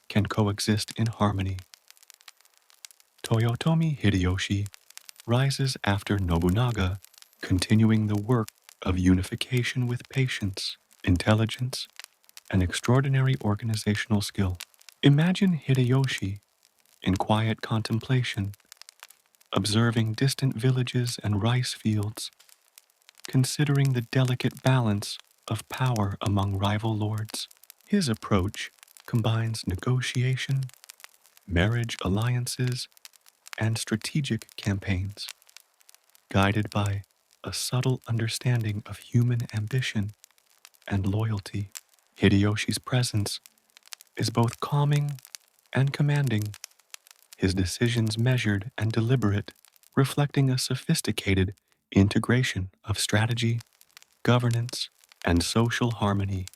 can coexist in harmony. Toyotomi Hideyoshi rises after Nobunaga, continuing the work of unification with patience, intelligence, and extraordinary organizational skill. Imagine Hideyoshi in quiet contemplation, observing distant villages and rice fields, considering the delicate balance of power among rival lords. His approach combines negotiation, marriage alliances, and strategic campaigns, guided by a subtle understanding of human ambition and loyalty. Hideyoshi's presence is both calming and commanding, his decisions measured and deliberate, reflecting a sophisticated integration of strategy, governance, and social harmony.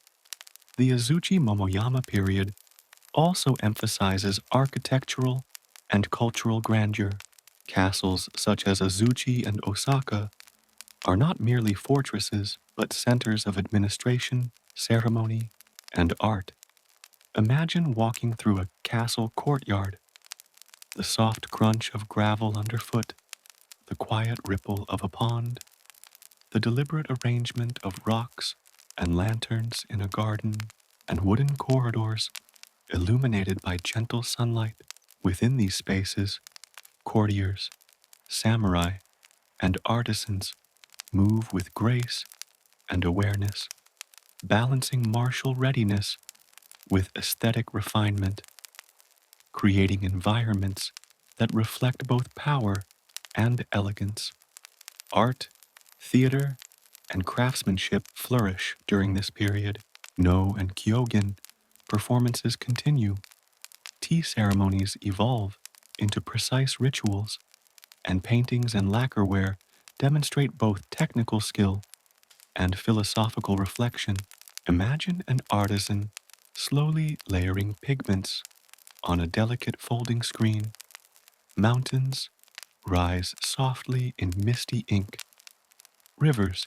The Azuchi Momoyama period also emphasizes architectural and cultural grandeur. Castles such as Azuchi and Osaka are not merely fortresses, but centers of administration, ceremony, and art. Imagine walking through a castle courtyard, the soft crunch of gravel underfoot, the quiet ripple of a pond, the deliberate arrangement of rocks and lanterns in a garden, and wooden corridors illuminated by gentle sunlight. Within these spaces, courtiers, samurai, and artisans move with grace and awareness, balancing martial readiness with aesthetic refinement, creating environments that reflect both power and elegance. Art, theater, and craftsmanship flourish during this period. No and Kyogin performances continue. Tea ceremonies evolve into precise rituals, and paintings and lacquerware demonstrate both technical skill and philosophical reflection. Imagine an artisan slowly layering pigments on a delicate folding screen. Mountains rise softly in misty ink. Rivers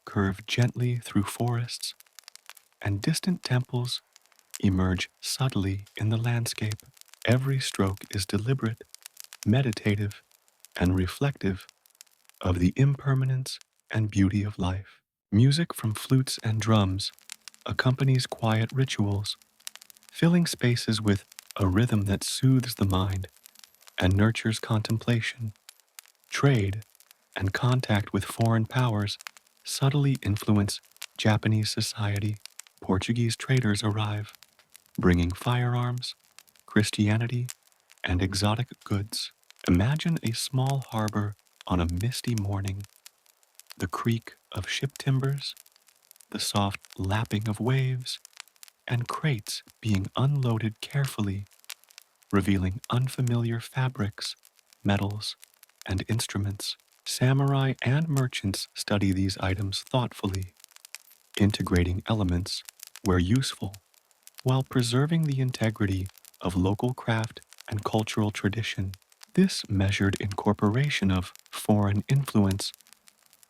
curve gently through forests, and distant temples emerge subtly in the landscape. Every stroke is deliberate, meditative, and reflective of the impermanence and beauty of life. Music from flutes and drums accompanies quiet rituals, filling spaces with a rhythm that soothes the mind and nurtures contemplation. Trade and contact with foreign powers subtly influence Japanese society. Portuguese traders arrive, bringing firearms, Christianity, and exotic goods. Imagine a small harbor on a misty morning, the creak of ship timbers, the soft lapping of waves, and crates being unloaded carefully, revealing unfamiliar fabrics, metals, and instruments. Samurai and merchants study these items thoughtfully, integrating elements where useful, while preserving the integrity of local craft and cultural tradition. This measured incorporation of foreign influence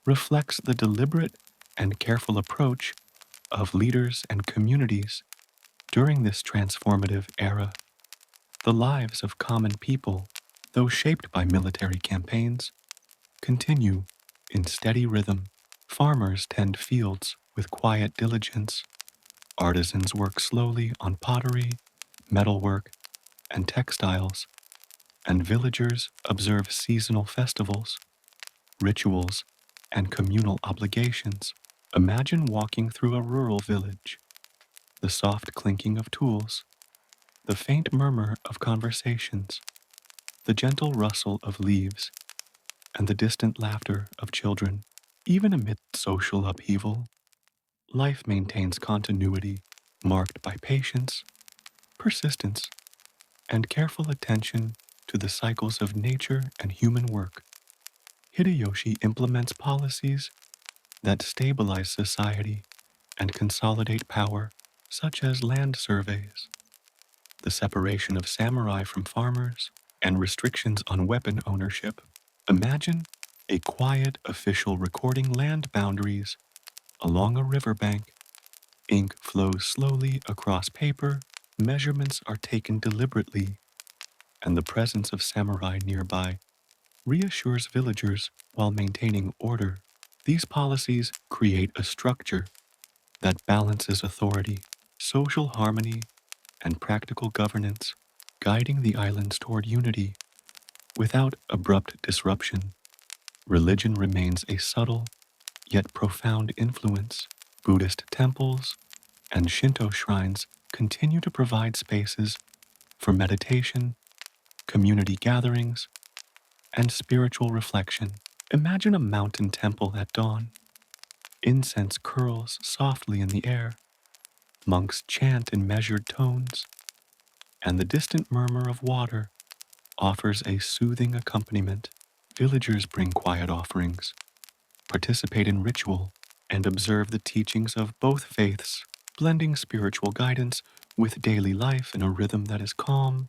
reflects the deliberate and careful approach of leaders and communities during this transformative era. The lives of common people, though shaped by military campaigns, continue in steady rhythm. Farmers tend fields with quiet diligence. Artisans work slowly on pottery, metalwork, and textiles, and villagers observe seasonal festivals, rituals, and communal obligations. Imagine walking through a rural village, the soft clinking of tools, the faint murmur of conversations, the gentle rustle of leaves, and the distant laughter of children. Even amid social upheaval, life maintains continuity, marked by patience, persistence, and careful attention to the cycles of nature and human work. Hideyoshi implements policies that stabilize society and consolidate power, such as land surveys, the separation of samurai from farmers, and restrictions on weapon ownership. Imagine a quiet official recording land boundaries along a riverbank. Ink flows slowly across paper, measurements are taken deliberately, and the presence of samurai nearby reassures villagers while maintaining order. These policies create a structure that balances authority, social harmony, and practical governance, guiding the islands toward unity without abrupt disruption. Religion remains a subtle yet profound influence. Buddhist temples and Shinto shrines continue to provide spaces for meditation, community gatherings, and spiritual reflection. Imagine a mountain temple at dawn. Incense curls softly in the air, monks chant in measured tones, and the distant murmur of water offers a soothing accompaniment. Villagers bring quiet offerings, participate in ritual, and observe the teachings of both faiths, blending spiritual guidance with daily life in a rhythm that is calm,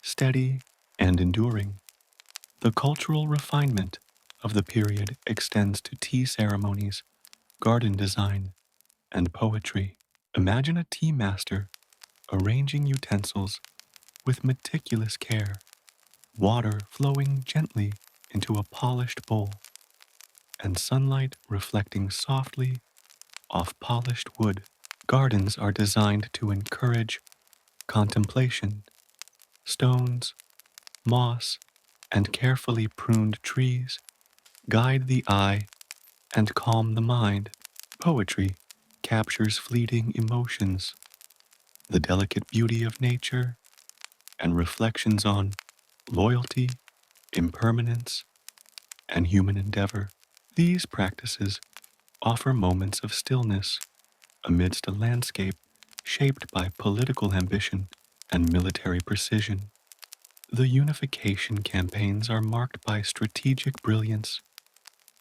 steady, and enduring. The cultural refinement of the period extends to tea ceremonies, garden design, and poetry. Imagine a tea master arranging utensils with meticulous care, water flowing gently into a polished bowl, and sunlight reflecting softly off polished wood. Gardens are designed to encourage contemplation. Stones, moss, and carefully pruned trees guide the eye and calm the mind. Poetry captures fleeting emotions, the delicate beauty of nature, and reflections on loyalty, impermanence, and human endeavor. These practices offer moments of stillness amidst a landscape shaped by political ambition and military precision. The unification campaigns are marked by strategic brilliance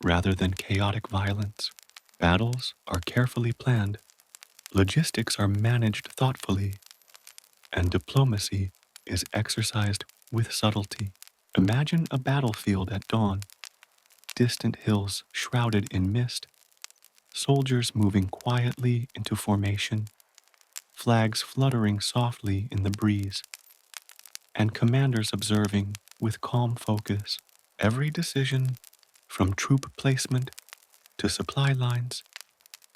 rather than chaotic violence. Battles are carefully planned, logistics are managed thoughtfully, and diplomacy is exercised with subtlety. Imagine a battlefield at dawn, distant hills shrouded in mist, soldiers moving quietly into formation, flags fluttering softly in the breeze, and commanders observing with calm focus. Every decision, from troop placement to supply lines,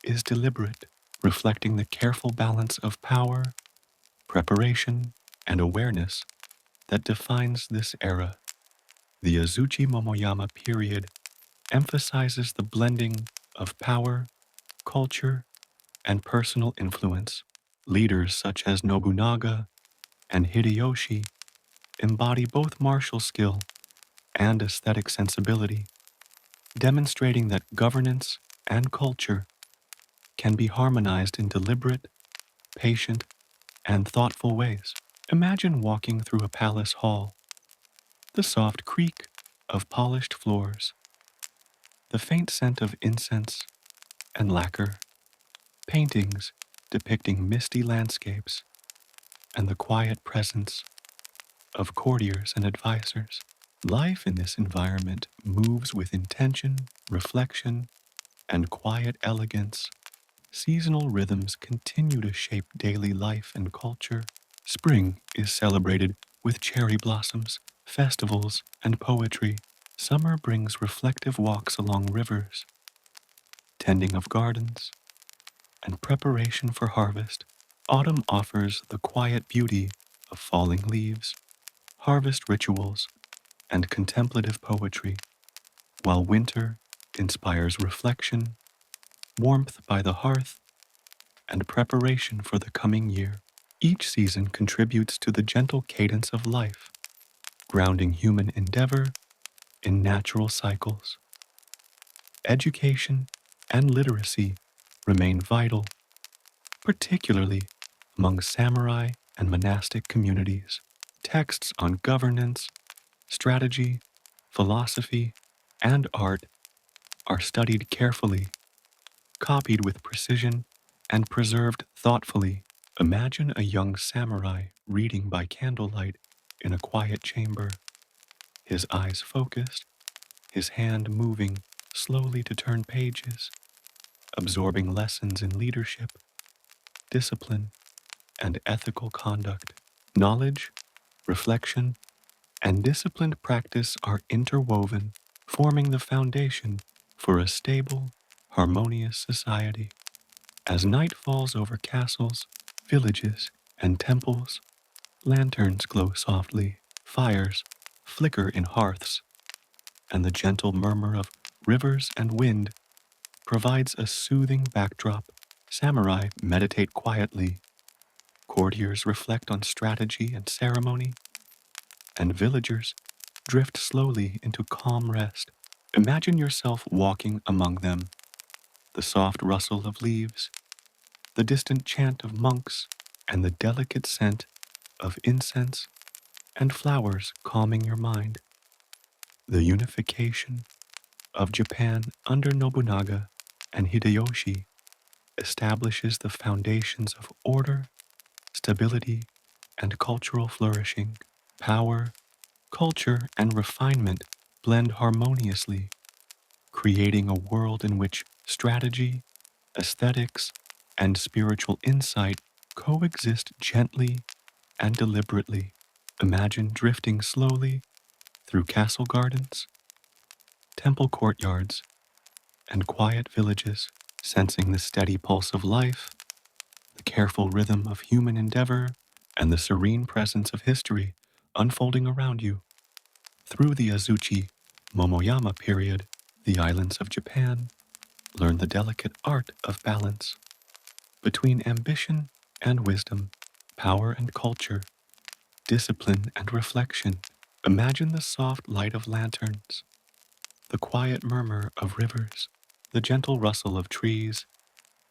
is deliberate, reflecting the careful balance of power, preparation, and awareness that defines this era. The Azuchi Momoyama period emphasizes the blending of power, culture, and personal influence. Leaders such as Nobunaga and Hideyoshi embody both martial skill and aesthetic sensibility, demonstrating that governance and culture can be harmonized in deliberate, patient, and thoughtful ways. Imagine walking through a palace hall, the soft creak of polished floors, the faint scent of incense and lacquer, paintings depicting misty landscapes, and the quiet presence of courtiers and advisors. Life in this environment moves with intention, reflection, and quiet elegance. Seasonal rhythms continue to shape daily life and culture. Spring is celebrated with cherry blossoms, festivals, and poetry. Summer brings reflective walks along rivers, tending of gardens, and preparation for harvest. Autumn offers the quiet beauty of falling leaves, harvest rituals, and contemplative poetry, while winter inspires reflection, warmth by the hearth, and preparation for the coming year. Each season contributes to the gentle cadence of life, grounding human endeavor in natural cycles. Education and literacy remain vital, particularly among samurai and monastic communities. Texts on governance, strategy, philosophy, and art are studied carefully, copied with precision, and preserved thoughtfully. Imagine a young samurai reading by candlelight in a quiet chamber, his eyes focused, his hand moving slowly to turn pages, absorbing lessons in leadership, discipline, and ethical conduct. Knowledge, reflection, and disciplined practice are interwoven, forming the foundation for a stable, harmonious society. As night falls over castles, villages, and temples, lanterns glow softly, fires flicker in hearths, and the gentle murmur of rivers and wind provides a soothing backdrop. Samurai meditate quietly, courtiers reflect on strategy and ceremony, and villagers drift slowly into calm rest. Imagine yourself walking among them, the soft rustle of leaves, the distant chant of monks, and the delicate scent of incense and flowers calming your mind. The unification of Japan under Nobunaga and Hideyoshi establishes the foundations of order, stability, and cultural flourishing. Power, culture, and refinement blend harmoniously, creating a world in which strategy, aesthetics, and spiritual insight coexist gently and deliberately. Imagine drifting slowly through castle gardens, temple courtyards, and quiet villages, sensing the steady pulse of life, the careful rhythm of human endeavor, and the serene presence of history unfolding around you. Through the Azuchi Momoyama period, the islands of Japan learn the delicate art of balance between ambition and wisdom, power and culture, discipline and reflection. Imagine the soft light of lanterns, the quiet murmur of rivers, the gentle rustle of trees,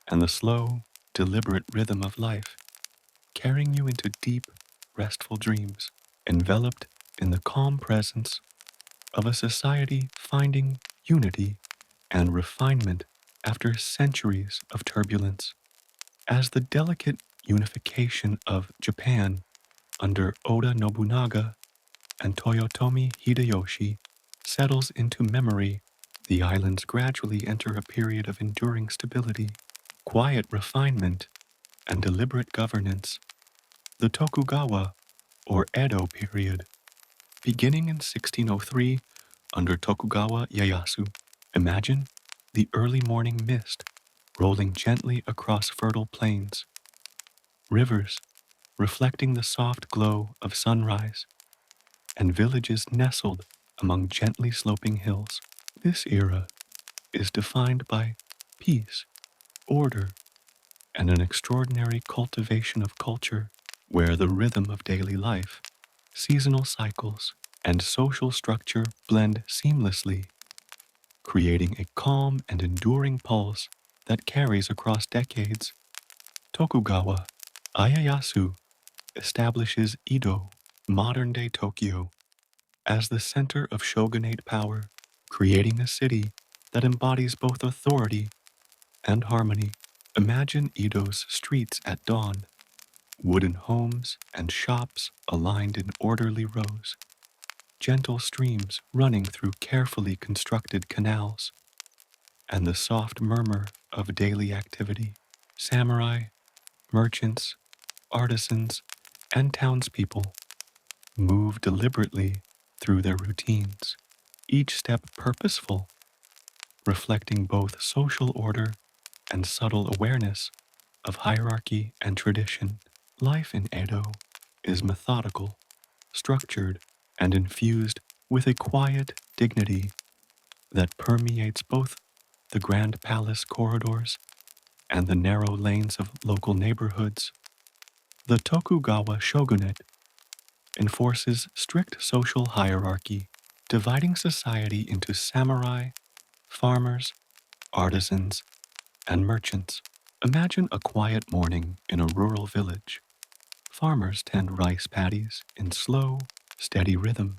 and the slow, deliberate rhythm of life, carrying you into deep, restful dreams, enveloped in the calm presence of a society finding unity and refinement after centuries of turbulence. As the delicate unification of Japan under Oda Nobunaga and Toyotomi Hideyoshi settles into memory, the islands gradually enter a period of enduring stability, quiet refinement, and deliberate governance. The Tokugawa, or Edo period, beginning in 1603 under Tokugawa Ieyasu. Imagine the early morning mist rolling gently across fertile plains, rivers reflecting the soft glow of sunrise, and villages nestled among gently sloping hills. This era is defined by peace, order, and an extraordinary cultivation of culture where the rhythm of daily life, seasonal cycles, and social structure blend seamlessly, creating a calm and enduring pulse that carries across decades. Tokugawa Ieyasu establishes Edo, modern-day Tokyo, as the center of shogunate power, creating a city that embodies both authority and harmony. Imagine Edo's streets at dawn, wooden homes and shops aligned in orderly rows, gentle streams running through carefully constructed canals, and the soft murmur of daily activity. Samurai, merchants, artisans, and townspeople move deliberately through their routines, each step purposeful, reflecting both social order and subtle awareness of hierarchy and tradition. Life in Edo is methodical, structured, and infused with a quiet dignity that permeates both the grand palace corridors and the narrow lanes of local neighborhoods. The Tokugawa Shogunate enforces strict social hierarchy, dividing society into samurai, farmers, artisans, and merchants. Imagine a quiet morning in a rural village. Farmers tend rice paddies in slow, steady rhythm,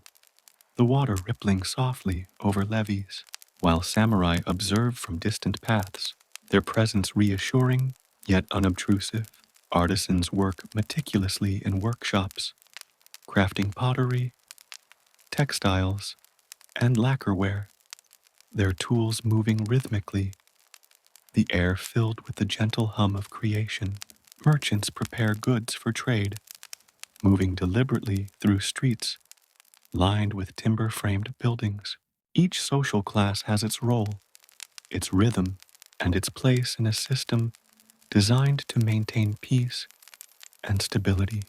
the water rippling softly over levees, while samurai observe from distant paths, their presence reassuring yet unobtrusive. Artisans work meticulously in workshops, crafting pottery, textiles, and lacquerware, their tools moving rhythmically, the air filled with the gentle hum of creation. Merchants prepare goods for trade, moving deliberately through streets lined with timber-framed buildings. Each social class has its role, its rhythm, and its place in a system designed to maintain peace and stability.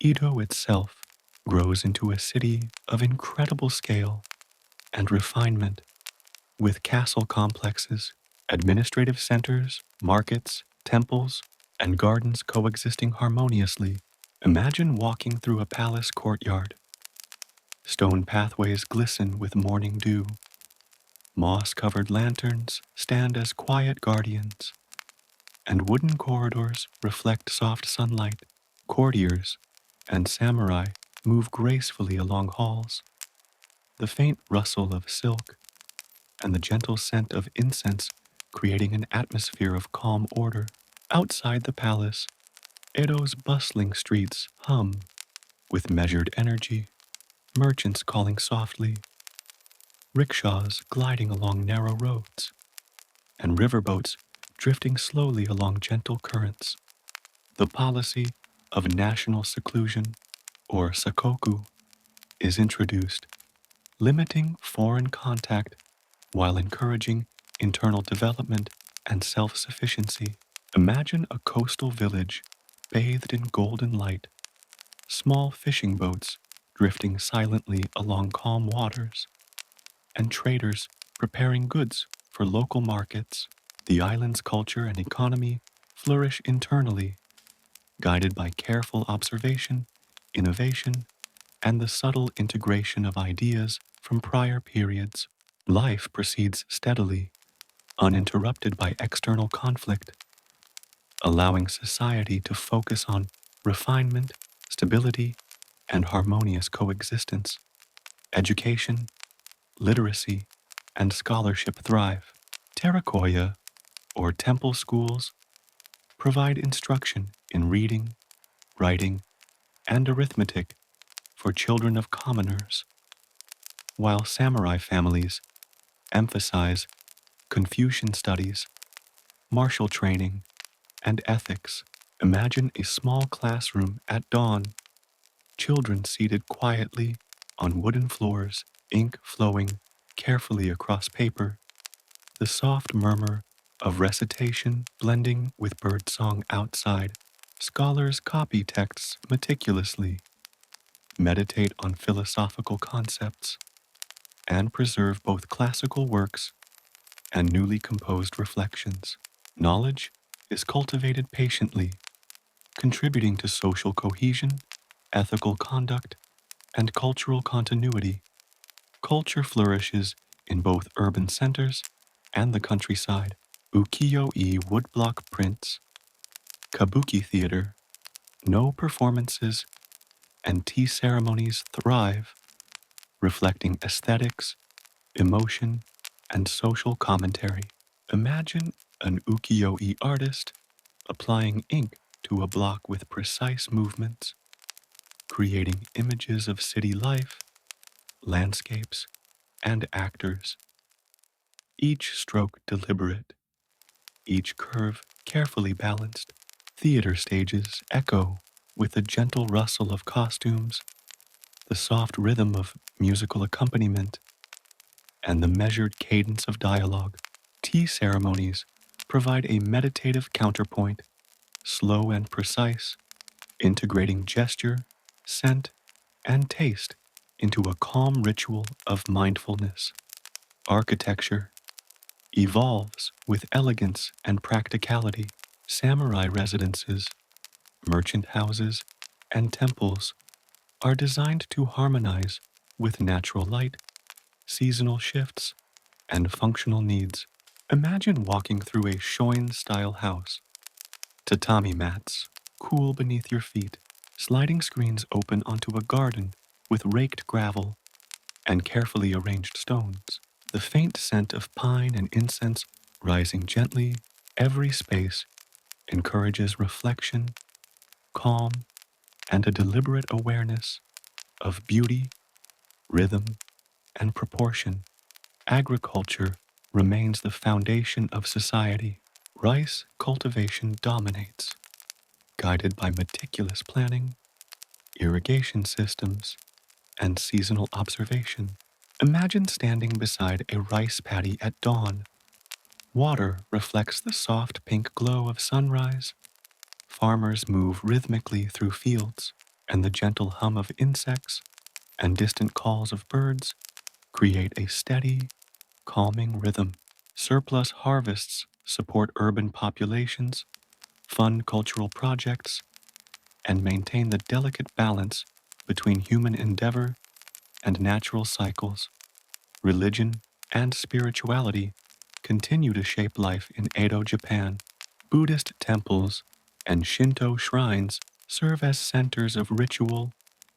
Edo itself grows into a city of incredible scale and refinement, with castle complexes, administrative centers, markets, temples, and gardens coexisting harmoniously. Imagine walking through a palace courtyard. Stone pathways glisten with morning dew. Moss-covered lanterns stand as quiet guardians, and wooden corridors reflect soft sunlight. Courtiers and samurai move gracefully along halls, the faint rustle of silk and the gentle scent of incense creating an atmosphere of calm order. Outside the palace, Edo's bustling streets hum with measured energy, merchants calling softly, rickshaws gliding along narrow roads, and riverboats drifting slowly along gentle currents. The policy of national seclusion, or Sakoku, is introduced, limiting foreign contact while encouraging internal development and self-sufficiency. Imagine a coastal village bathed in golden light, small fishing boats drifting silently along calm waters, and traders preparing goods for local markets. The island's culture and economy flourish internally, guided by careful observation, innovation, and the subtle integration of ideas from prior periods. Life proceeds steadily, uninterrupted by external conflict, allowing society to focus on refinement, stability, and harmonious coexistence. Education, literacy, and scholarship thrive. Terrakoya, or temple schools, provide instruction in reading, writing, and arithmetic for children of commoners, while samurai families emphasize Confucian studies, martial training, and ethics. Imagine a small classroom at dawn, children seated quietly on wooden floors, ink flowing carefully across paper, the soft murmur of recitation blending with birdsong outside. Scholars copy texts meticulously, meditate on philosophical concepts, and preserve both classical works and newly composed reflections. Knowledge is cultivated patiently, contributing to social cohesion, ethical conduct, and cultural continuity. Culture flourishes in both urban centers and the countryside. Ukiyo-e woodblock prints, kabuki theater, no performances, and tea ceremonies thrive, reflecting aesthetics, emotion, and social commentary. Imagine an ukiyo-e artist applying ink to a block with precise movements, creating images of city life, landscapes, and actors, each stroke deliberate, each curve carefully balanced. Theater stages echo with the gentle rustle of costumes, the soft rhythm of musical accompaniment, and the measured cadence of dialogue. Tea ceremonies provide a meditative counterpoint, slow and precise, integrating gesture, scent, and taste into a calm ritual of mindfulness. Architecture evolves with elegance and practicality. Samurai residences, merchant houses, and temples are designed to harmonize with natural light, seasonal shifts, and functional needs. Imagine walking through a Shoin-style house. Tatami mats cool beneath your feet, sliding screens open onto a garden with raked gravel and carefully arranged stones. The faint scent of pine and incense rising gently, every space encourages reflection, calm, and a deliberate awareness of beauty, rhythm, and proportion. Agriculture remains the foundation of society. Rice cultivation dominates, guided by meticulous planning, irrigation systems, and seasonal observation. Imagine standing beside a rice paddy at dawn. Water reflects the soft pink glow of sunrise. Farmers move rhythmically through fields, and the gentle hum of insects and distant calls of birds create a steady, calming rhythm. Surplus harvests support urban populations, fund cultural projects, and maintain the delicate balance between human endeavor and natural cycles. Religion and spirituality continue to shape life in Edo, Japan. Buddhist temples and Shinto shrines serve as centers of ritual,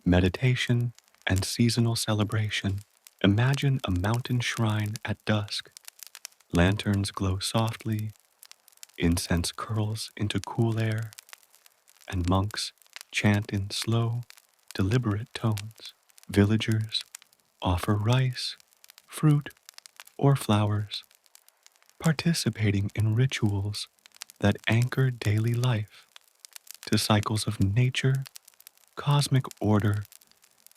meditation, and seasonal celebration. Imagine a mountain shrine at dusk. Lanterns glow softly, incense curls into cool air, and monks chant in slow, deliberate tones. Villagers offer rice, fruit, or flowers, participating in rituals that anchor daily life to cycles of nature, cosmic order,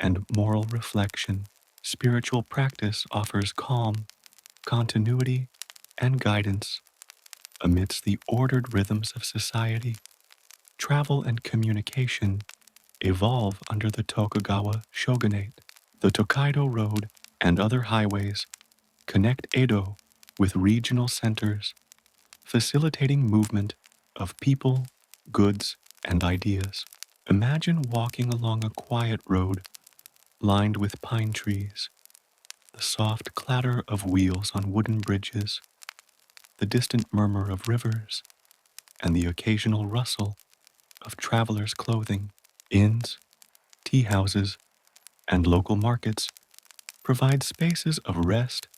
and moral reflection. Spiritual practice offers calm, continuity, and guidance amidst the ordered rhythms of society. Travel and communication evolve under the Tokugawa Shogunate. The Tokaido Road and other highways connect Edo with regional centers, facilitating movement of people, goods, and ideas. Imagine walking along a quiet road lined with pine trees, the soft clatter of wheels on wooden bridges, the distant murmur of rivers, and the occasional rustle of travelers' clothing. Inns, tea houses, and local markets provide spaces of rest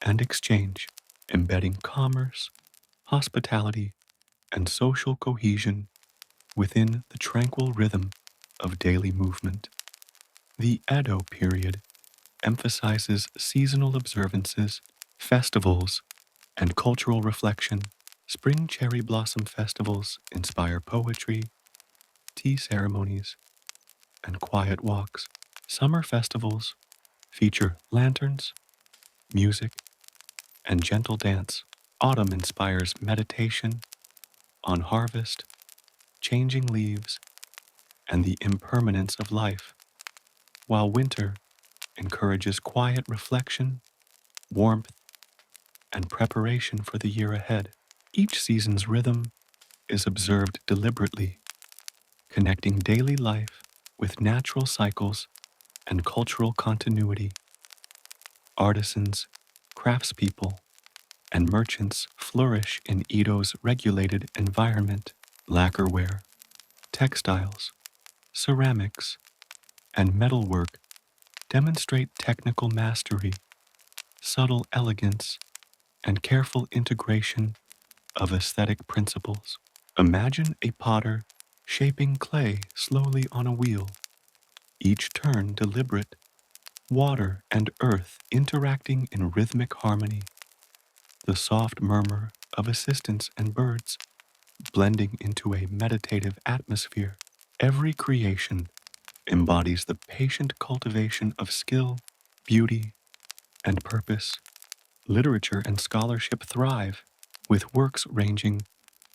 and exchange, embedding commerce, hospitality, and social cohesion within the tranquil rhythm of daily movement. The Edo period emphasizes seasonal observances, festivals, and cultural reflection. Spring cherry blossom festivals inspire poetry, tea ceremonies, and quiet walks. Summer festivals feature lanterns, music, and gentle dance. Autumn inspires meditation on harvest, changing leaves, and the impermanence of life, while winter encourages quiet reflection, warmth, and preparation for the year ahead. Each season's rhythm is observed deliberately, connecting daily life with natural cycles and cultural continuity. Artisans, craftspeople, and merchants flourish in Edo's regulated environment. Lacquerware, textiles, ceramics, and metalwork demonstrate technical mastery, subtle elegance, and careful integration of aesthetic principles. Imagine a potter shaping clay slowly on a wheel, each turn deliberate, water and earth interacting in rhythmic harmony, the soft murmur of assistants and birds blending into a meditative atmosphere. Every creation embodies the patient cultivation of skill, beauty, and purpose. Literature and scholarship thrive, with works ranging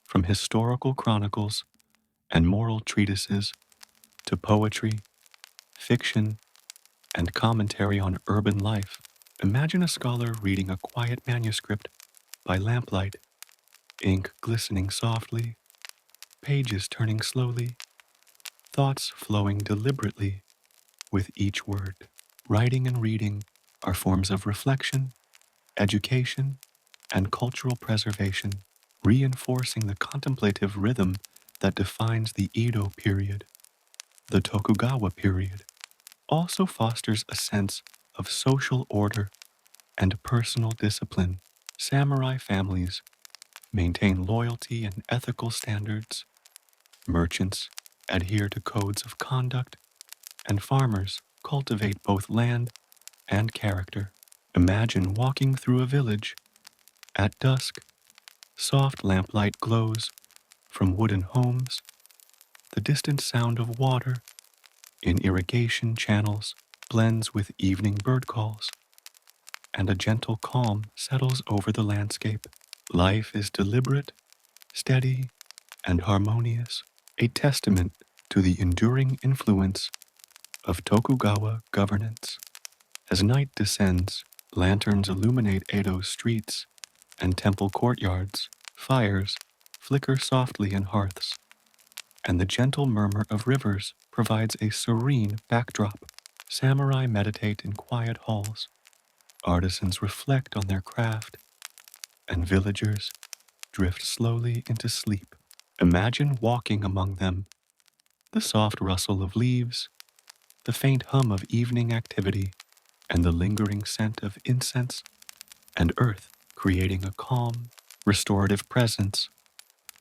from historical chronicles and moral treatises to poetry, fiction, and commentary on urban life. Imagine a scholar reading a quiet manuscript by lamplight, ink glistening softly, pages turning slowly, thoughts flowing deliberately with each word. Writing and reading are forms of reflection, education, and cultural preservation, reinforcing the contemplative rhythm that defines the Edo period. The Tokugawa period also fosters a sense of social order and personal discipline. Samurai families maintain loyalty and ethical standards, merchants adhere to codes of conduct, and farmers cultivate both land and character. Imagine walking through a village at dusk. Soft lamplight glows from wooden homes, the distant sound of water in irrigation channels blends with evening bird calls, and a gentle calm settles over the landscape. Life is deliberate, steady, and harmonious, a testament to the enduring influence of Tokugawa governance. As night descends, lanterns illuminate Edo's streets and temple courtyards. Fires flicker softly in hearths, and the gentle murmur of rivers provides a serene backdrop. Samurai meditate in quiet halls, artisans reflect on their craft, and villagers drift slowly into sleep. Imagine walking among them, the soft rustle of leaves, the faint hum of evening activity, and the lingering scent of incense and earth creating a calm, restorative presence.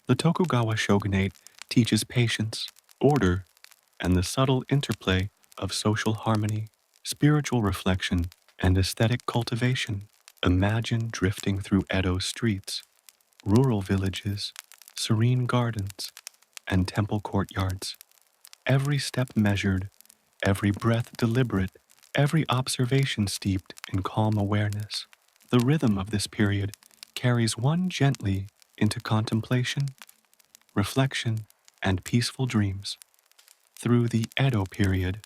The Tokugawa Shogunate teaches patience, order, and the subtle interplay of social harmony, spiritual reflection, and aesthetic cultivation. Imagine drifting through Edo streets, rural villages, serene gardens, and temple courtyards. Every step measured, every breath deliberate, every observation steeped in calm awareness. The rhythm of this period carries one gently into contemplation, reflection, and peaceful dreams. Through the Edo period,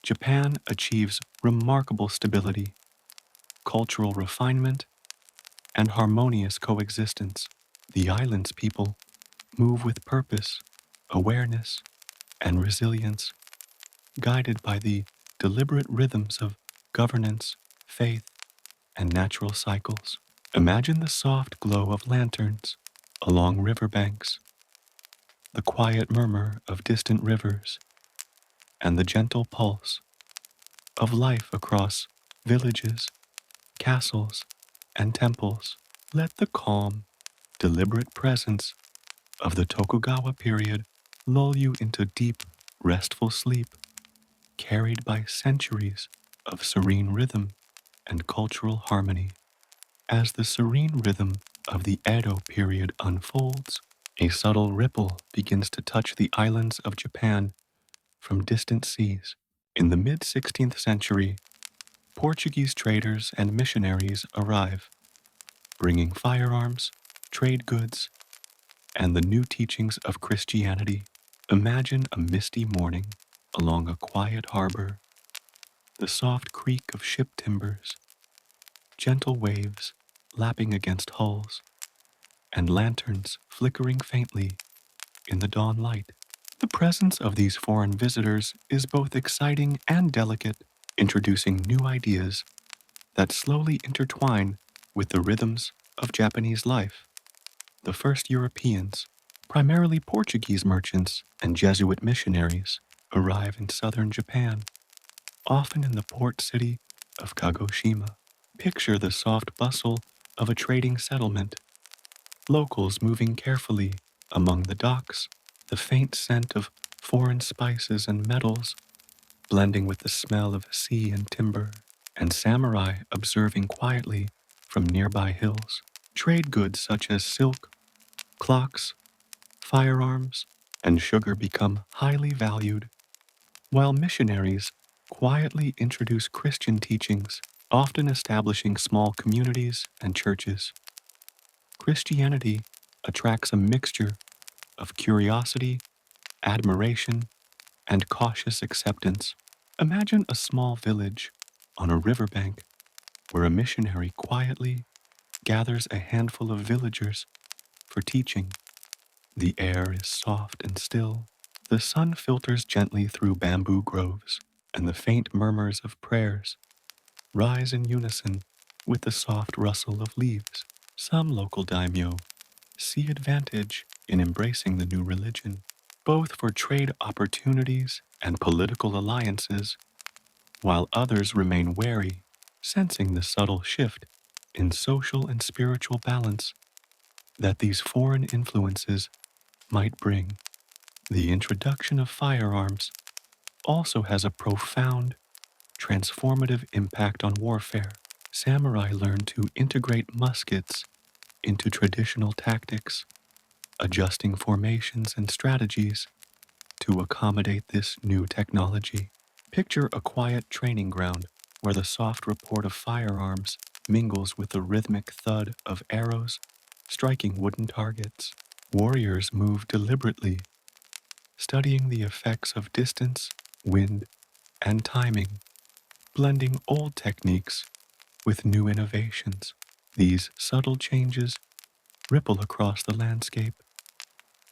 Japan achieves remarkable stability, cultural refinement, and harmonious coexistence. The island's people move with purpose, awareness, and resilience, guided by the deliberate rhythms of governance, faith, and natural cycles. Imagine the soft glow of lanterns along riverbanks, the quiet murmur of distant rivers, and the gentle pulse of life across villages, castles, and temples. Let the calm, deliberate presence of the Tokugawa period lull you into deep, restful sleep, carried by centuries of serene rhythm and cultural harmony. As the serene rhythm of the Edo period unfolds, a subtle ripple begins to touch the islands of Japan from distant seas. In the mid-16th century, Portuguese traders and missionaries arrive, bringing firearms, trade goods, and the new teachings of Christianity. Imagine a misty morning along a quiet harbor, the soft creak of ship timbers, gentle waves lapping against hulls, and lanterns flickering faintly in the dawn light. The presence of these foreign visitors is both exciting and delicate, introducing new ideas that slowly intertwine with the rhythms of Japanese life. The first Europeans, primarily Portuguese merchants and Jesuit missionaries, arrive in southern Japan, often in the port city of Kagoshima. Picture the soft bustle of a trading settlement, locals moving carefully among the docks, the faint scent of foreign spices and metals blending with the smell of sea and timber, and samurai observing quietly from nearby hills. Trade goods such as silk, clocks, firearms, and sugar become highly valued, while missionaries quietly introduce Christian teachings, often establishing small communities and churches. Christianity attracts a mixture of curiosity, admiration, and cautious acceptance. Imagine a small village on a riverbank where a missionary quietly gathers a handful of villagers for teaching. The air is soft and still. The sun filters gently through bamboo groves, and the faint murmurs of prayers rise in unison with the soft rustle of leaves. Some local daimyo see advantage in embracing the new religion, both for trade opportunities and political alliances, while others remain wary, sensing the subtle shift in social and spiritual balance that these foreign influences might bring. The introduction of firearms also has a profound, transformative impact on warfare. Samurai learned to integrate muskets into traditional tactics, adjusting formations and strategies to accommodate this new technology. Picture a quiet training ground where the soft report of firearms mingles with the rhythmic thud of arrows striking wooden targets. Warriors move deliberately, studying the effects of distance, wind, and timing, blending old techniques with new innovations. These subtle changes ripple across the landscape,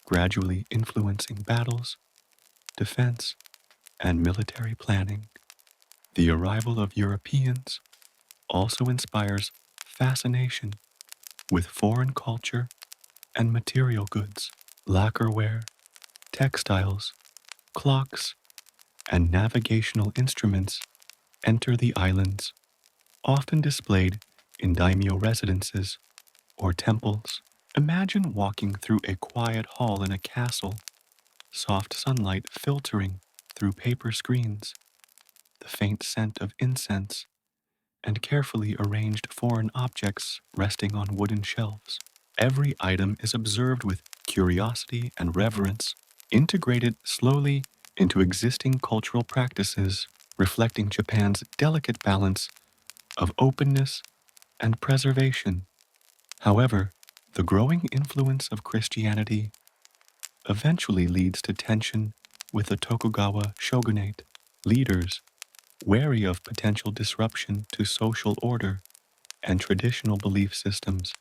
gradually influencing battles, defense, and military planning. The arrival of Europeans also inspires fascination with foreign culture and material goods. Lacquerware, textiles, clocks, and navigational instruments enter the islands, often displayed in daimyo residences or temples. Imagine walking through a quiet hall in a castle, soft sunlight filtering through paper screens, the faint scent of incense, and carefully arranged foreign objects resting on wooden shelves. Every item is observed with curiosity and reverence, integrated slowly into existing cultural practices, reflecting Japan's delicate balance of openness and preservation. However, the growing influence of Christianity eventually leads to tension with the Tokugawa Shogunate. Leaders, wary of potential disruption to social order and traditional belief systems,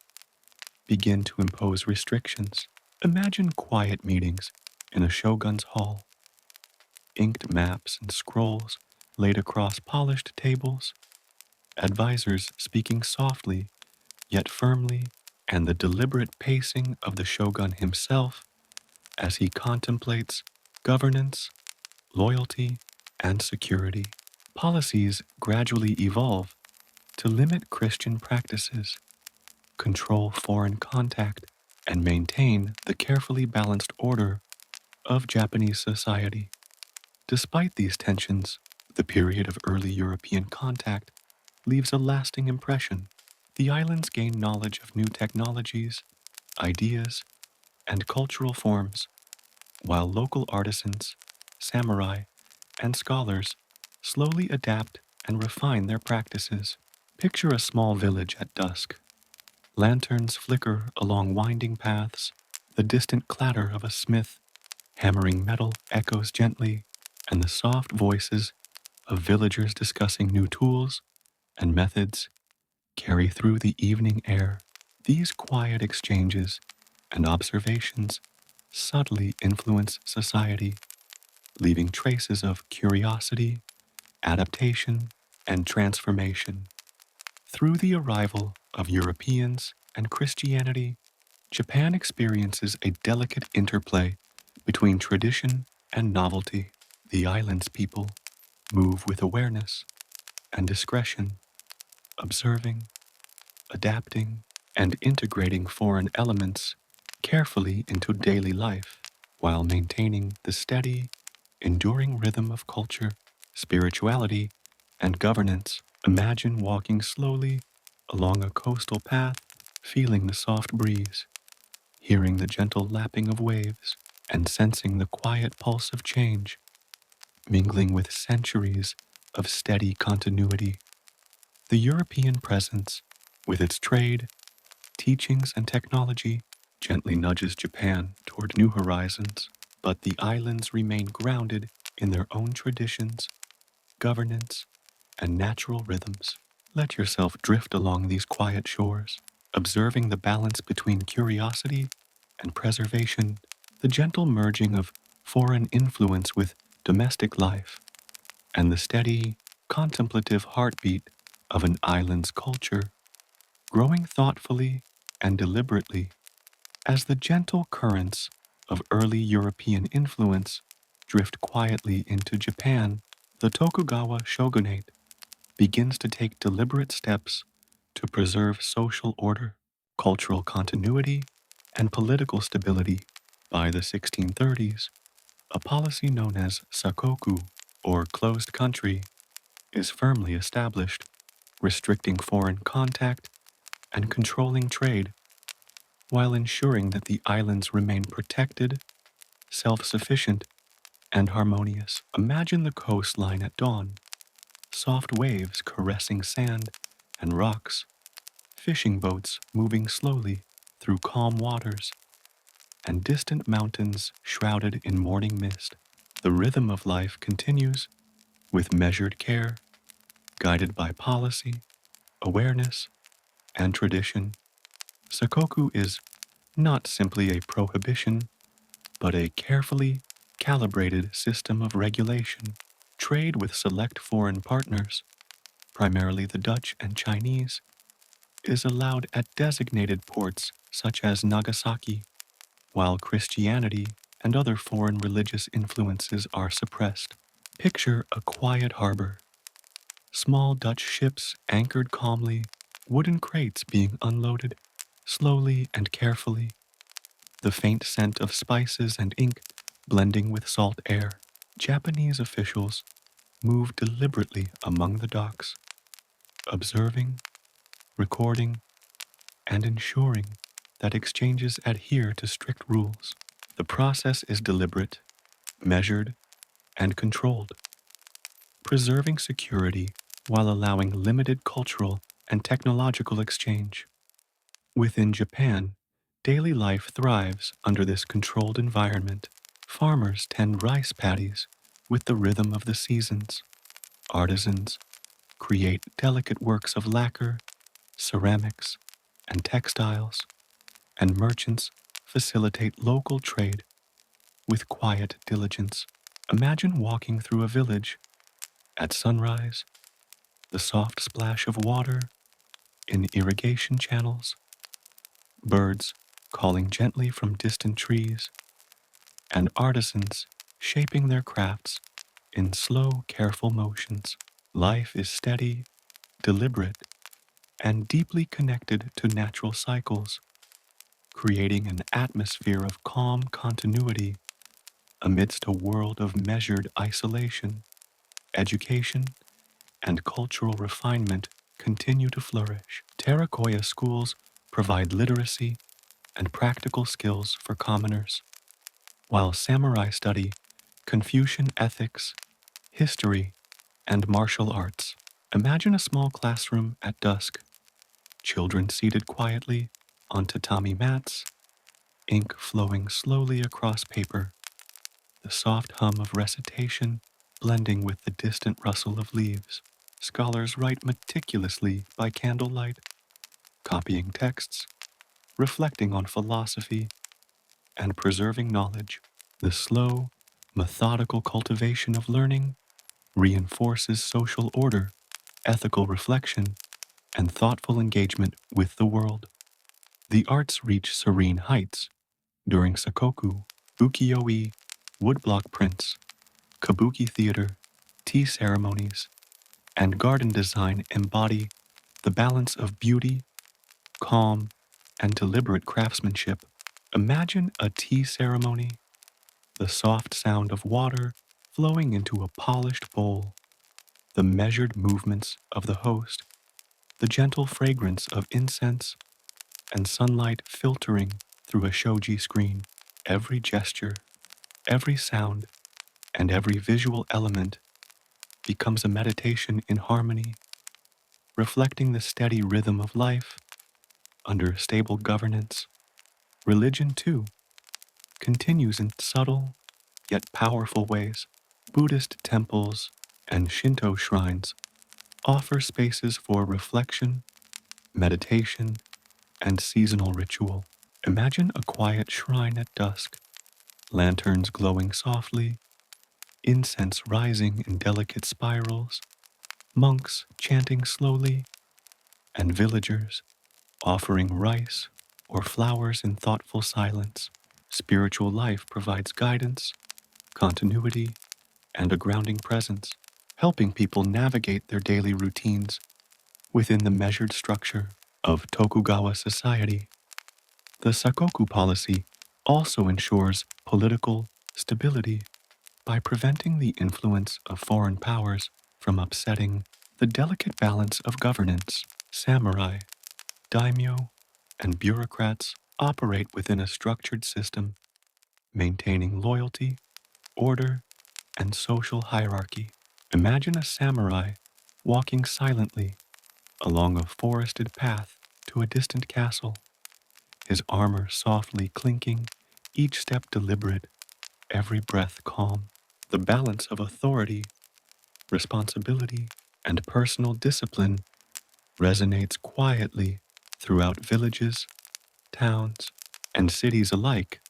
begin to impose restrictions. Imagine quiet meetings in a shogun's hall, inked maps and scrolls laid across polished tables, advisors speaking softly yet firmly, and the deliberate pacing of the shogun himself as he contemplates governance, loyalty, and security. Policies gradually evolve to limit Christian practices, control foreign contact, and maintain the carefully balanced order of Japanese society. Despite these tensions, the period of early European contact leaves a lasting impression. The islands gain knowledge of new technologies, ideas, and cultural forms, while local artisans, samurai, and scholars slowly adapt and refine their practices. Picture a small village at dusk. Lanterns flicker along winding paths, the distant clatter of a smith hammering metal echoes gently, and the soft voices of villagers discussing new tools and methods carry through the evening air. These quiet exchanges and observations subtly influence society, leaving traces of curiosity, adaptation, and transformation. Through the arrival of Europeans and Christianity, Japan experiences a delicate interplay between tradition and novelty. The island's people move with awareness and discretion, observing, adapting, and integrating foreign elements carefully into daily life while maintaining the steady, enduring rhythm of culture, spirituality, and governance. Imagine walking slowly along a coastal path, feeling the soft breeze, hearing the gentle lapping of waves, and sensing the quiet pulse of change, mingling with centuries of steady continuity. The European presence, with its trade, teachings, and technology, gently nudges Japan toward new horizons, but the islands remain grounded in their own traditions governance, and natural rhythms. Let yourself drift along these quiet shores, observing the balance between curiosity and preservation, the gentle merging of foreign influence with domestic life, and the steady, contemplative heartbeat of an island's culture, growing thoughtfully and deliberately as the gentle currents of early European influence drift quietly into Japan. The Tokugawa Shogunate begins to take deliberate steps to preserve social order, cultural continuity, and political stability. By the 1630s, a policy known as Sakoku, or closed country, is firmly established, restricting foreign contact and controlling trade, while ensuring that the islands remain protected, self-sufficient, and harmonious. Imagine the coastline at dawn, soft waves caressing sand and rocks, fishing boats moving slowly through calm waters, and distant mountains shrouded in morning mist. The rhythm of life continues with measured care, guided by policy, awareness, and tradition. Sakoku is not simply a prohibition, but a carefully calibrated system of regulation. Trade with select foreign partners, primarily the Dutch and Chinese, is allowed at designated ports such as Nagasaki, while Christianity and other foreign religious influences are suppressed. Picture a quiet harbor, small Dutch ships anchored calmly, wooden crates being unloaded, slowly and carefully, the faint scent of spices and ink blending with salt air. Japanese officials move deliberately among the docks, observing, recording, and ensuring that exchanges adhere to strict rules. The process is deliberate, measured, and controlled, preserving security while allowing limited cultural and technological exchange. Within Japan, daily life thrives under this controlled environment. Farmers tend rice paddies with the rhythm of the seasons. Artisans create delicate works of lacquer, ceramics, and textiles, and merchants facilitate local trade with quiet diligence. Imagine walking through a village at sunrise, the soft splash of water in irrigation channels, birds calling gently from distant trees, and artisans shaping their crafts in slow, careful motions. Life is steady, deliberate, and deeply connected to natural cycles, creating an atmosphere of calm continuity amidst a world of measured isolation. Education and cultural refinement continue to flourish. Terracotta schools provide literacy and practical skills for commoners, while samurai study Confucian ethics, history, and martial arts. Imagine a small classroom at dusk, children seated quietly on tatami mats, ink flowing slowly across paper, the soft hum of recitation blending with the distant rustle of leaves. Scholars write meticulously by candlelight, copying texts, reflecting on philosophy, and preserving knowledge. The slow, methodical cultivation of learning reinforces social order, ethical reflection, and thoughtful engagement with the world. The arts reach serene heights during Sakoku, ukiyo-e, woodblock prints, kabuki theater, tea ceremonies, and garden design embody the balance of beauty, calm, and deliberate craftsmanship. Imagine a tea ceremony, the soft sound of water flowing into a polished bowl, the measured movements of the host, the gentle fragrance of incense, and sunlight filtering through a shoji screen. Every gesture, every sound, and every visual element becomes a meditation in harmony, reflecting the steady rhythm of life under stable governance. Religion, too, continues in subtle yet powerful ways. Buddhist temples and Shinto shrines offer spaces for reflection, meditation, and seasonal ritual. Imagine a quiet shrine at dusk, lanterns glowing softly, incense rising in delicate spirals, monks chanting slowly, and villagers offering rice or flowers in thoughtful silence. Spiritual life provides guidance, continuity, and a grounding presence, helping people navigate their daily routines within the measured structure of Tokugawa society. The Sakoku policy also ensures political stability by preventing the influence of foreign powers from upsetting the delicate balance of governance. Samurai, daimyo, and bureaucrats operate within a structured system, maintaining loyalty, order, and social hierarchy. Imagine a samurai walking silently along a forested path to a distant castle, his armor softly clinking, each step deliberate, every breath calm. The balance of authority, responsibility, and personal discipline resonates quietly throughout villages, towns, and cities alike.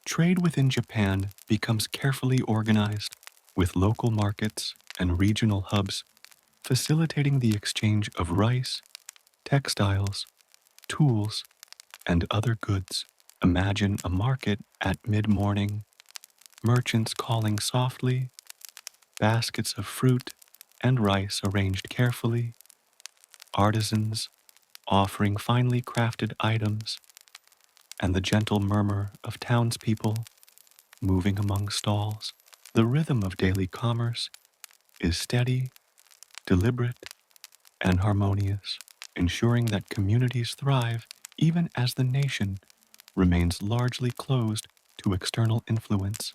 Trade within Japan becomes carefully organized, with local markets and regional hubs facilitating the exchange of rice, textiles, tools, and other goods. Imagine a market at mid-morning, merchants calling softly, baskets of fruit and rice arranged carefully, artisans offering finely crafted items, and the gentle murmur of townspeople moving among stalls. The rhythm of daily commerce is steady, deliberate, and harmonious, ensuring that communities thrive even as the nation remains largely closed to external influence.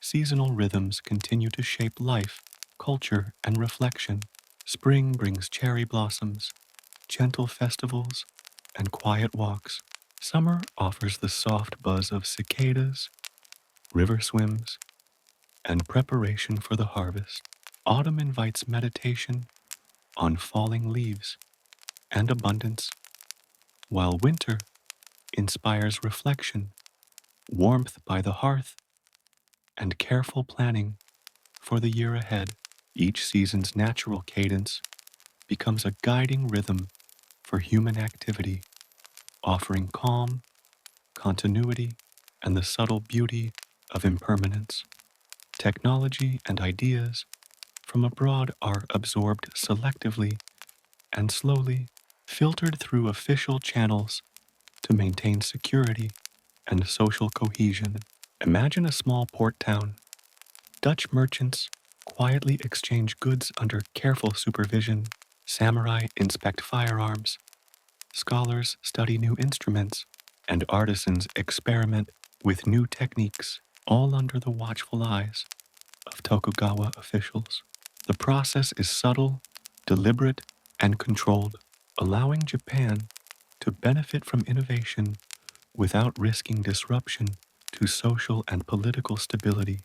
Seasonal rhythms continue to shape life, culture, and reflection. Spring brings cherry blossoms, gentle festivals, and quiet walks. Summer offers the soft buzz of cicadas, river swims, and preparation for the harvest. Autumn invites meditation on falling leaves and abundance, while winter inspires reflection, warmth by the hearth, and careful planning for the year ahead. Each season's natural cadence becomes a guiding rhythm for human activity, offering calm, continuity, and the subtle beauty of impermanence. Technology and ideas from abroad are absorbed selectively and slowly filtered through official channels to maintain security and social cohesion. Imagine a small port town. Dutch merchants quietly exchange goods under careful supervision. Samurai inspect firearms. Scholars study new instruments. And artisans experiment with new techniques, all under the watchful eyes of Tokugawa officials. The process is subtle, deliberate, and controlled, allowing Japan to benefit from innovation without risking disruption to social and political stability.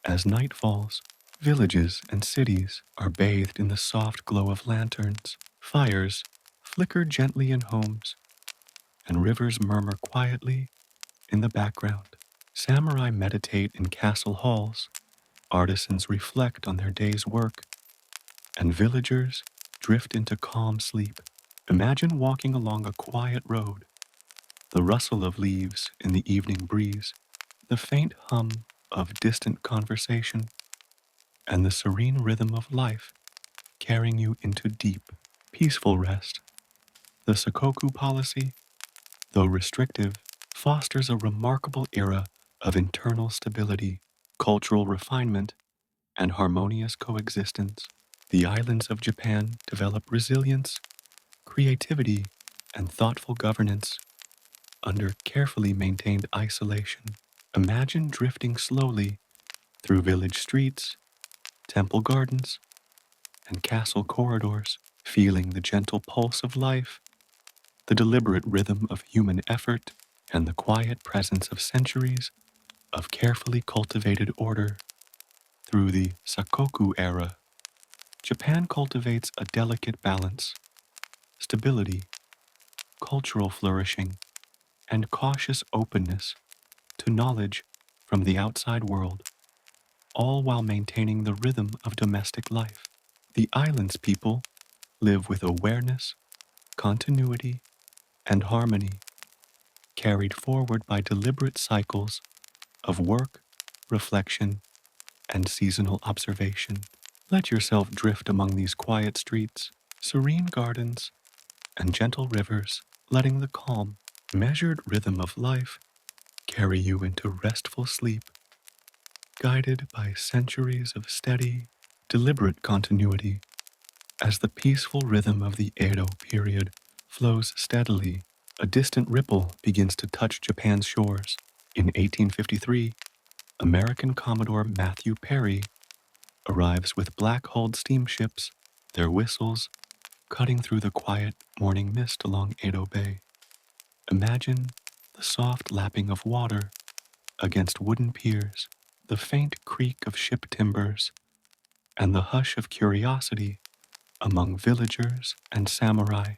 As night falls, villages and cities are bathed in the soft glow of lanterns. Fires flicker gently in homes, and rivers murmur quietly in the background. Samurai meditate in castle halls, artisans reflect on their day's work, and villagers drift into calm sleep. Imagine walking along a quiet road, the rustle of leaves in the evening breeze, the faint hum of distant conversation, and the serene rhythm of life carrying you into deep, peaceful rest. The Sakoku policy, though restrictive, fosters a remarkable era of internal stability, cultural refinement, and harmonious coexistence. The islands of Japan develop resilience, creativity, and thoughtful governance under carefully maintained isolation. Imagine drifting slowly through village streets, temple gardens, and castle corridors, feeling the gentle pulse of life, the deliberate rhythm of human effort, and the quiet presence of centuries of carefully cultivated order. Through the Sakoku era, Japan cultivates a delicate balance, stability, cultural flourishing, and cautious openness to knowledge from the outside world, all while maintaining the rhythm of domestic life. The island's people live with awareness, continuity, and harmony, carried forward by deliberate cycles of work, reflection, and seasonal observation. Let yourself drift among these quiet streets, serene gardens, and gentle rivers, letting the calm, measured rhythm of life carry you into restful sleep, guided by centuries of steady, deliberate continuity. As the peaceful rhythm of the Edo period flows steadily, a distant ripple begins to touch Japan's shores. In 1853, American Commodore Matthew Perry arrives with black-hulled steamships, their whistles cutting through the quiet morning mist along Edo Bay. Imagine the soft lapping of water against wooden piers, the faint creak of ship timbers, and the hush of curiosity among villagers and samurai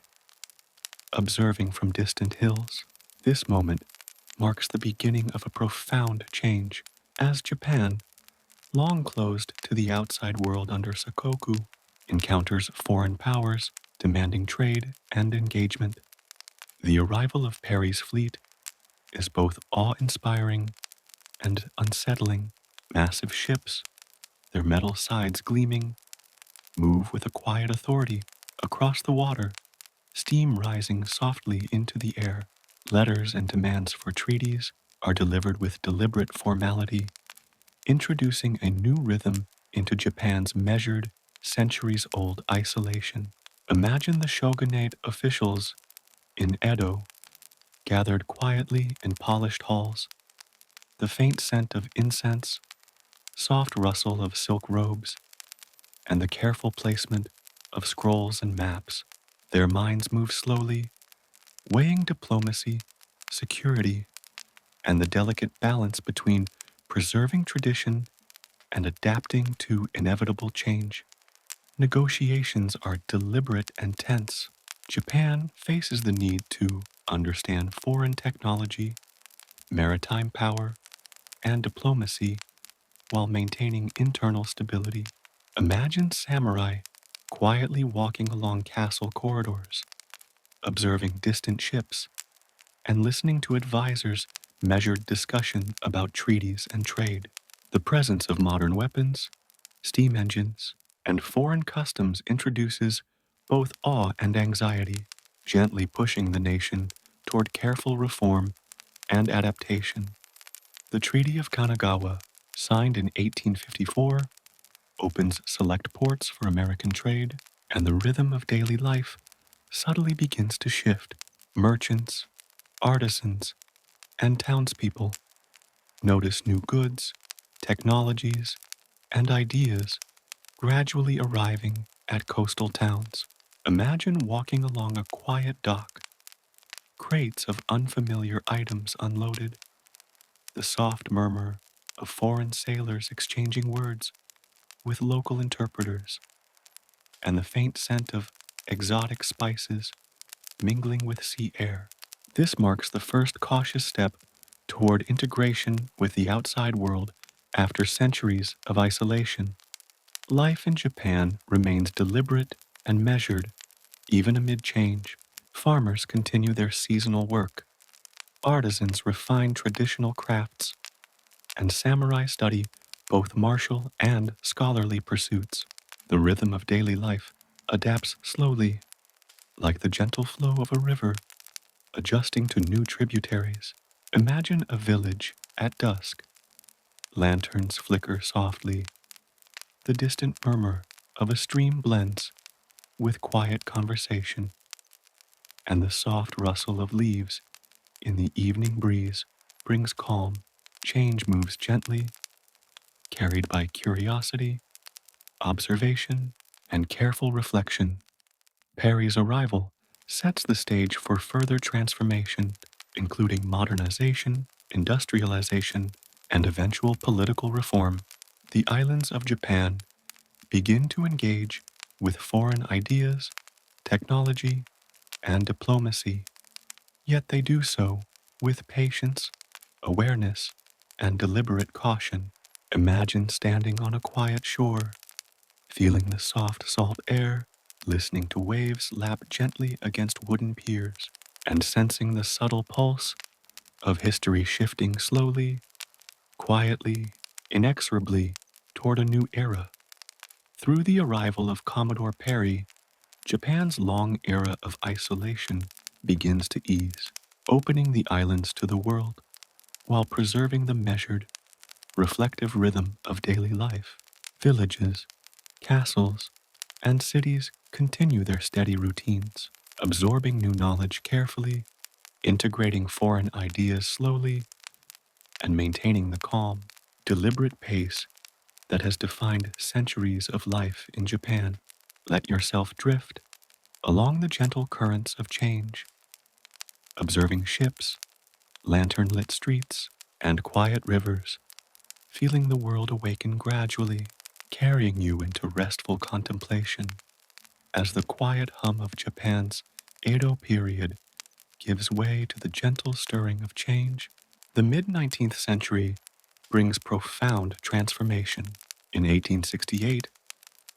observing from distant hills. This moment marks the beginning of a profound change, as Japan, long closed to the outside world under Sakoku, encounters foreign powers demanding trade and engagement. The arrival of Perry's fleet is both awe-inspiring and unsettling. Massive ships, their metal sides gleaming, move with a quiet authority across the water, steam rising softly into the air. Letters and demands for treaties are delivered with deliberate formality, introducing a new rhythm into Japan's measured, centuries-old isolation. Imagine the shogunate officials in Edo gathered quietly in polished halls, the faint scent of incense, soft rustle of silk robes, and the careful placement of scrolls and maps. Their minds move slowly, weighing diplomacy, security, and the delicate balance between preserving tradition and adapting to inevitable change. Negotiations are deliberate and tense. Japan faces the need to understand foreign technology, maritime power, and diplomacy while maintaining internal stability. Imagine samurai quietly walking along castle corridors, observing distant ships, and listening to advisors' measured discussion about treaties and trade. The presence of modern weapons, steam engines, and foreign customs introduces both awe and anxiety, gently pushing the nation toward careful reform and adaptation. The Treaty of Kanagawa, signed in 1854, opens select ports for American trade, and the rhythm of daily life subtly begins to shift. Merchants, artisans, and townspeople notice new goods, technologies, and ideas gradually arriving at coastal towns. Imagine walking along a quiet dock, crates of unfamiliar items unloaded, the soft murmur of foreign sailors exchanging words with local interpreters, and the faint scent of exotic spices mingling with sea air. This marks the first cautious step toward integration with the outside world after centuries of isolation. Life in Japan remains deliberate and measured, even amid change. Farmers continue their seasonal work, artisans refine traditional crafts, and samurai study both martial and scholarly pursuits. The rhythm of daily life adapts slowly, like the gentle flow of a river, adjusting to new tributaries. Imagine a village at dusk. Lanterns flicker softly. The distant murmur of a stream blends with quiet conversation, and the soft rustle of leaves in the evening breeze brings calm. Change moves gently, carried by curiosity, observation, and careful reflection. Perry's arrival sets the stage for further transformation, including modernization, industrialization, and eventual political reform. The islands of Japan begin to engage with foreign ideas, technology, and diplomacy, yet they do so with patience, awareness, and deliberate caution. Imagine standing on a quiet shore, feeling the soft salt air, listening to waves lap gently against wooden piers, and sensing the subtle pulse of history shifting slowly, quietly, inexorably toward a new era. Through the arrival of Commodore Perry, Japan's long era of isolation begins to ease, opening the islands to the world while preserving the measured, reflective rhythm of daily life. Villages, castles, and cities continue their steady routines, absorbing new knowledge carefully, integrating foreign ideas slowly, and maintaining the calm, deliberate pace that has defined centuries of life in Japan. Let yourself drift along the gentle currents of change, observing ships, lantern-lit streets, and quiet rivers, feeling the world awaken gradually, carrying you into restful contemplation as the quiet hum of Japan's Edo period gives way to the gentle stirring of change. The mid-19th century brings profound transformation. In 1868,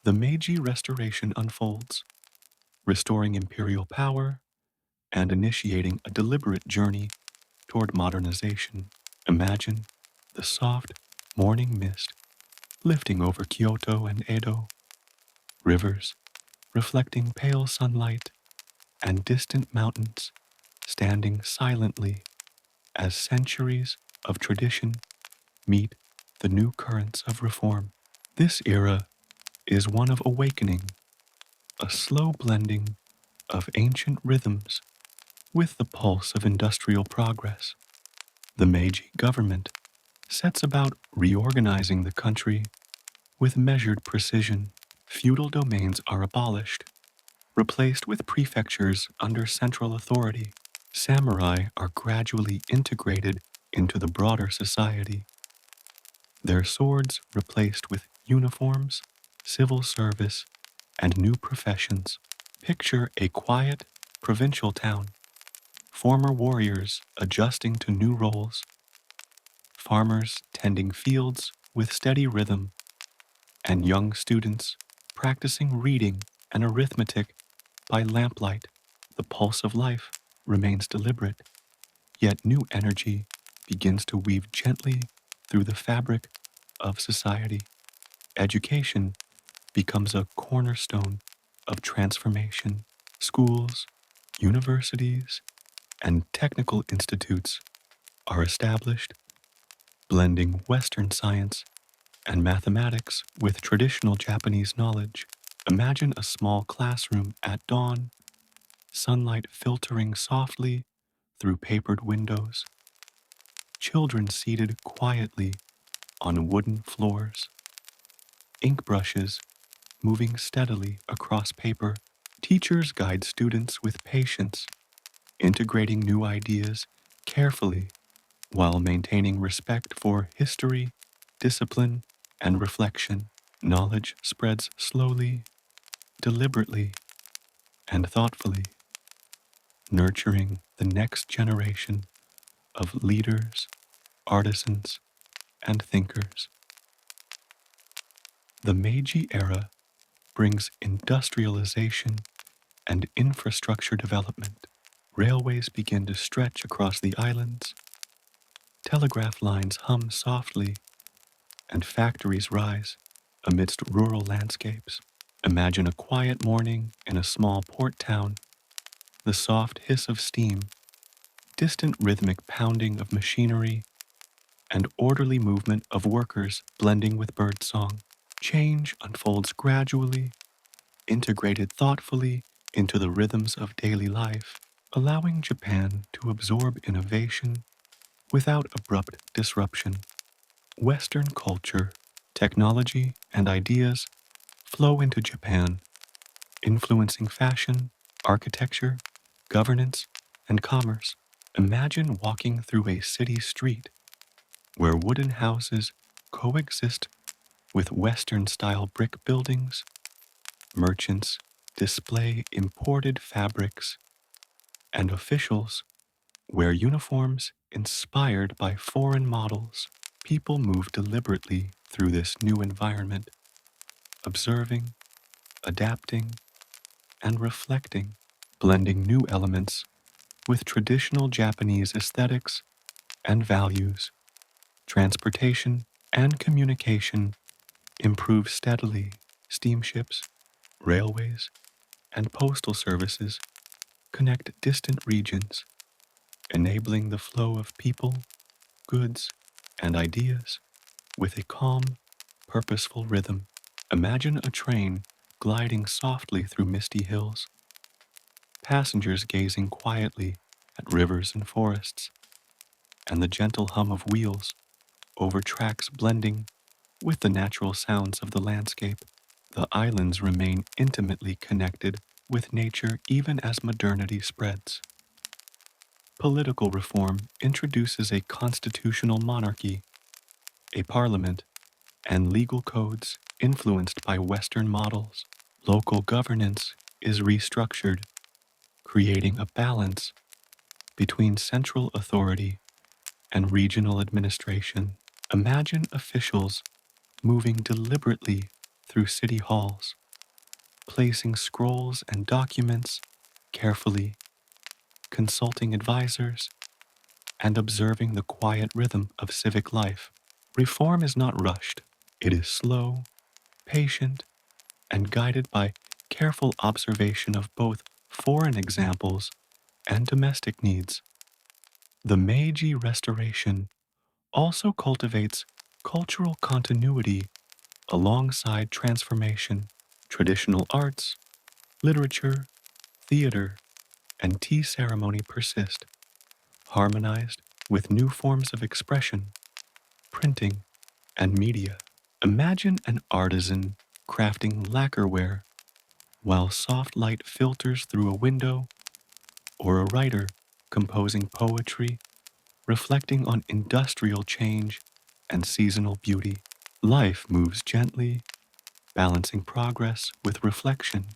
the Meiji Restoration unfolds, restoring imperial power and initiating a deliberate journey toward modernization. Imagine the soft morning mist lifting over Kyoto and Edo, rivers reflecting pale sunlight, and distant mountains standing silently as centuries of tradition meet the new currents of reform. This era is one of awakening, a slow blending of ancient rhythms with the pulse of industrial progress. The Meiji government sets about reorganizing the country with measured precision. Feudal domains are abolished, replaced with prefectures under central authority. Samurai are gradually integrated into the broader society, their swords replaced with uniforms, civil service, and new professions. Picture a quiet, provincial town, former warriors adjusting to new roles, farmers tending fields with steady rhythm, and young students practicing reading and arithmetic by lamplight. The pulse of life remains deliberate, yet new energy begins to weave gently through the fabric of society. Education becomes a cornerstone of transformation. Schools, universities, and technical institutes are established, blending Western science and mathematics with traditional Japanese knowledge. Imagine a small classroom at dawn, sunlight filtering softly through papered windows, children seated quietly on wooden floors, ink brushes moving steadily across paper. Teachers guide students with patience, integrating new ideas carefully while maintaining respect for history, discipline, and reflection. Knowledge spreads slowly, deliberately, and thoughtfully, nurturing the next generation of leaders, artisans, and thinkers. The Meiji era brings industrialization and infrastructure development. Railways begin to stretch across the islands, telegraph lines hum softly, and factories rise amidst rural landscapes. Imagine a quiet morning in a small port town, the soft hiss of steam, distant rhythmic pounding of machinery, and orderly movement of workers blending with birdsong. Change unfolds gradually, integrated thoughtfully into the rhythms of daily life, allowing Japan to absorb innovation without abrupt disruption. Western culture, technology, and ideas flow into Japan, influencing fashion, architecture, governance, and commerce. Imagine walking through a city street where wooden houses coexist with Western-style brick buildings, Merchants display imported fabrics, and officials wear uniforms inspired by foreign models. People move deliberately through this new environment, observing, adapting, and reflecting, blending new elements with traditional Japanese aesthetics and values. Transportation and communication improve steadily. Steamships, railways, and postal services connect distant regions, enabling the flow of people, goods, and ideas with a calm, purposeful rhythm. Imagine a train gliding softly through misty hills, passengers gazing quietly at rivers and forests, and the gentle hum of wheels over tracks blending with the natural sounds of the landscape. The islands remain intimately connected with nature even as modernity spreads. Political reform introduces a constitutional monarchy, a parliament, and legal codes influenced by Western models. Local governance is restructured, creating a balance between central authority and regional administration. Imagine officials moving deliberately through city halls, placing scrolls and documents carefully, consulting advisors, and observing the quiet rhythm of civic life. Reform is not rushed. It is slow, patient, and guided by careful observation of both foreign examples and domestic needs. The Meiji Restoration also cultivates cultural continuity alongside transformation. Traditional arts, literature, theater, and tea ceremony persist, harmonized with new forms of expression, printing, and media. Imagine an artisan crafting lacquerware while soft light filters through a window, or a writer composing poetry reflecting on industrial change and seasonal beauty. Life moves gently, balancing progress with reflection,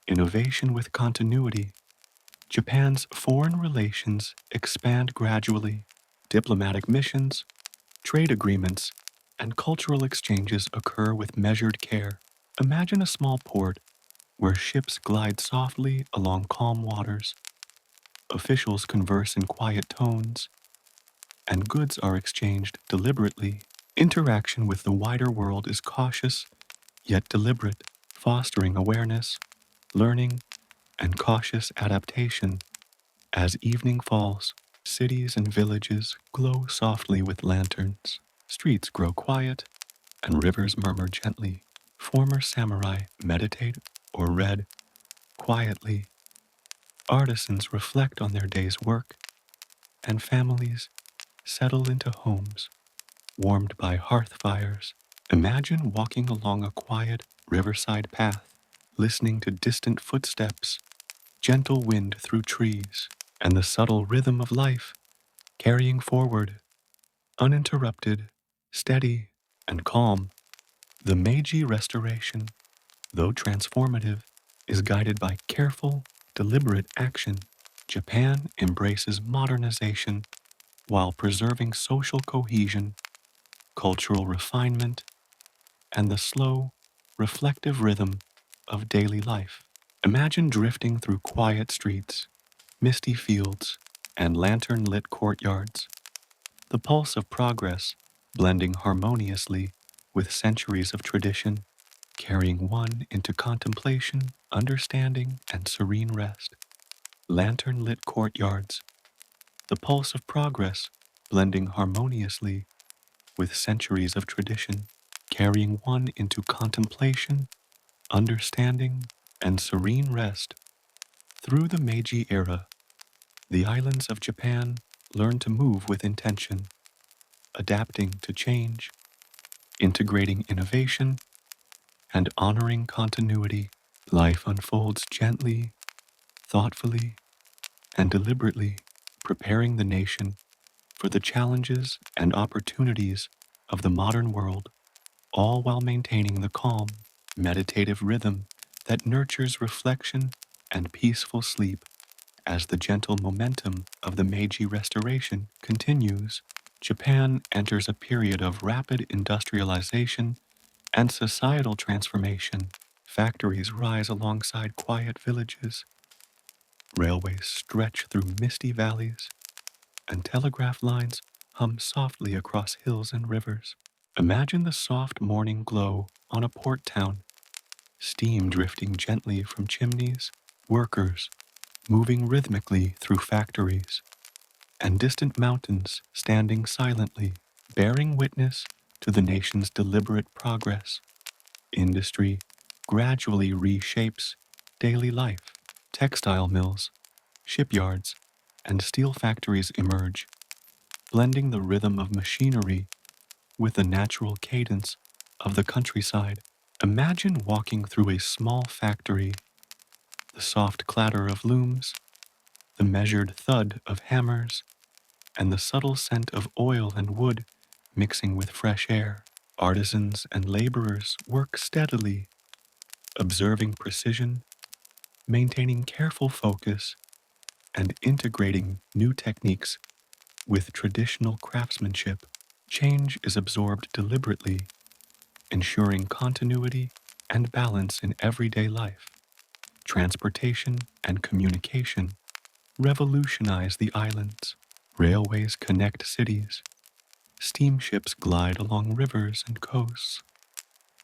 innovation with continuity. Japan's foreign relations expand gradually. Diplomatic missions, trade agreements, and cultural exchanges occur with measured care. Imagine a small port where ships glide softly along calm waters, officials converse in quiet tones, and goods are exchanged deliberately. Interaction with the wider world is cautious yet deliberate, fostering awareness, learning, and cautious adaptation. As evening falls, cities and villages glow softly with lanterns, streets grow quiet, and rivers murmur gently. Former samurai meditate or read quietly. Artisans reflect on their day's work, and families settle into homes warmed by hearth fires. Imagine walking along a quiet riverside path, listening to distant footsteps, gentle wind through trees, and the subtle rhythm of life carrying forward, uninterrupted, steady, and calm. The Meiji Restoration, though transformative, is guided by careful, deliberate action. Japan embraces modernization while preserving social cohesion, cultural refinement, and the slow, reflective rhythm of daily life. Imagine drifting through quiet streets, misty fields, and lantern-lit courtyards, the pulse of progress blending harmoniously with centuries of tradition, carrying one into contemplation, understanding, and serene rest. Lantern-lit courtyards, the pulse of progress blending harmoniously with centuries of tradition, carrying one into contemplation, understanding, and serene rest. Through the Meiji era, the islands of Japan learned to move with intention, adapting to change, integrating innovation, and honoring continuity. Life unfolds gently, thoughtfully, and deliberately, preparing the nation for the challenges and opportunities of the modern world, all while maintaining the calm, meditative rhythm that nurtures reflection and peaceful sleep. As the gentle momentum of the Meiji Restoration continues, Japan enters a period of rapid industrialization and societal transformation. Factories rise alongside quiet villages, railways stretch through misty valleys, and telegraph lines hum softly across hills and rivers. Imagine the soft morning glow on a port town, steam drifting gently from chimneys, workers moving rhythmically through factories, and distant mountains standing silently, bearing witness to the nation's deliberate progress. Industry gradually reshapes daily life. Textile mills, shipyards, and steel factories emerge, blending the rhythm of machinery with the natural cadence of the countryside. Imagine walking through a small factory, the soft clatter of looms, the measured thud of hammers, and the subtle scent of oil and wood mixing with fresh air. Artisans and laborers work steadily, observing precision, maintaining careful focus, and integrating new techniques with traditional craftsmanship. Change is absorbed deliberately, ensuring continuity and balance in everyday life. Transportation and communication revolutionize the islands. Railways connect cities, steamships glide along rivers and coasts,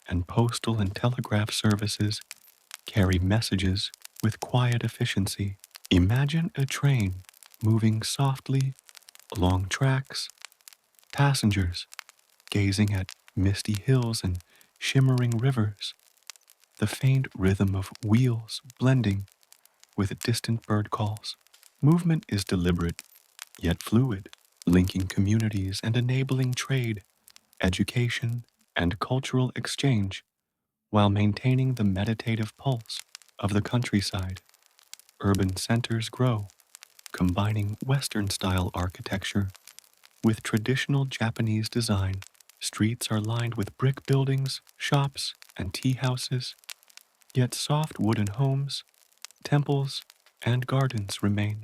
and postal and telegraph services carry messages with quiet efficiency. Imagine a train moving softly along tracks, passengers gazing at misty hills and shimmering rivers, the faint rhythm of wheels blending with distant bird calls. Movement is deliberate, yet fluid, linking communities and enabling trade, education, and cultural exchange while maintaining the meditative pulse of the countryside. Urban centers grow, combining Western-style architecture with traditional Japanese design. Streets are lined with brick buildings, shops, and tea houses, yet soft wooden homes, temples, and gardens remain,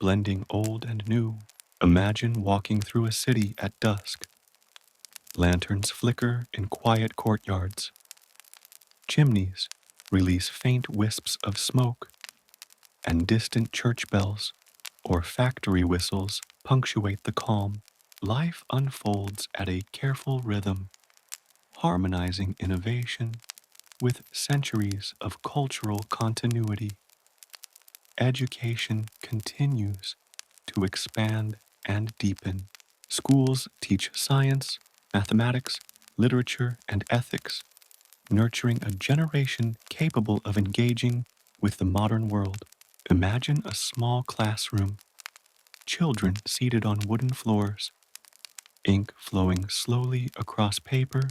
blending old and new. Imagine walking through a city at dusk. Lanterns flicker in quiet courtyards. Chimneys release faint wisps of smoke, and distant church bells or factory whistles punctuate the calm. Life unfolds at a careful rhythm, harmonizing innovation with centuries of cultural continuity. Education continues to expand and deepen. Schools teach science, mathematics, literature, and ethics, nurturing a generation capable of engaging with the modern world. Imagine a small classroom, children seated on wooden floors, ink flowing slowly across paper,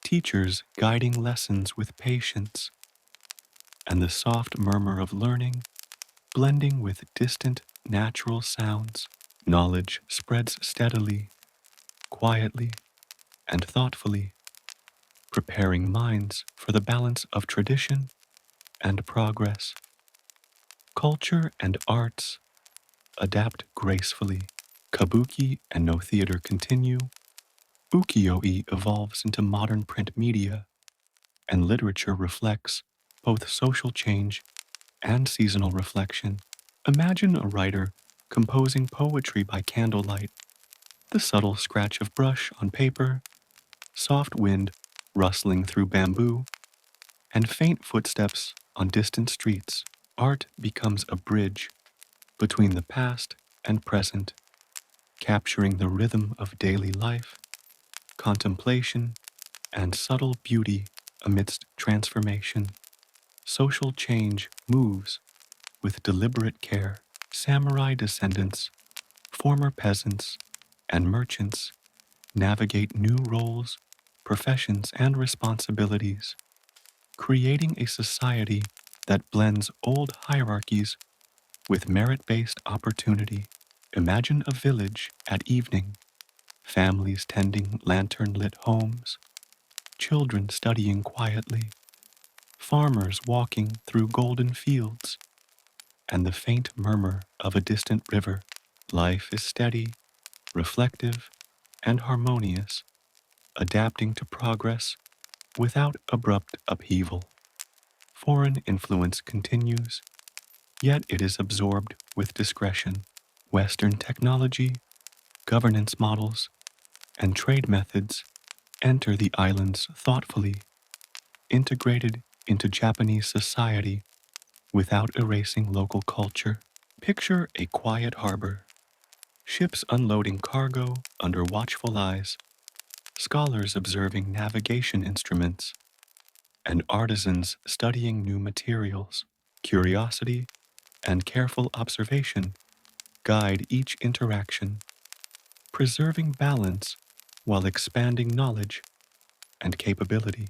teachers guiding lessons with patience, and the soft murmur of learning blending with distant natural sounds. Knowledge spreads steadily, quietly, and thoughtfully, preparing minds for the balance of tradition and progress. Culture and arts adapt gracefully. Kabuki and no theater continue. Ukiyo-e evolves into modern print media, and literature reflects both social change and seasonal reflection. Imagine a writer composing poetry by candlelight, the subtle scratch of brush on paper, soft wind rustling through bamboo, and faint footsteps on distant streets. Art becomes a bridge between the past and present, capturing the rhythm of daily life, contemplation, and subtle beauty amidst transformation. Social change moves with deliberate care. Samurai descendants, former peasants, and merchants navigate new roles, professions, and responsibilities, creating a society that blends old hierarchies with merit-based opportunity. Imagine a village at evening, families tending lantern-lit homes, children studying quietly, farmers walking through golden fields, and the faint murmur of a distant river. Life is steady, reflective, and harmonious, adapting to progress without abrupt upheaval. Foreign influence continues, yet it is absorbed with discretion. Western technology, governance models, and trade methods enter the islands thoughtfully, integrated into Japanese society without erasing local culture. Picture a quiet harbor, ships unloading cargo under watchful eyes, scholars observing navigation instruments, and artisans studying new materials. Curiosity and careful observation guide each interaction, preserving balance while expanding knowledge and capability.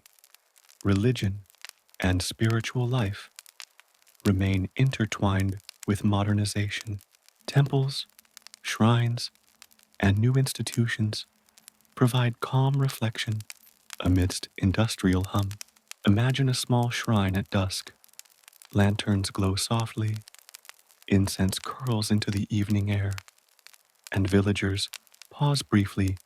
Religion and spiritual life remain intertwined with modernization. Temples, shrines, and new institutions provide calm reflection amidst industrial hum. Imagine a small shrine at dusk. Lanterns glow softly, incense curls into the evening air, and villagers pause briefly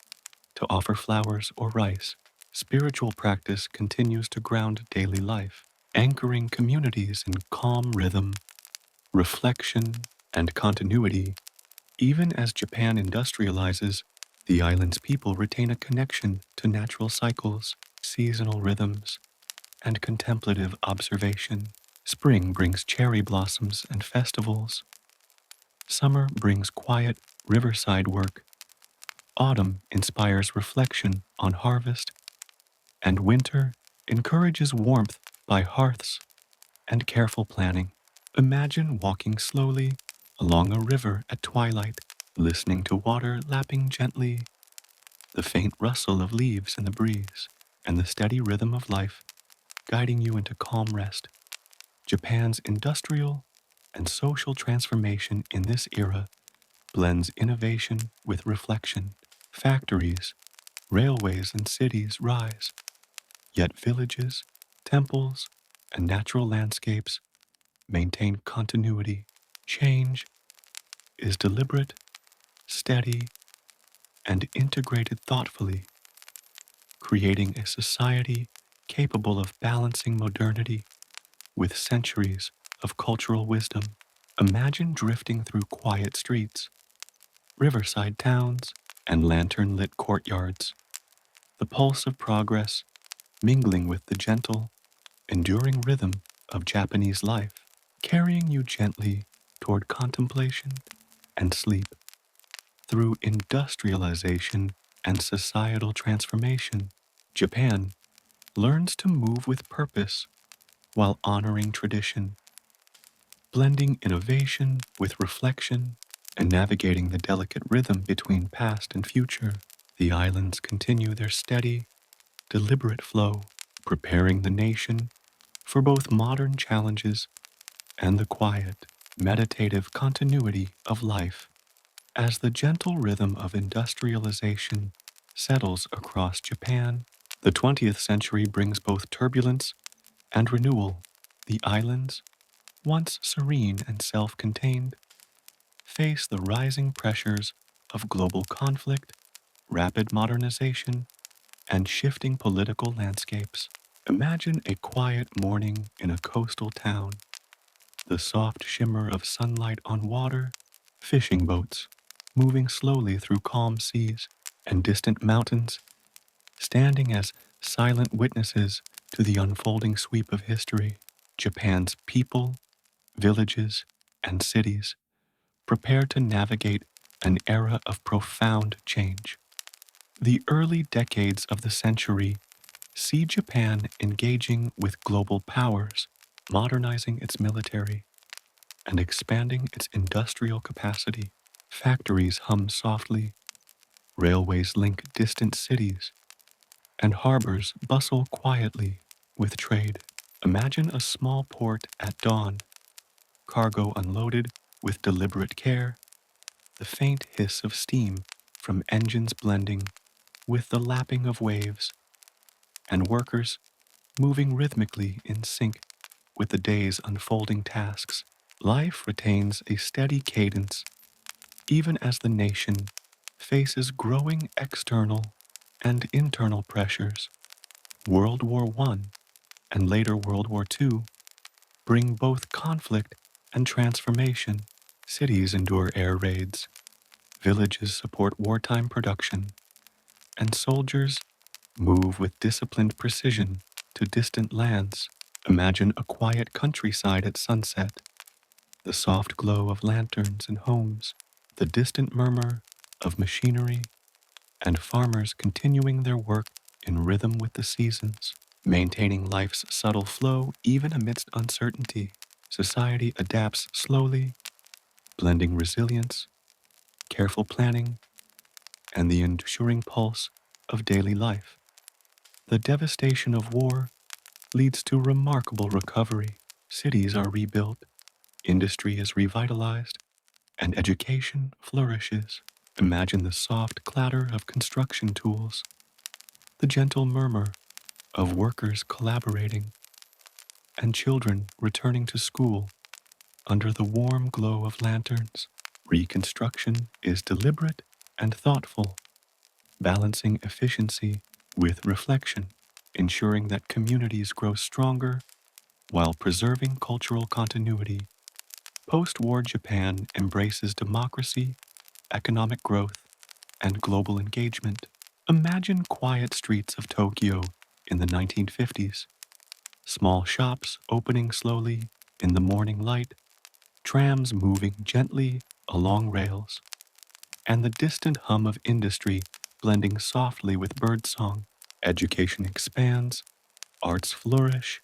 to offer flowers or rice. Spiritual practice continues to ground daily life, anchoring communities in calm rhythm, reflection, and continuity. Even as Japan industrializes, the island's people retain a connection to natural cycles, seasonal rhythms, and contemplative observation. Spring brings cherry blossoms and festivals. Summer brings quiet riverside work. Autumn inspires reflection on harvest, and winter encourages warmth by hearths and careful planning. Imagine walking slowly along a river at twilight, listening to water lapping gently, the faint rustle of leaves in the breeze, and the steady rhythm of life guiding you into calm rest. Japan's industrial and social transformation in this era blends innovation with reflection. Factories, railways, and cities rise, yet villages, temples, and natural landscapes maintain continuity. Change is deliberate, steady, and integrated thoughtfully, creating a society capable of balancing modernity with centuries of cultural wisdom. Imagine drifting through quiet streets, riverside towns, and lantern-lit courtyards, the pulse of progress mingling with the gentle, enduring rhythm of Japanese life, carrying you gently toward contemplation and sleep. Through industrialization and societal transformation, Japan learns to move with purpose while honoring tradition, blending innovation with reflection and navigating the delicate rhythm between past and future. The islands continue their steady, deliberate flow, preparing the nation for both modern challenges and the quiet, meditative continuity of life. As the gentle rhythm of industrialization settles across Japan, the 20th century brings both turbulence and renewal. The islands, once serene and self-contained, face the rising pressures of global conflict, rapid modernization, and shifting political landscapes. Imagine a quiet morning in a coastal town, the soft shimmer of sunlight on water, fishing boats moving slowly through calm seas, and distant mountains standing as silent witnesses to the unfolding sweep of history. Japan's people, villages, and cities prepare to navigate an era of profound change. The early decades of the century see Japan engaging with global powers, modernizing its military, and expanding its industrial capacity. Factories hum softly, railways link distant cities, and harbors bustle quietly with trade. Imagine a small port at dawn, cargo unloaded with deliberate care, the faint hiss of steam from engines blending with the lapping of waves, and workers moving rhythmically in sync with the day's unfolding tasks, life retains a steady cadence even as the nation faces growing external and internal pressures. World War I and later World War II bring both conflict and transformation. Cities endure air raids, villages support wartime production, and soldiers move with disciplined precision to distant lands. Imagine a quiet countryside at sunset, the soft glow of lanterns and homes, the distant murmur of machinery, and farmers continuing their work in rhythm with the seasons, maintaining life's subtle flow even amidst uncertainty. Society adapts slowly, blending resilience, careful planning, and the enduring pulse of daily life. The devastation of war leads to remarkable recovery. Cities are rebuilt, industry is revitalized, and education flourishes. Imagine the soft clatter of construction tools, the gentle murmur of workers collaborating, and children returning to school under the warm glow of lanterns. Reconstruction is deliberate and thoughtful, balancing efficiency with reflection, ensuring that communities grow stronger while preserving cultural continuity. Post-war Japan embraces democracy, economic growth, and global engagement. Imagine quiet streets of Tokyo in the 1950s, small shops opening slowly in the morning light, trams moving gently along rails, and the distant hum of industry blending softly with birdsong. Education expands, arts flourish,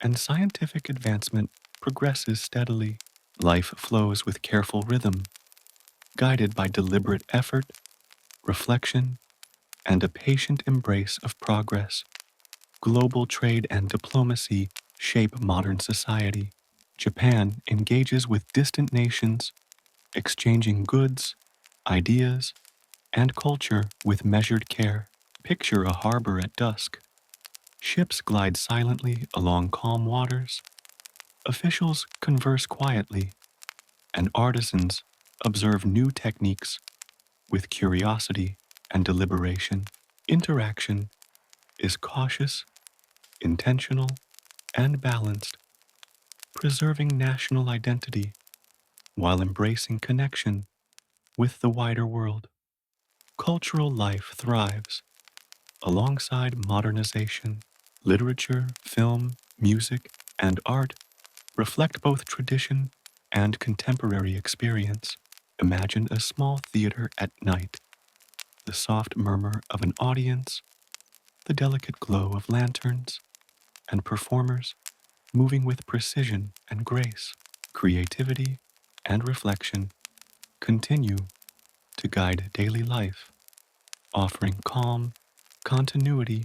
and scientific advancement progresses steadily. Life flows with careful rhythm, guided by deliberate effort, reflection, and a patient embrace of progress. Global trade and diplomacy shape modern society. Japan engages with distant nations, exchanging goods, ideas, and culture with measured care. Picture a harbor at dusk. Ships glide silently along calm waters. Officials converse quietly, and artisans observe new techniques with curiosity and deliberation. Interaction is cautious, intentional, and balanced, preserving national identity while embracing connection with the wider world. Cultural life thrives alongside modernization. Literature, film, music, and art reflect both tradition and contemporary experience. Imagine a small theater at night, the soft murmur of an audience, the delicate glow of lanterns, and performers moving with precision and grace. Creativity and reflection continue to guide daily life, offering calm, continuity,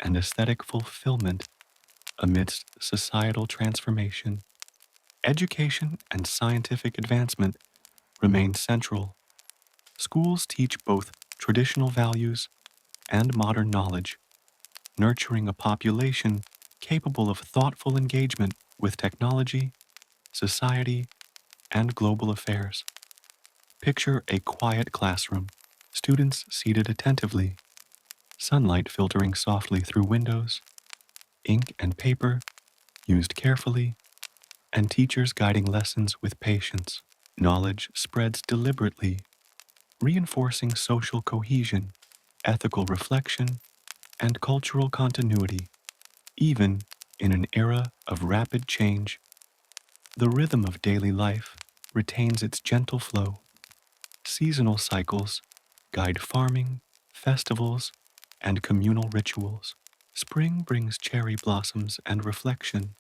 and aesthetic fulfillment amidst societal transformation. Education and scientific advancement remain central. Schools teach both traditional values and modern knowledge, nurturing a population capable of thoughtful engagement with technology, society, and global affairs. Picture a quiet classroom, students seated attentively, sunlight filtering softly through windows, ink and paper used carefully, and teachers guiding lessons with patience. Knowledge spreads deliberately, reinforcing social cohesion, ethical reflection, and cultural continuity. Even in an era of rapid change, the rhythm of daily life retains its gentle flow. Seasonal cycles guide farming, festivals, and communal rituals. Spring brings cherry blossoms and reflection.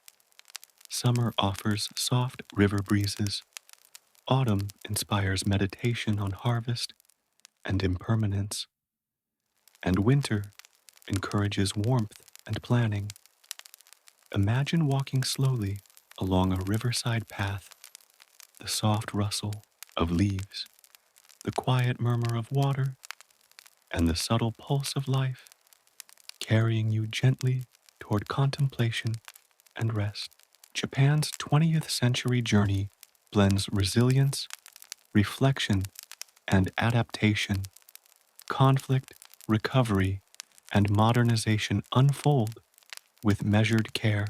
Summer offers soft river breezes. Autumn inspires meditation on harvest and impermanence. And winter encourages warmth and planning. Imagine walking slowly along a riverside path, the soft rustle of leaves, the quiet murmur of water, and the subtle pulse of life carrying you gently toward contemplation and rest. Japan's 20th century journey blends resilience, reflection, and adaptation. Conflict, recovery, and modernization unfold with measured care,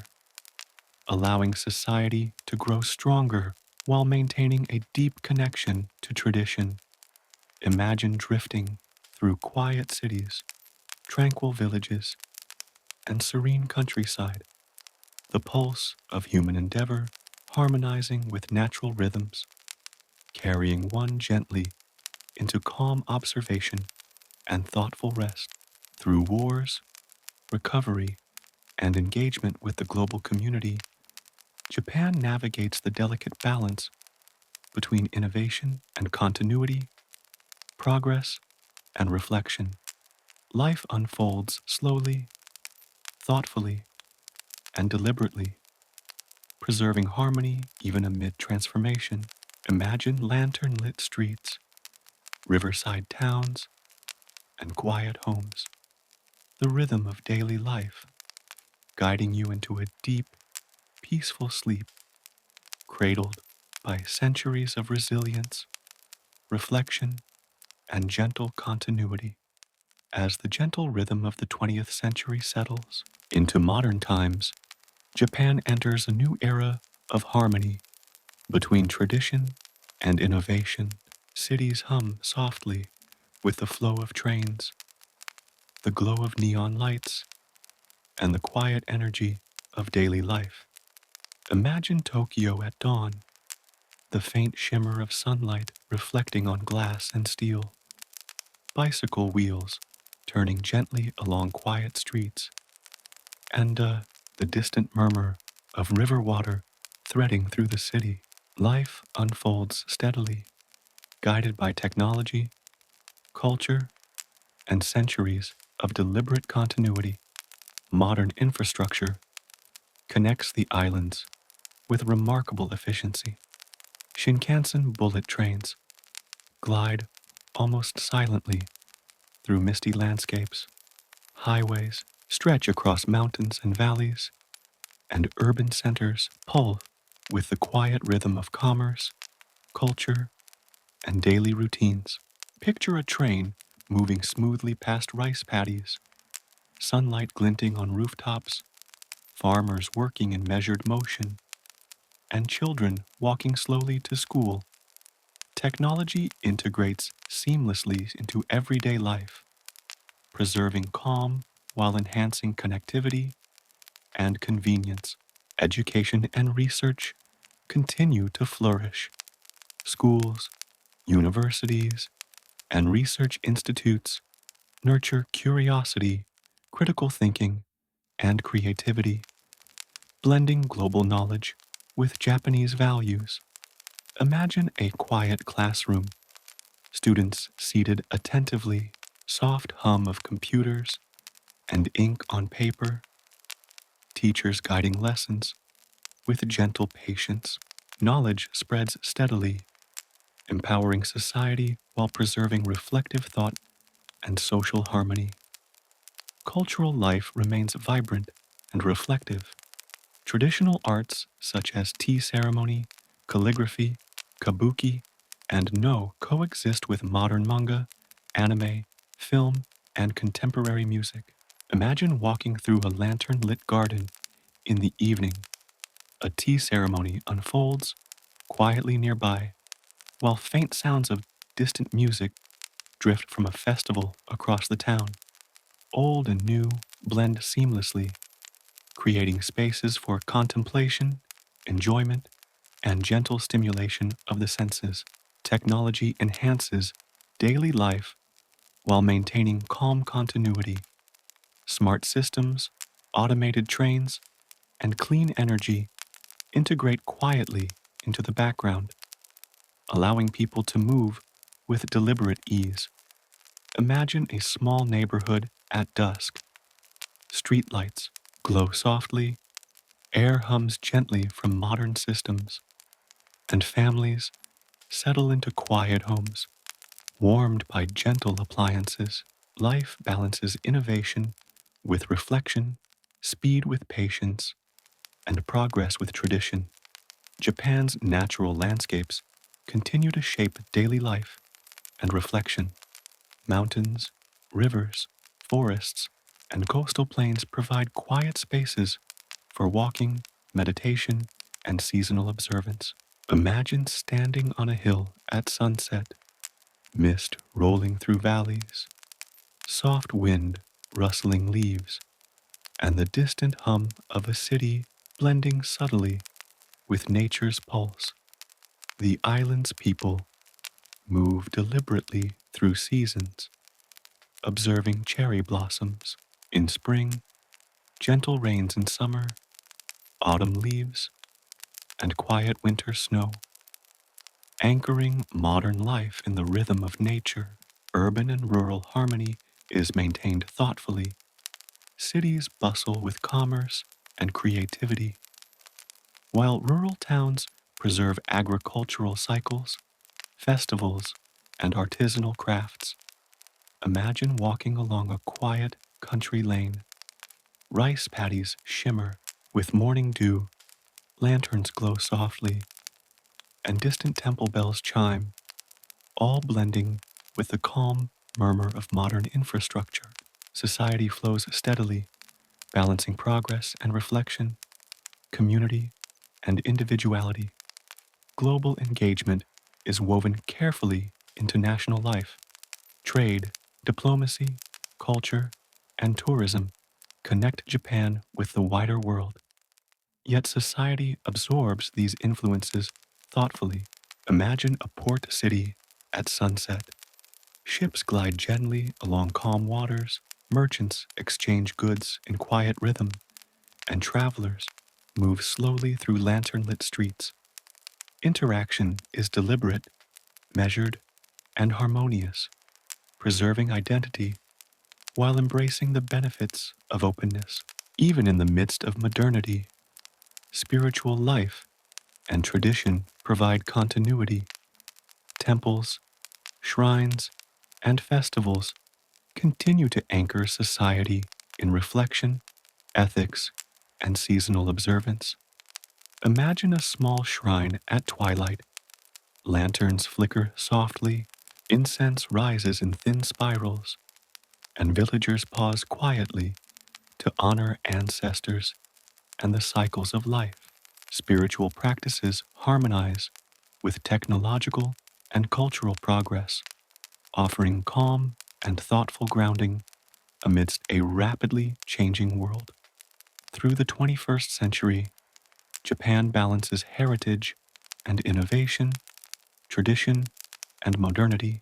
allowing society to grow stronger while maintaining a deep connection to tradition. Imagine drifting through quiet cities, tranquil villages, and serene countryside, the pulse of human endeavor harmonizing with natural rhythms, carrying one gently into calm observation and thoughtful rest. Through wars, recovery, and engagement with the global community, Japan navigates the delicate balance between innovation and continuity, progress and reflection. Life unfolds slowly, thoughtfully, and deliberately, preserving harmony even amid transformation. Imagine lantern-lit streets, riverside towns, and quiet homes, the rhythm of daily life, guiding you into a deep, peaceful sleep, cradled by centuries of resilience, reflection, and gentle continuity. As the gentle rhythm of the 20th century settles into modern times, Japan enters a new era of harmony between tradition and innovation. Cities hum softly with the flow of trains, the glow of neon lights, and the quiet energy of daily life. Imagine Tokyo at dawn, the faint shimmer of sunlight reflecting on glass and steel, bicycle wheels turning gently along quiet streets, and the distant murmur of river water threading through the city. Life unfolds steadily, guided by technology, culture, and centuries of deliberate continuity. Modern infrastructure connects the islands with remarkable efficiency. Shinkansen bullet trains glide almost silently through misty landscapes. Highways stretch across mountains and valleys, and urban centers pulse with the quiet rhythm of commerce, culture, and daily routines. Picture a train moving smoothly past rice paddies, sunlight glinting on rooftops, farmers working in measured motion, and children walking slowly to school. Technology integrates seamlessly into everyday life, preserving calm while enhancing connectivity and convenience. Education and research continue to flourish. Schools, universities, and research institutes nurture curiosity, critical thinking, and creativity, blending global knowledge with Japanese values. Imagine a quiet classroom, students seated attentively, soft hum of computers and ink on paper, teachers guiding lessons with gentle patience. Knowledge spreads steadily, empowering society while preserving reflective thought and social harmony. Cultural life remains vibrant and reflective. Traditional arts such as tea ceremony, calligraphy, kabuki, and no coexist with modern manga, anime, film, and contemporary music. Imagine walking through a lantern-lit garden in the evening. A tea ceremony unfolds quietly nearby, while faint sounds of distant music drift from a festival across the town. Old and new blend seamlessly, creating spaces for contemplation, enjoyment, and gentle stimulation of the senses. Technology enhances daily life while maintaining calm continuity. Smart systems, automated trains, and clean energy integrate quietly into the background, allowing people to move with deliberate ease. Imagine a small neighborhood at dusk. Streetlights glow softly, air hums gently from modern systems, and families settle into quiet homes, warmed by gentle appliances. Life balances innovation with reflection, speed with patience, and progress with tradition. Japan's natural landscapes continue to shape daily life and reflection. Mountains, rivers, forests, and coastal plains provide quiet spaces for walking, meditation, and seasonal observance. Imagine standing on a hill at sunset, mist rolling through valleys, soft wind rustling leaves, and the distant hum of a city blending subtly with nature's pulse. The island's people move deliberately through seasons, observing cherry blossoms in spring, gentle rains in summer, autumn leaves, and quiet winter snow, anchoring modern life in the rhythm of nature. Urban and rural harmony is maintained thoughtfully. Cities bustle with commerce and creativity, while rural towns preserve agricultural cycles, festivals, and artisanal crafts. Imagine walking along a quiet country lane. Rice paddies shimmer with morning dew, lanterns glow softly, and distant temple bells chime, all blending with the calm murmur of modern infrastructure. Society flows steadily, balancing progress and reflection, community and individuality. Global engagement is woven carefully into national life. Trade, diplomacy, culture, and tourism connect Japan with the wider world. Yet society absorbs these influences thoughtfully. Imagine a port city at sunset. Ships glide gently along calm waters, merchants exchange goods in quiet rhythm, and travelers move slowly through lantern-lit streets. Interaction is deliberate, measured, and harmonious, preserving identity while embracing the benefits of openness. Even in the midst of modernity, spiritual life and tradition provide continuity. Temples, shrines, and festivals continue to anchor society in reflection, ethics, and seasonal observance. Imagine a small shrine at twilight. Lanterns flicker softly, incense rises in thin spirals, and villagers pause quietly to honor ancestors and the cycles of life. Spiritual practices harmonize with technological and cultural progress, offering calm and thoughtful grounding amidst a rapidly changing world. Through the 21st century, Japan balances heritage and innovation, tradition and modernity,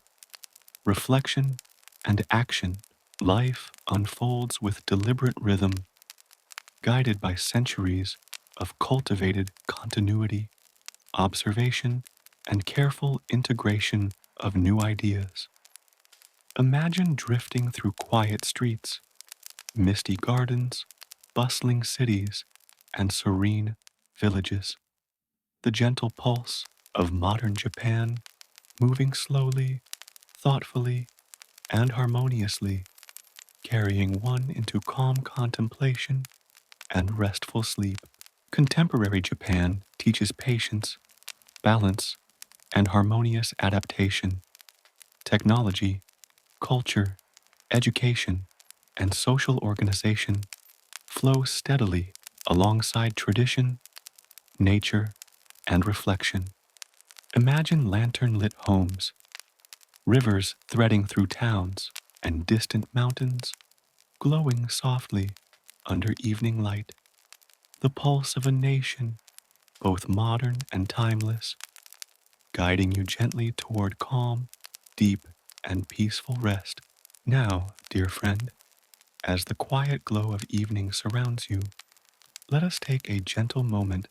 reflection and action. Life unfolds with deliberate rhythm, guided by centuries of cultivated continuity, observation, and careful integration of new ideas. Imagine drifting through quiet streets, misty gardens, bustling cities, and serene villages. The gentle pulse of modern Japan, moving slowly, thoughtfully, and harmoniously, carrying one into calm contemplation and restful sleep. Contemporary Japan teaches patience, balance, and harmonious adaptation. Technology, culture, education, and social organization flow steadily alongside tradition, nature, and reflection. Imagine lantern-lit homes, rivers threading through towns, and distant mountains glowing softly under evening light. The pulse of a nation, both modern and timeless, guiding you gently toward calm, deep, and peaceful rest. Now, dear friend, as the quiet glow of evening surrounds you, let us take a gentle moment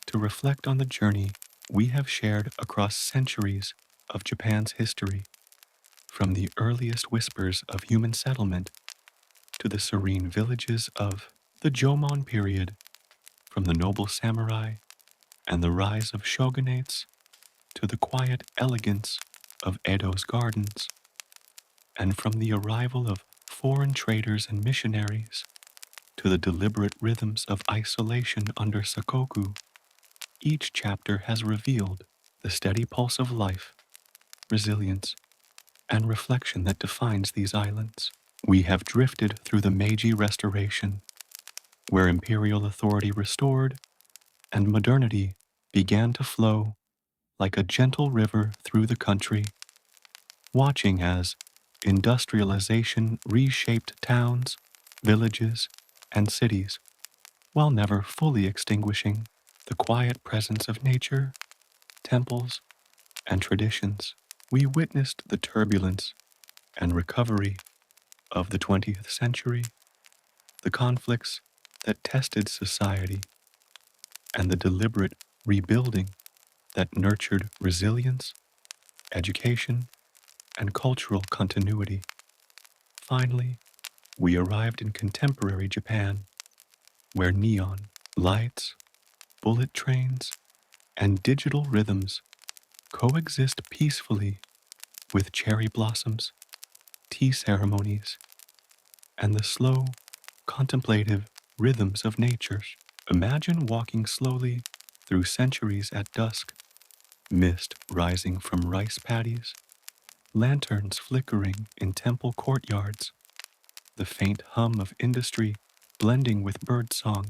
to reflect on the journey we have shared across centuries of Japan's history, from the earliest whispers of human settlement to the serene villages of the Jomon period, from the noble samurai and the rise of shogunates to the quiet elegance of Edo's gardens, and from the arrival of foreign traders and missionaries to the deliberate rhythms of isolation under Sakoku, each chapter has revealed the steady pulse of life, resilience, and reflection that defines these islands. We have drifted through the Meiji Restoration, where imperial authority restored and modernity began to flow like a gentle river through the country, watching as industrialization reshaped towns, villages, and cities, while never fully extinguishing the quiet presence of nature, temples, and traditions. We witnessed the turbulence and recovery of the 20th century, the conflicts that tested society, and the deliberate rebuilding that nurtured resilience, education, and cultural continuity. Finally, we arrived in contemporary Japan, where neon, lights, bullet trains, and digital rhythms coexist peacefully with cherry blossoms, tea ceremonies, and the slow, contemplative rhythms of nature. Imagine walking slowly through centuries at dusk, mist rising from rice paddies, lanterns flickering in temple courtyards, the faint hum of industry blending with birdsong,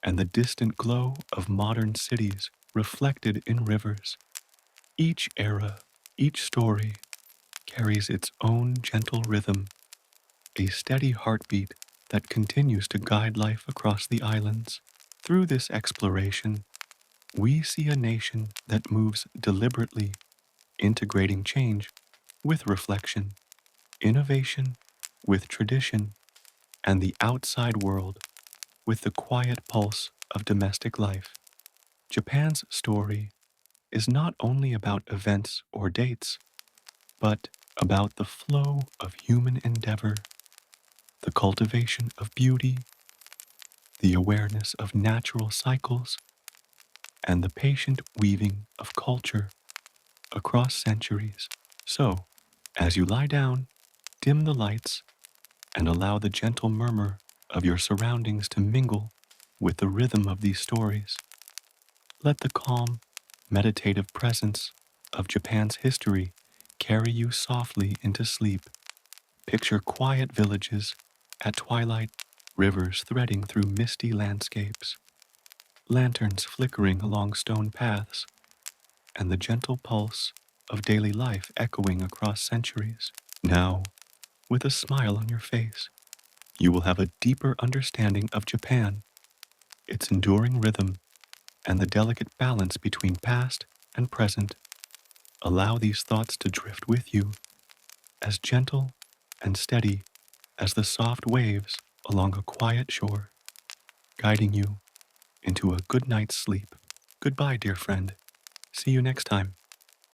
and the distant glow of modern cities reflected in rivers. Each era, each story carries its own gentle rhythm, a steady heartbeat that continues to guide life across the islands. Through this exploration, we see a nation that moves deliberately, integrating change with reflection, innovation with tradition, and the outside world with the quiet pulse of domestic life. Japan's story is not only about events or dates, but about the flow of human endeavor, the cultivation of beauty, the awareness of natural cycles, and the patient weaving of culture across centuries. So, as you lie down, dim the lights and allow the gentle murmur of your surroundings to mingle with the rhythm of these stories. Let the calm, meditative presence of Japan's history carry you softly into sleep. Picture quiet villages at twilight, rivers threading through misty landscapes, lanterns flickering along stone paths, and the gentle pulse of daily life echoing across centuries. Now, with a smile on your face, you will have a deeper understanding of Japan, its enduring rhythm, and the delicate balance between past and present. Allow these thoughts to drift with you, as gentle and steady as the soft waves along a quiet shore, guiding you into a good night's sleep. Goodbye, dear friend. See you next time.